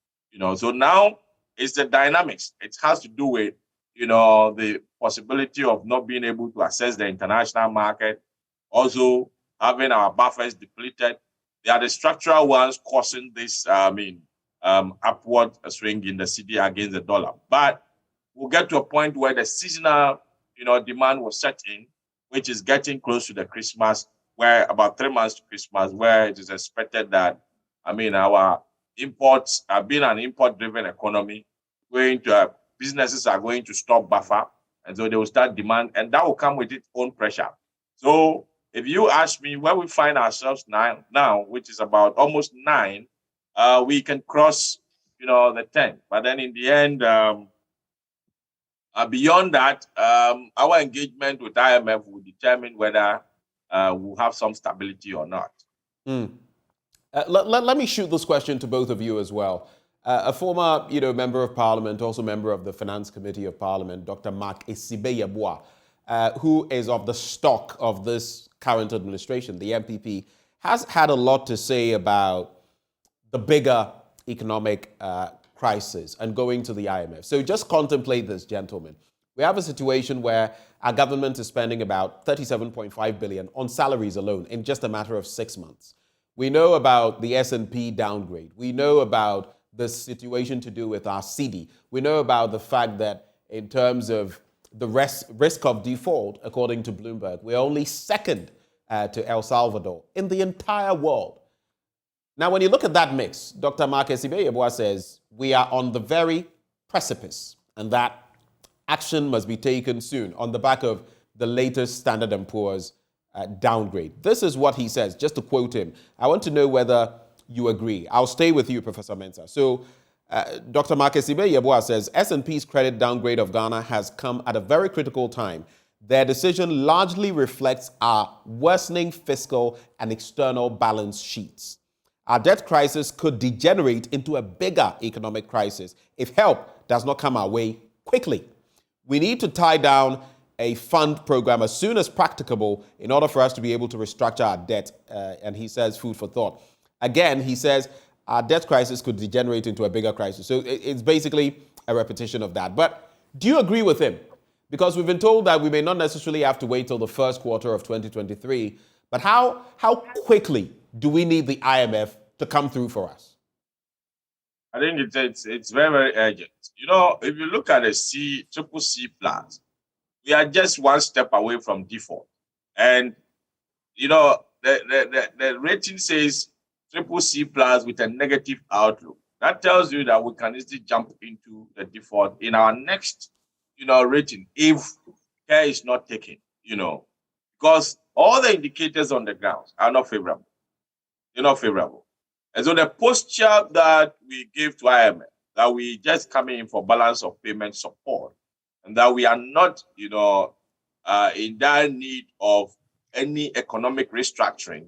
so now it's the dynamics. It has to do with, the possibility of not being able to access the international market, also having our buffers depleted. They are the structural ones causing this, upward swing in the cedi against the dollar. But we'll get to a point where the seasonal, demand will set in, which is getting close to the Christmas, where about 3 months to Christmas, where it is expected that, our imports have been an import-driven economy, businesses are going to stop buffer, and so they will start demand, and that will come with its own pressure. So if you ask me where we find ourselves now, which is about almost 9, we can cross, the 10. But then in the end, beyond that, our engagement with IMF will determine whether we'll have some stability or not. Let me shoot this question to both of you as well. A former, member of Parliament, also member of the Finance Committee of Parliament, Dr. Mark Esibe-Yeboah, who is of the stock of this current administration, the MPP, has had a lot to say about the bigger economic crisis and going to the IMF. So just contemplate this, gentlemen. We have a situation where our government is spending about 37.5 billion on salaries alone in just a matter of 6 months. We know about the S&P downgrade. We know about the situation to do with our cedi. We know about the fact that in terms of the risk of default, according to Bloomberg, we're only second to El Salvador in the entire world. Now, when you look at that mix, Dr. Mark Esibe-Yeboah says we are on the very precipice and that action must be taken soon on the back of the latest Standard & Poor's downgrade. This is what he says, just to quote him. I want to know whether you agree. I'll stay with you, Professor Mensah. So, Dr. Mark Esibe-Yeboah says S&P's credit downgrade of Ghana has come at a very critical time. Their decision largely reflects our worsening fiscal and external balance sheets. Our debt crisis could degenerate into a bigger economic crisis if help does not come our way quickly. We need to tie down a fund program as soon as practicable in order for us to be able to restructure our debt. And he says food for thought. Again, he says our debt crisis could degenerate into a bigger crisis. So it's basically a repetition of that. But do you agree with him? Because we've been told that we may not necessarily have to wait till the first quarter of 2023. But how quickly do we need the IMF to come through for us? I think it's very, very urgent. You know, if you look at the triple C plus, we are just one step away from default. And, you know, the rating says triple C plus with a negative outlook. That tells you that we can easily jump into the default in our next, you know, rating if care is not taken, you know, because all the indicators on the ground are not favorable. They're not favorable. And so the posture that we give to IMF, that we just coming in for balance of payment support, and that we are not, you know, in dire need of any economic restructuring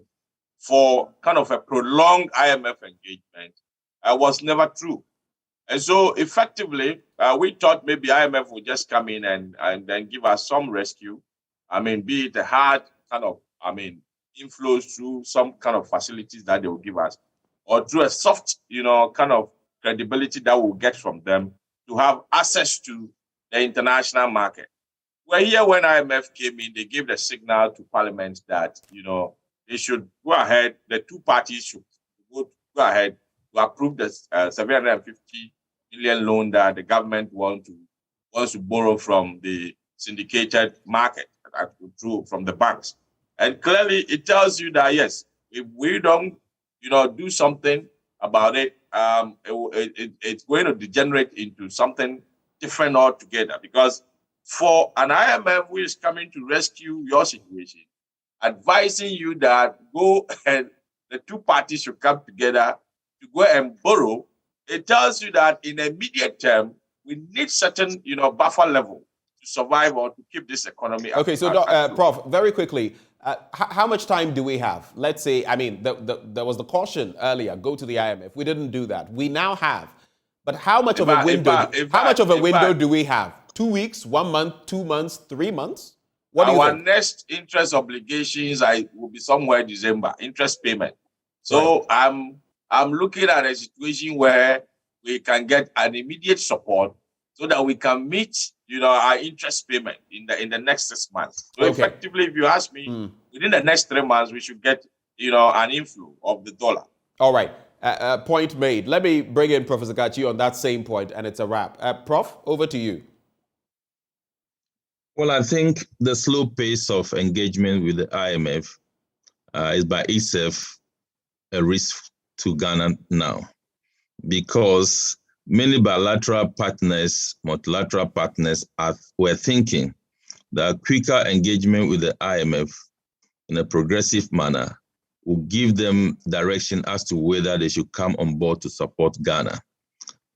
for kind of a prolonged IMF engagement, was never true. And so effectively, we thought maybe IMF would just come in and then give us some rescue. I mean, be it a hard kind of, inflows through some kind of facilities that they will give us, or through a soft, you know, kind of credibility that we'll get from them to have access to the international market. Well, here when IMF came in, they gave the signal to Parliament that, you know, they should go ahead, the two parties should go ahead to approve the 750 million loan that the government wants to borrow from the syndicated market, from the banks. And clearly it tells you that, yes, if we don't, you know, do something about it, it's going to degenerate into something different altogether. Because for an IMF who is coming to rescue your situation, advising you that go and the two parties should come together to go and borrow, it tells you that in the immediate term, we need certain, you know, buffer level to survive or to keep this economy. Okay, so Prof, very quickly, how much time do we have? Let's say, I mean, there was the caution earlier, go to the IMF. We didn't do that. We now have. But how much of a window do we have? 2 weeks, 1 month, 2 months, 3 months? What do you think? Our next interest obligations will be somewhere December, interest payment. So right. I'm looking at a situation where we can get an immediate support so that we can meet, you know, our interest payment in the next 6 months. So effectively, if you ask me, within the next 3 months, we should get, you know, an inflow of the dollar. All right. Point made. Let me bring in Professor Kachi on that same point, and it's a wrap. Prof, over to you. Well, I think the slow pace of engagement with the IMF is by itself a risk to Ghana now, because many bilateral partners, multilateral partners were thinking that quicker engagement with the IMF in a progressive manner will give them direction as to whether they should come on board to support Ghana.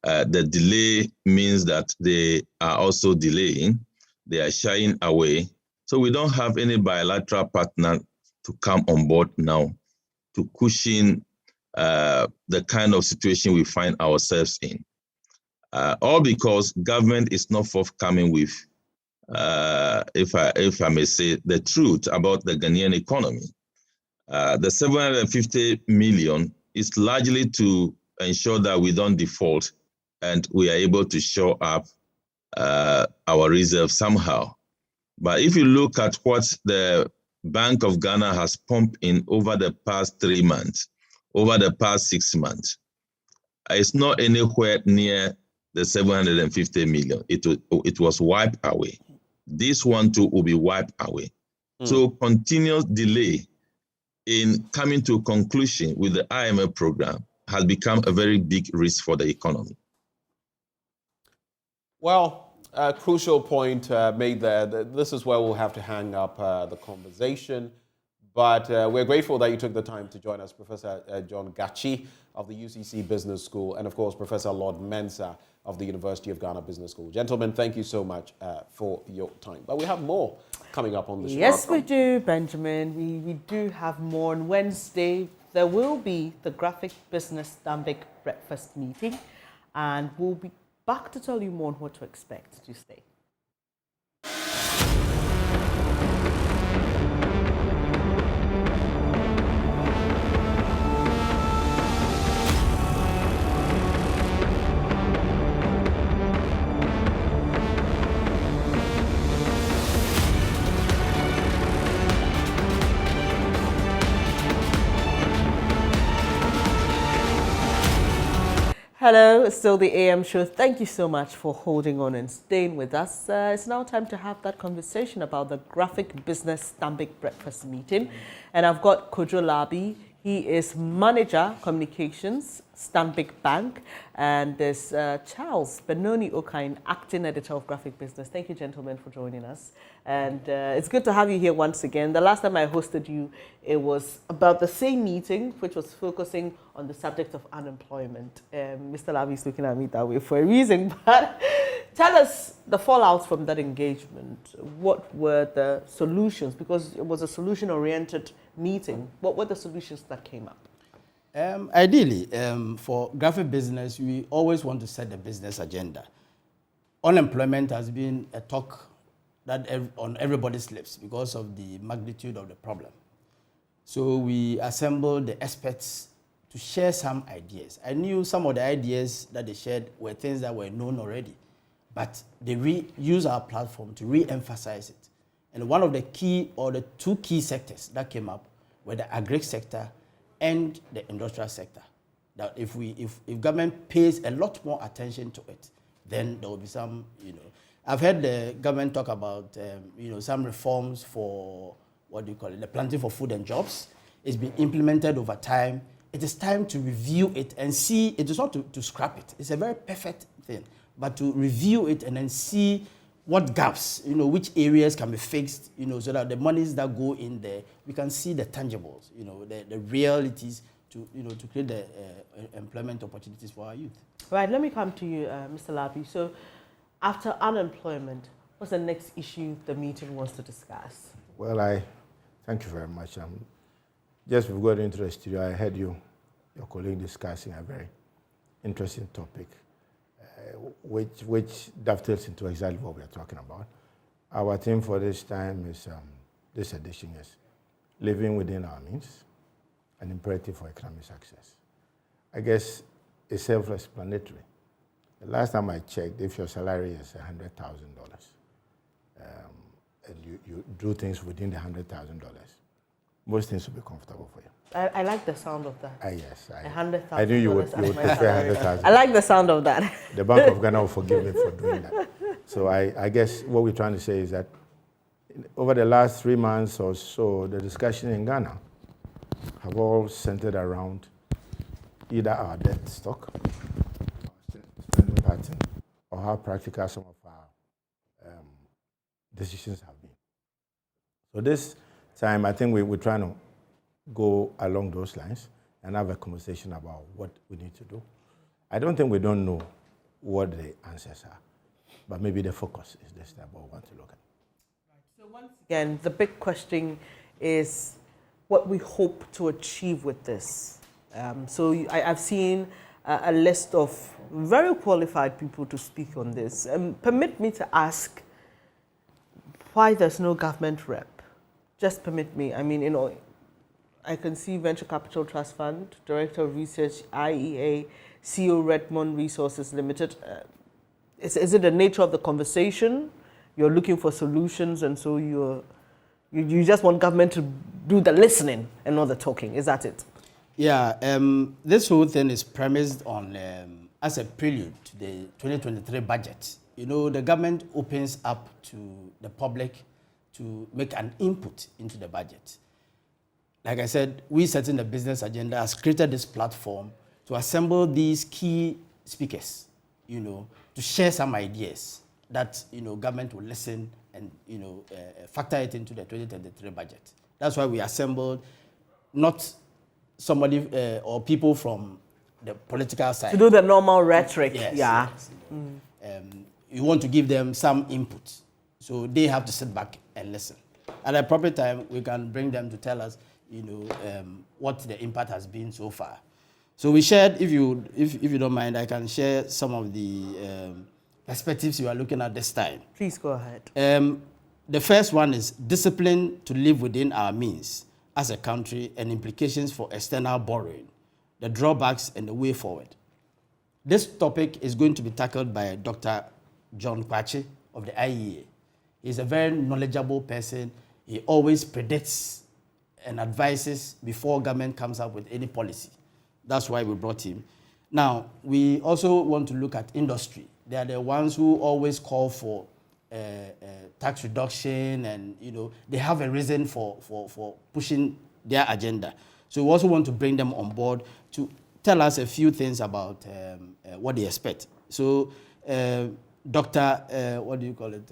The delay means that they are also delaying. They are shying away. So we don't have any bilateral partner to come on board now to cushion the kind of situation we find ourselves in. All because government is not forthcoming with, if I may say, the truth about the Ghanaian economy. The 750 million is largely to ensure that we don't default and we are able to shore up our reserve somehow. But if you look at what the Bank of Ghana has pumped in over the past 3 months, over the past 6 months, it's not anywhere near the 750 million. It was wiped away. This one too will be wiped away. So continuous delay in coming to a conclusion with the IMF program has become a very big risk for the economy. Well, a crucial point made there. This is where we'll have to hang up the conversation. But we're grateful that you took the time to join us, Professor John Gachi of the UCC Business School, and of course, Professor Lord Mensah of the University of Ghana Business School. Gentlemen, thank you so much for your time. But we have more coming up on the show. Yes, we do, Benjamin. We do have more. On Wednesday, there will be the Graphic Business Stanbic Breakfast Meeting, and we'll be back to tell you more on what to expect. Do stay. Hello, it's still the AM show. Thank you so much for holding on and staying with us. It's now time to have that conversation about the Graphic Business Stanbic Breakfast Meeting. And I've got Kojo Labi. He is Manager Communications, Stanbic Bank. And there's Charles Benoni Okain, Acting Editor of Graphic Business. Thank you, gentlemen, for joining us. And it's good to have you here once again. The last time I hosted you, it was about the same meeting, which was focusing on the subject of unemployment. Mr. Labi is looking at me that way for a reason. But tell us the fallout from that engagement. What were the solutions? Because it was a solution-oriented meeting. What were the solutions that came up? Ideally, for graphic business, we always want to set the business agenda. Unemployment has been a talk that on everybody's lips because of the magnitude of the problem. So we assembled the experts to share some ideas. I knew some of the ideas that they shared were things that were known already, but they use our platform to re-emphasize it. And one of the key, or the two key sectors that came up were the agri sector and the industrial sector. That if government pays a lot more attention to it, then there will be some, I've heard the government talk about, some reforms for, the planting for food and jobs. It's been implemented over time. It is time to review it and see, it is not to scrap it. It's a very perfect thing, but to review it and then see what gaps, which areas can be fixed, so that the monies that go in there, we can see the tangibles, the realities to create the employment opportunities for our youth. Right, let me come to you, Mr. Labi. So after unemployment, what's the next issue the meeting wants to discuss? Well, thank you very much. Just before going into the studio, I heard your colleague discussing a very interesting topic, which dovetails into exactly what we are talking about. Our theme for this time is, this edition is living within our means, an imperative for economic success. I guess it's self-explanatory. The last time I checked, if your salary is $100,000 and you do things within the $100,000, most things will be comfortable for you. I like the sound of that. Yes. $100,000. I knew you would prefer $100,000. I like the sound of that. The Bank of Ghana will forgive me for doing that. So I guess what we're trying to say is that over the last 3 months or so, the discussion in Ghana have all centered around either our debt stock, spending pattern, or how practical some of our decisions have been. So this time, I think we're trying to go along those lines and have a conversation about what we need to do. I don't think we don't know what the answers are, but maybe the focus is this time what we want to look at. So once again, the big question is what we hope to achieve with this. So I've seen a list of very qualified people to speak on this. Permit me to ask why there's no government rep. Just permit me. I mean, I can see Venture Capital Trust Fund, Director of Research, IEA, CEO Redmond Resources Limited. Is it the nature of the conversation? You're looking for solutions, and so you just want government to do the listening and not the talking. Is that it? Yeah, this whole thing is premised on, as a prelude to the 2023 budget. The government opens up to the public to make an input into the budget. Like I said, we setting the business agenda has created this platform to assemble these key speakers, to share some ideas that, government will listen and, factor it into the 2023 budget. That's why we assembled not somebody or people from the political side. To do the normal rhetoric, yes, yeah. Yes. You want to give them some input, so they have to sit back and listen. At the appropriate time, we can bring them to tell us, what the impact has been so far. So we shared, if you don't mind, I can share some of the perspectives you are looking at this time. Please go ahead. The first one is discipline to live within our means as a country and implications for external borrowing, the drawbacks and the way forward. This topic is going to be tackled by Dr. John Kwachi of the IEA. He's a very knowledgeable person. He always predicts and advises before government comes up with any policy. That's why we brought him. Now, we also want to look at industry. They are the ones who always call for tax reduction, and they have a reason for pushing their agenda. So we also want to bring them on board to tell us a few things about what they expect. So Dr. What do you call it?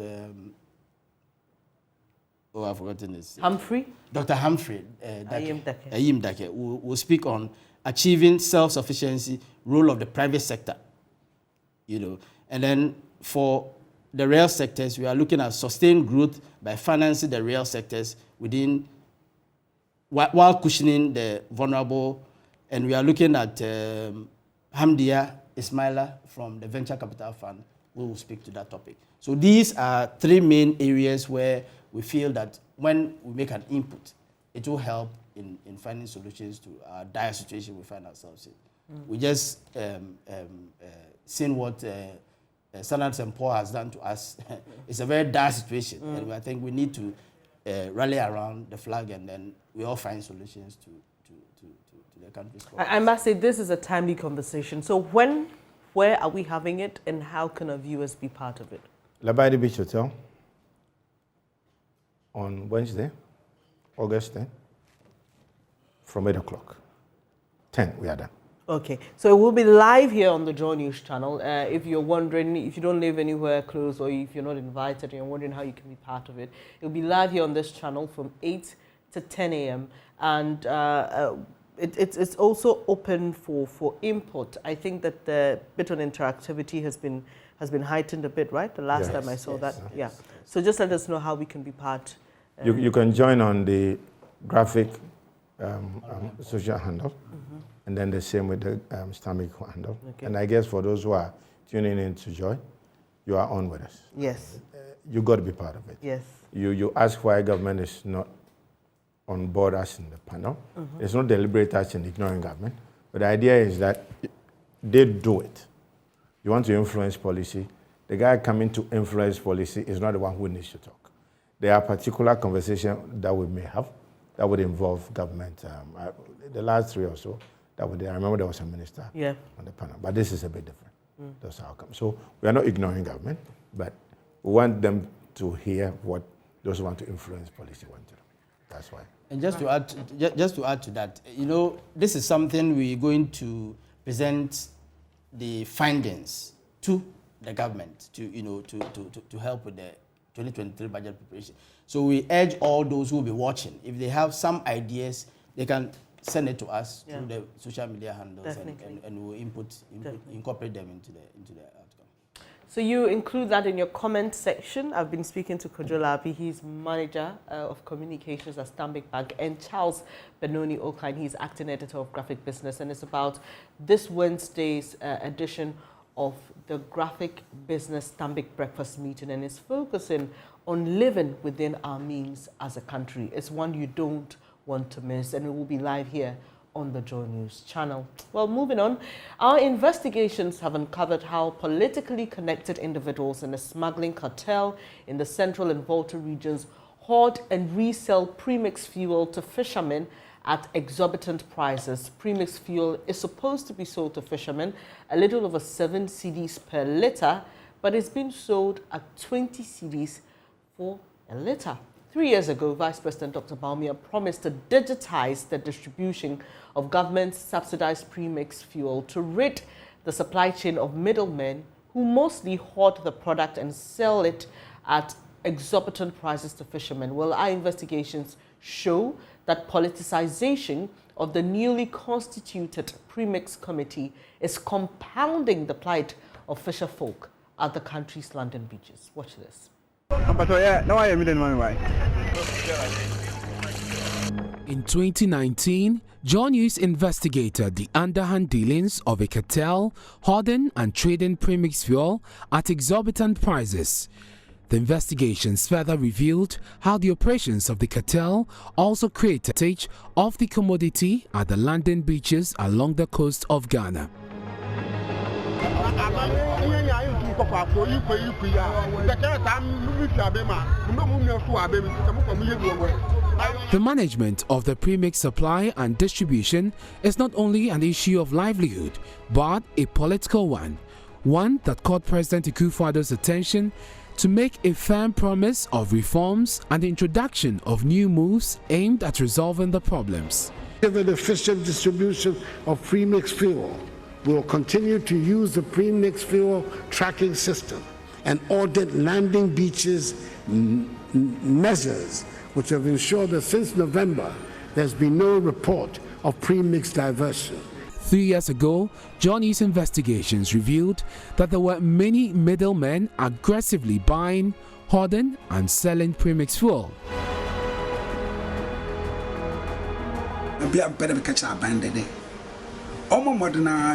I've forgotten this. Humphrey? Dr. Humphrey Ayim Dake will speak on achieving self-sufficiency, role of the private sector. And then for the real sectors, we are looking at sustained growth by financing the real sectors within, while cushioning the vulnerable. And we are looking at Hamdia Ismaila from the Venture Capital Fund, who will speak to that topic. So these are three main areas where we feel that when we make an input, it will help in finding solutions to our dire situation we find ourselves in. We just seen what Standard & Poor's has done to us. It's a very dire situation, and I think we need to rally around the flag, and then we all find solutions to the country's problems. I must say, this is a timely conversation. So where are we having it, and how can our viewers be part of it? Abu-Baidoo Beach Hotel on Wednesday, August 10, from 8 o'clock. 10, we are done. Okay, so it will be live here on the JoyNews channel. If you're wondering, if you don't live anywhere close, or if you're not invited and you're wondering how you can be part of it, it'll be live here on this channel from 8 to 10 a.m. And it's also open for input. I think that the bit on interactivity has been heightened a bit, right? The last time I saw that, yeah. So just let us know how we can be part. You can join on the graphic social handle, and then the same with the Stamic handle. Okay. And I guess for those who are tuning in to Joy, you are on with us. Yes. You got to be part of it. Yes. You ask why government is not on board us in the panel. It's not deliberate action ignoring government, but the idea is that they do it. You want to influence policy. The guy coming to influence policy is not the one who needs to talk. There are particular conversations that we may have that would involve government. The last three or so, I remember there was a minister on the panel, but this is a bit different. That's how it comes. So we are not ignoring government, but we want them to hear what those who want to influence policy want to do. That's why. And just to add to that, this is something we're going to present the findings to the government to help with the 2023 budget preparation. So we urge all those who will be watching, if they have some ideas, they can send it to us through the social media handles, and we'll incorporate them into the outcome. So you include that in your comment section. I've been speaking to Kojolabi, he's manager of communications at Stanbic Bank, and Charles Benoni Okine, he's acting editor of Graphic Business, and it's about this Wednesday's edition of the Graphic Business Stanbic Breakfast Meeting, and it's focusing on living within our means as a country. It's one you don't want to miss, and it will be live here on the JoyNews channel. Well, moving on, our investigations have uncovered how politically connected individuals in the smuggling cartel in the Central and Volta regions hoard and resell premixed fuel to fishermen at exorbitant prices. Premixed fuel is supposed to be sold to fishermen a little over 7 cedis per litre, but it's been sold at 20 cedis for a litre. 3 years ago, Vice President Dr. Bawumia promised to digitize the distribution of government-subsidized premixed fuel to rid the supply chain of middlemen who mostly hoard the product and sell it at exorbitant prices to fishermen. Well, our investigations show that politicization of the newly constituted Premixed Committee is compounding the plight of fisherfolk at the country's London beaches. Watch this. In 2019, JoyNews investigated the underhand dealings of a cartel hoarding and trading premixed fuel at exorbitant prices. The investigations further revealed how the operations of the cartel also created a shortage of the commodity at the London beaches along the coast of Ghana. The management of the premix supply and distribution is not only an issue of livelihood, but a political one that caught President Akufo-Addo's attention to make a firm promise of reforms and the introduction of new moves aimed at resolving the problems. Given efficient distribution of premixed fuel, we will continue to use the premixed fuel tracking system and audit landing beaches measures which have ensured that since November there's been no report of premixed diversion. 3 years ago, JoyNews investigations revealed that there were many middlemen aggressively buying, hoarding and selling premixed fuel.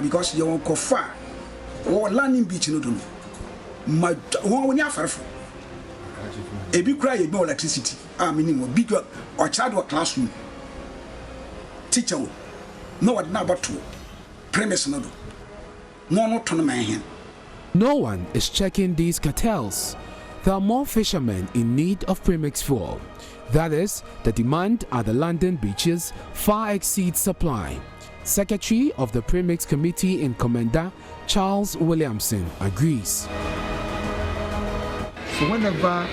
Because you won't go far or landing beach no do my one a big cry about electricity. I mean, big or child or classroom teacher no what now but two premise no turn my hand. No one is checking these cartels. There are more fishermen in need of premixed fuel. That is, the demand at the London beaches far exceeds supply. Secretary of the Premixed Committee in Commander, Charles Williamson, agrees. So whenever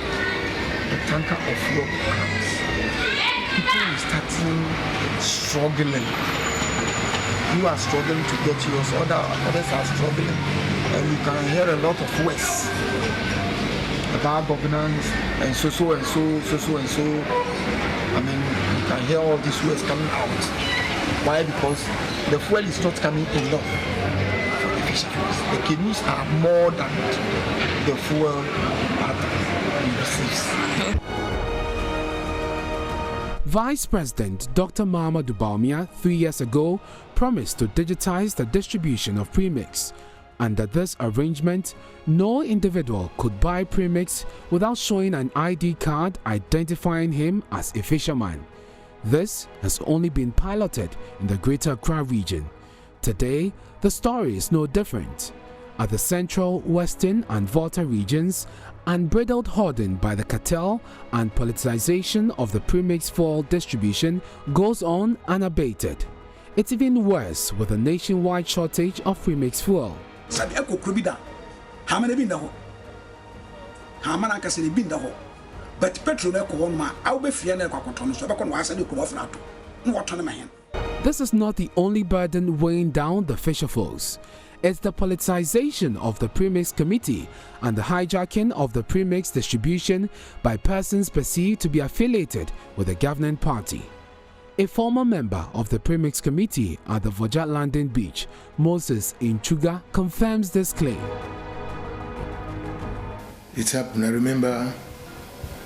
the tanker of fuel comes, people are starting struggling. You are struggling to get yours, others are struggling. And you can hear a lot of words about governance and so. I mean, you can hear all these words coming out. Why? Because the fuel is not coming enough for the fisheries. The canoes are more than the fuel that we receive. Vice President Dr. Mahamudu Bawumia 3 years ago promised to digitize the distribution of premix. Under this arrangement, no individual could buy premix without showing an ID card identifying him as a fisherman. This has only been piloted in the Greater Accra region. Today, the story is no different. At the Central, Western and Volta regions, unbridled hoarding by the cartel and politicization of the premixed fuel distribution goes on unabated. It's even worse with a nationwide shortage of premixed fuel. But petrol This is not the only burden weighing down the fisher folks. It's the politicization of the Premixed Committee and the hijacking of the premixed distribution by persons perceived to be affiliated with the governing party. A former member of the Premixed Committee at the Voja Landing Beach, Moses Inchuga, confirms this claim. It happened. I remember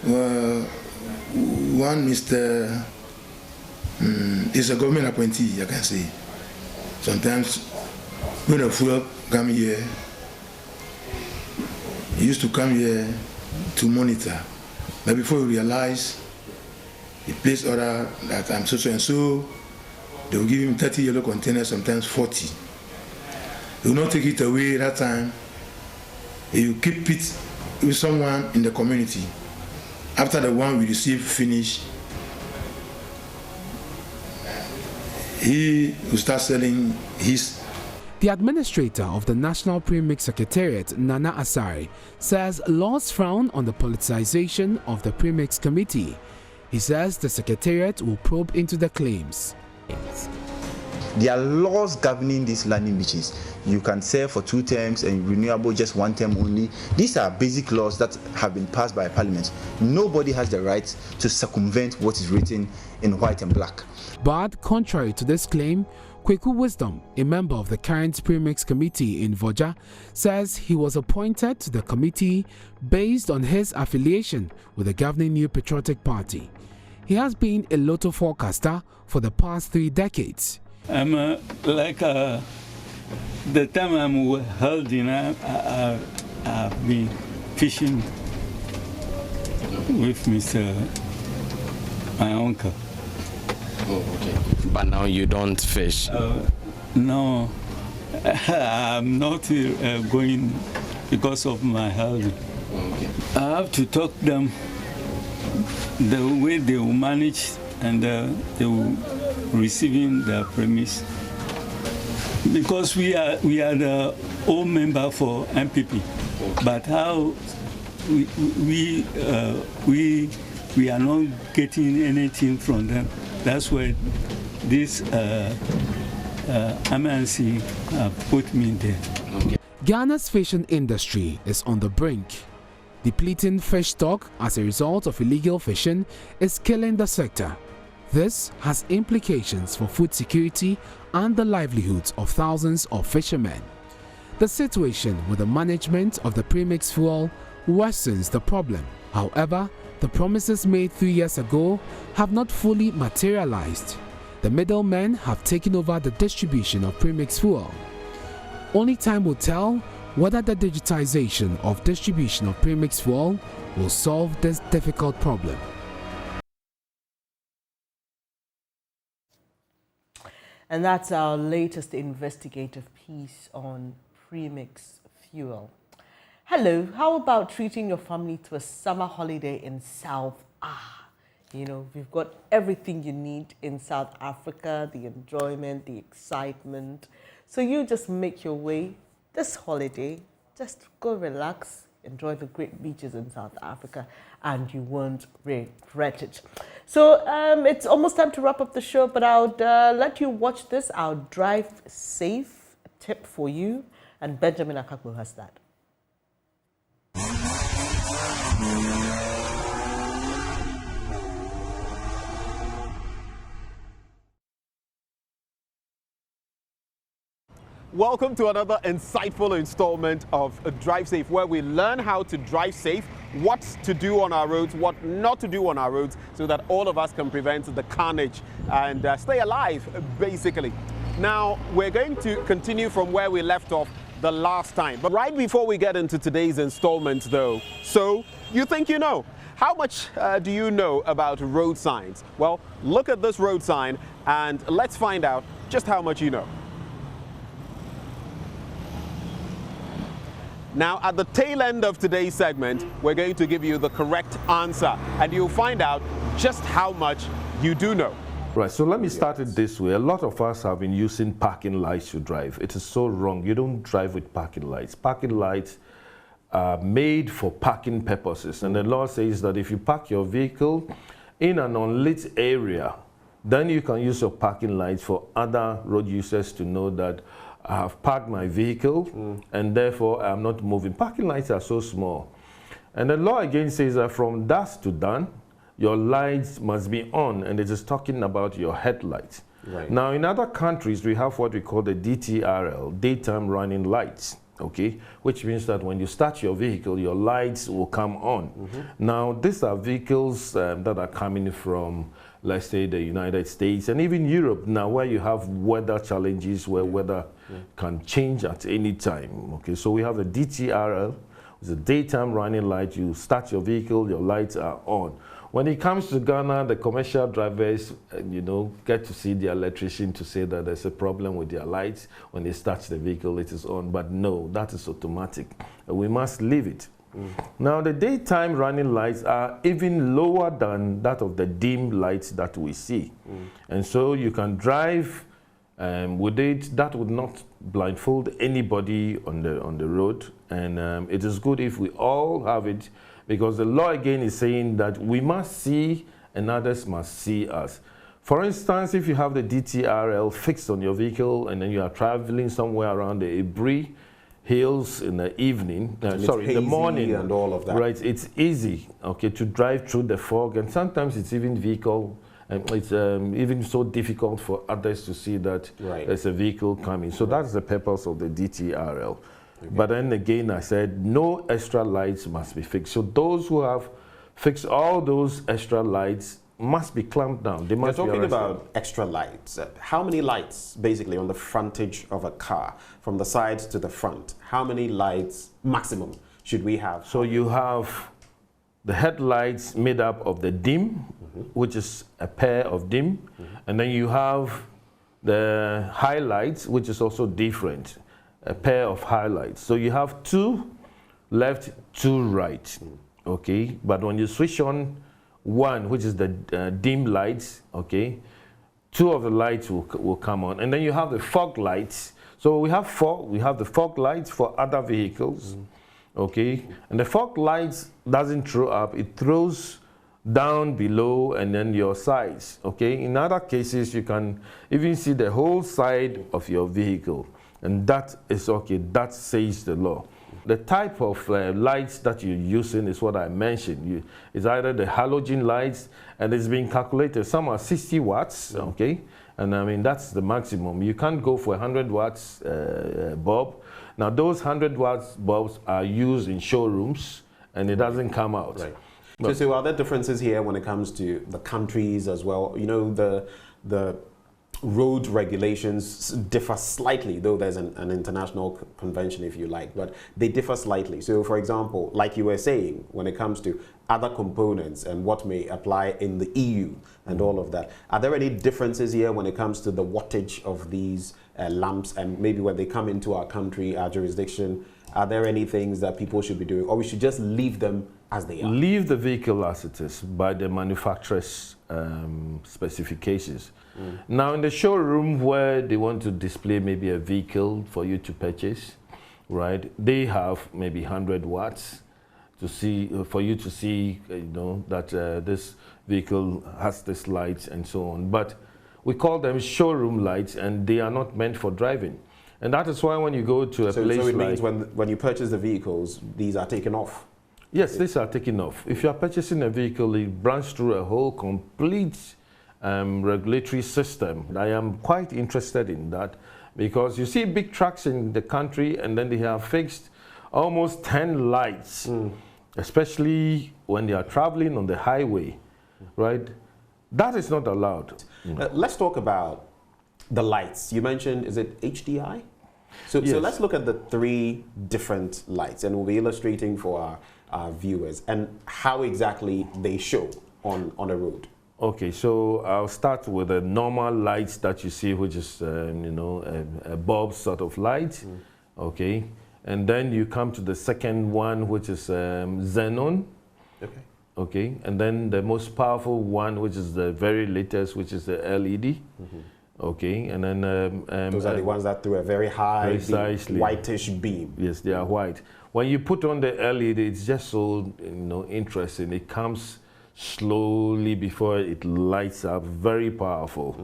one Mr. Is a government appointee, I can say. Sometimes when a fuel come here, he used to come here to monitor. But before he realized, he placed order that I'm so and so. They will give him 30 yellow containers, sometimes 40. They will not take it away that time. He will keep it with someone in the community. After the one we receive finish, he will start selling his. The administrator of the National Premixed Secretariat, Nana Asari, says laws frown on the politicization of the Premixed Committee. He says the Secretariat will probe into the claims. There are laws governing these landing beaches. You can serve for 2 terms and renewable just 1 term only. These are basic laws that have been passed by Parliament. Nobody has the right to circumvent what is written in white and black. But contrary to this claim, Kweku Wisdom, a member of the current Premixed Committee in Voja, says he was appointed to the committee based on his affiliation with the governing New Patriotic Party. He has been a lotto forecaster for the past 3 decades. I'm the time I'm holding, I've been fishing with my uncle. Oh, okay. But now you don't fish? No, I'm not going because of my health. Okay. I have to talk them the way they will manage and they will receiving the premise. Because we are the old member for MPP, but how we are not getting anything from them. That's where this MNC put me there. Ghana's fishing industry is on the brink. Depleting fish stock as a result of illegal fishing is killing the sector. This has implications for food security and the livelihoods of thousands of fishermen. The situation with the management of the premixed fuel worsens the problem. However, the promises made 3 years ago have not fully materialized. The middlemen have taken over the distribution of premixed fuel. Only time will tell whether the digitization of distribution of premixed fuel will solve this difficult problem. And that's our latest investigative piece on premixed fuel. Hello, how about treating your family to a summer holiday in South? You know, we've got everything you need in South Africa, the enjoyment, the excitement. So you just make your way this holiday, just go relax, enjoy the great beaches in South Africa, and you won't regret it. So it's almost time to wrap up the show, but I'll let you watch this. I'll drive safe tip for you, and Benjamin Akakpo has that. Welcome to another insightful installment of Drive Safe, where we learn how to drive safe, what to do on our roads, what not to do on our roads, so that all of us can prevent the carnage and stay alive, basically. Now, we're going to continue from where we left off the last time. But right before we get into today's installment, though, so you think you know. How much do you know about road signs? Well, look at this road sign and let's find out just how much you know. Now, at the tail end of today's segment, we're going to give you the correct answer, and you'll find out just how much you do know. Right, so let me start it this way. A lot of us have been using parking lights to drive. It is so wrong. You don't drive with parking lights. Parking lights are made for parking purposes, and the law says that if you park your vehicle in an unlit area, then you can use your parking lights for other road users to know that I have parked my vehicle and therefore I'm not moving. Parking lights are so small. And the law again says that from dusk to dawn, your lights must be on, and it is talking about your headlights. Right. Now, in other countries, we have what we call the DTRL, daytime running lights, okay? Which means that when you start your vehicle, your lights will come on. Now, these are vehicles that are coming from, let's say, the United States and even Europe now, where you have weather challenges, where weather can change at any time. Okay, so we have a DTRL, it's a daytime running light. You start your vehicle, your lights are on. When it comes to Ghana, the commercial drivers, you know, get to see the electrician to say that there's a problem with their lights. When they start the vehicle, it is on. But no, that is automatic. We must leave it. Now, the daytime running lights are even lower than that of the dim lights that we see. And so you can drive with it. That would not blindfold anybody on the road. And it is good if we all have it, because the law again is saying that we must see and others must see us. For instance, if you have the DTRL fixed on your vehicle and then you are traveling somewhere around the Ibri Hills in the evening, in the morning, and all of that. Right, it's easy, okay, to drive through the fog, and sometimes it's even it's even so difficult for others to see that there's a vehicle coming. So that's the purpose of the DTRL. But then again, I said no extra lights must be fixed. So those who have fixed all those extra lights must be clamped down. They must You're talking be about extra lights. How many lights, basically, on the frontage of a car, from the side to the front? How many lights maximum should we have? So you have the headlights made up of the dim, which is a pair of dim, and then you have the highlights, which is also different, a pair of highlights. So you have two left, two right, okay? But when you switch on one, which is the dim lights, okay, 2 of the lights will come on. And then you have the fog lights. So we have 4. We have the fog lights for other vehicles, okay? And the fog lights doesn't throw up, it throws down below and then your sides, okay? In other cases, you can even see the whole side of your vehicle. And that is okay, that says the law. The type of lights that you're using is what I mentioned. It's either the halogen lights, and it's being calculated. Some are 60 watts, okay? And I mean, that's the maximum. You can't go for a 100 watts bulb. Now, those 100 watts bulbs are used in showrooms, and it doesn't come out. Right. So are there differences here when it comes to the countries as well? You know, the road regulations differ slightly, though there's an international convention, if you like, but they differ slightly. So, for example, like you were saying, when it comes to other components and what may apply in the EU and all of that, are there any differences here when it comes to the wattage of these lamps, and maybe when they come into our country, our jurisdiction, are there any things that people should be doing, or we should just leave them as they are? Leave the vehicle as it is by the manufacturer's specifications. Now, in the showroom where they want to display maybe a vehicle for you to purchase, right, they have maybe 100 watts to see, for you to see, you know, that this vehicle has this lights and so on. But we call them showroom lights, and they are not meant for driving. And that is why when you go to a place so it like... means when you purchase the vehicles, these are taken off? Yes, these are taken off. If you are purchasing a vehicle, it runs through a whole complete regulatory system. I am quite interested in that, because you see big trucks in the country, and then they have fixed almost 10 lights, especially when they are traveling on the highway, right? That is not allowed. Let's talk about the lights. You mentioned, is it HDI? So let's look at the 3 different lights, and we'll be illustrating for our viewers and how exactly they show on a road. Okay, so I'll start with the normal lights that you see, which is, you know, a bulb sort of light, okay? And then you come to the second one, which is xenon, okay? And then the most powerful one, which is the very latest, which is the LED, okay? And then... those are the ones that through a very high, whitish beam. Yes, they are white. When you put on the LED, it's just so, you know, interesting. It comes slowly before it lights up, very powerful.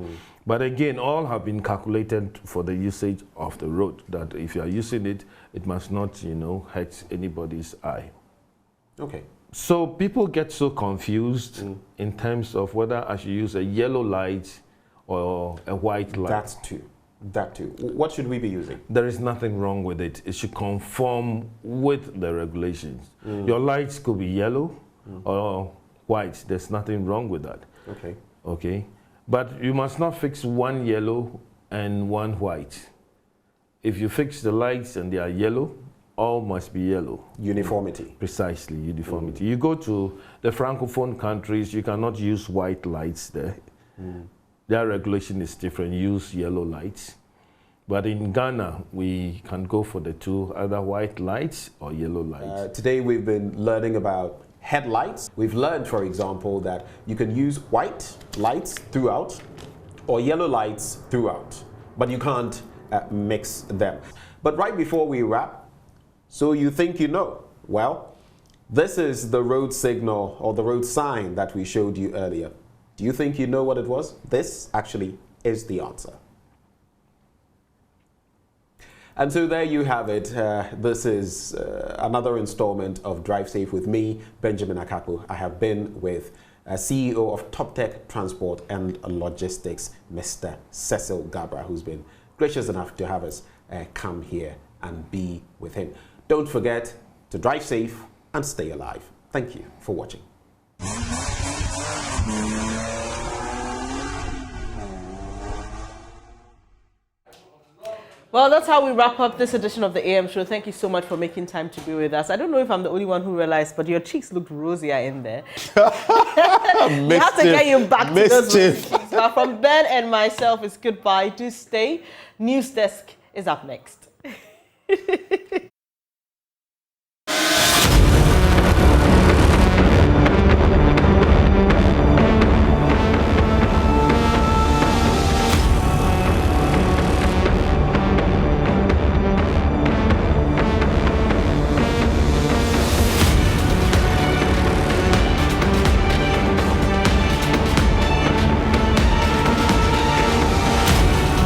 But again, all have been calculated for the usage of the road, that if you are using it, it must not, you know, hurt anybody's eye. Okay. So people get so confused in terms of whether I should use a yellow light or a white light. That too. What should we be using? There is nothing wrong with it. It should conform with the regulations. Your lights could be yellow or white. There's nothing wrong with that. Okay. Okay. But you must not fix one yellow and one white. If you fix the lights and they are yellow, all must be yellow. Uniformity. Precisely, uniformity. You go to the Francophone countries, you cannot use white lights there. Their regulation is different, use yellow lights. But in Ghana, we can go for the 2, either white lights or yellow lights. Today we've been learning about headlights. We've learned, for example, that you can use white lights throughout or yellow lights throughout, but you can't mix them. But right before we wrap, so you think you know? Well, this is the road signal or the road sign that we showed you earlier. Do you think you know what it was? This actually is the answer. And so there you have it. This is another installment of Drive Safe with me, Benjamin Akakpo. I have been with CEO of Top Tech Transport and Logistics, Mr. Cecil Gabra, who's been gracious enough to have us come here and be with him. Don't forget to drive safe and stay alive. Thank you for watching. Well, that's how we wrap up this edition of the AM show. Thank you so much for making time to be with us. I don't know if I'm the only one who realized, but your cheeks looked rosier in there. We have to get you back to those rosy cheeks. But from Ben and myself, it's goodbye. Do stay. News Desk is up next.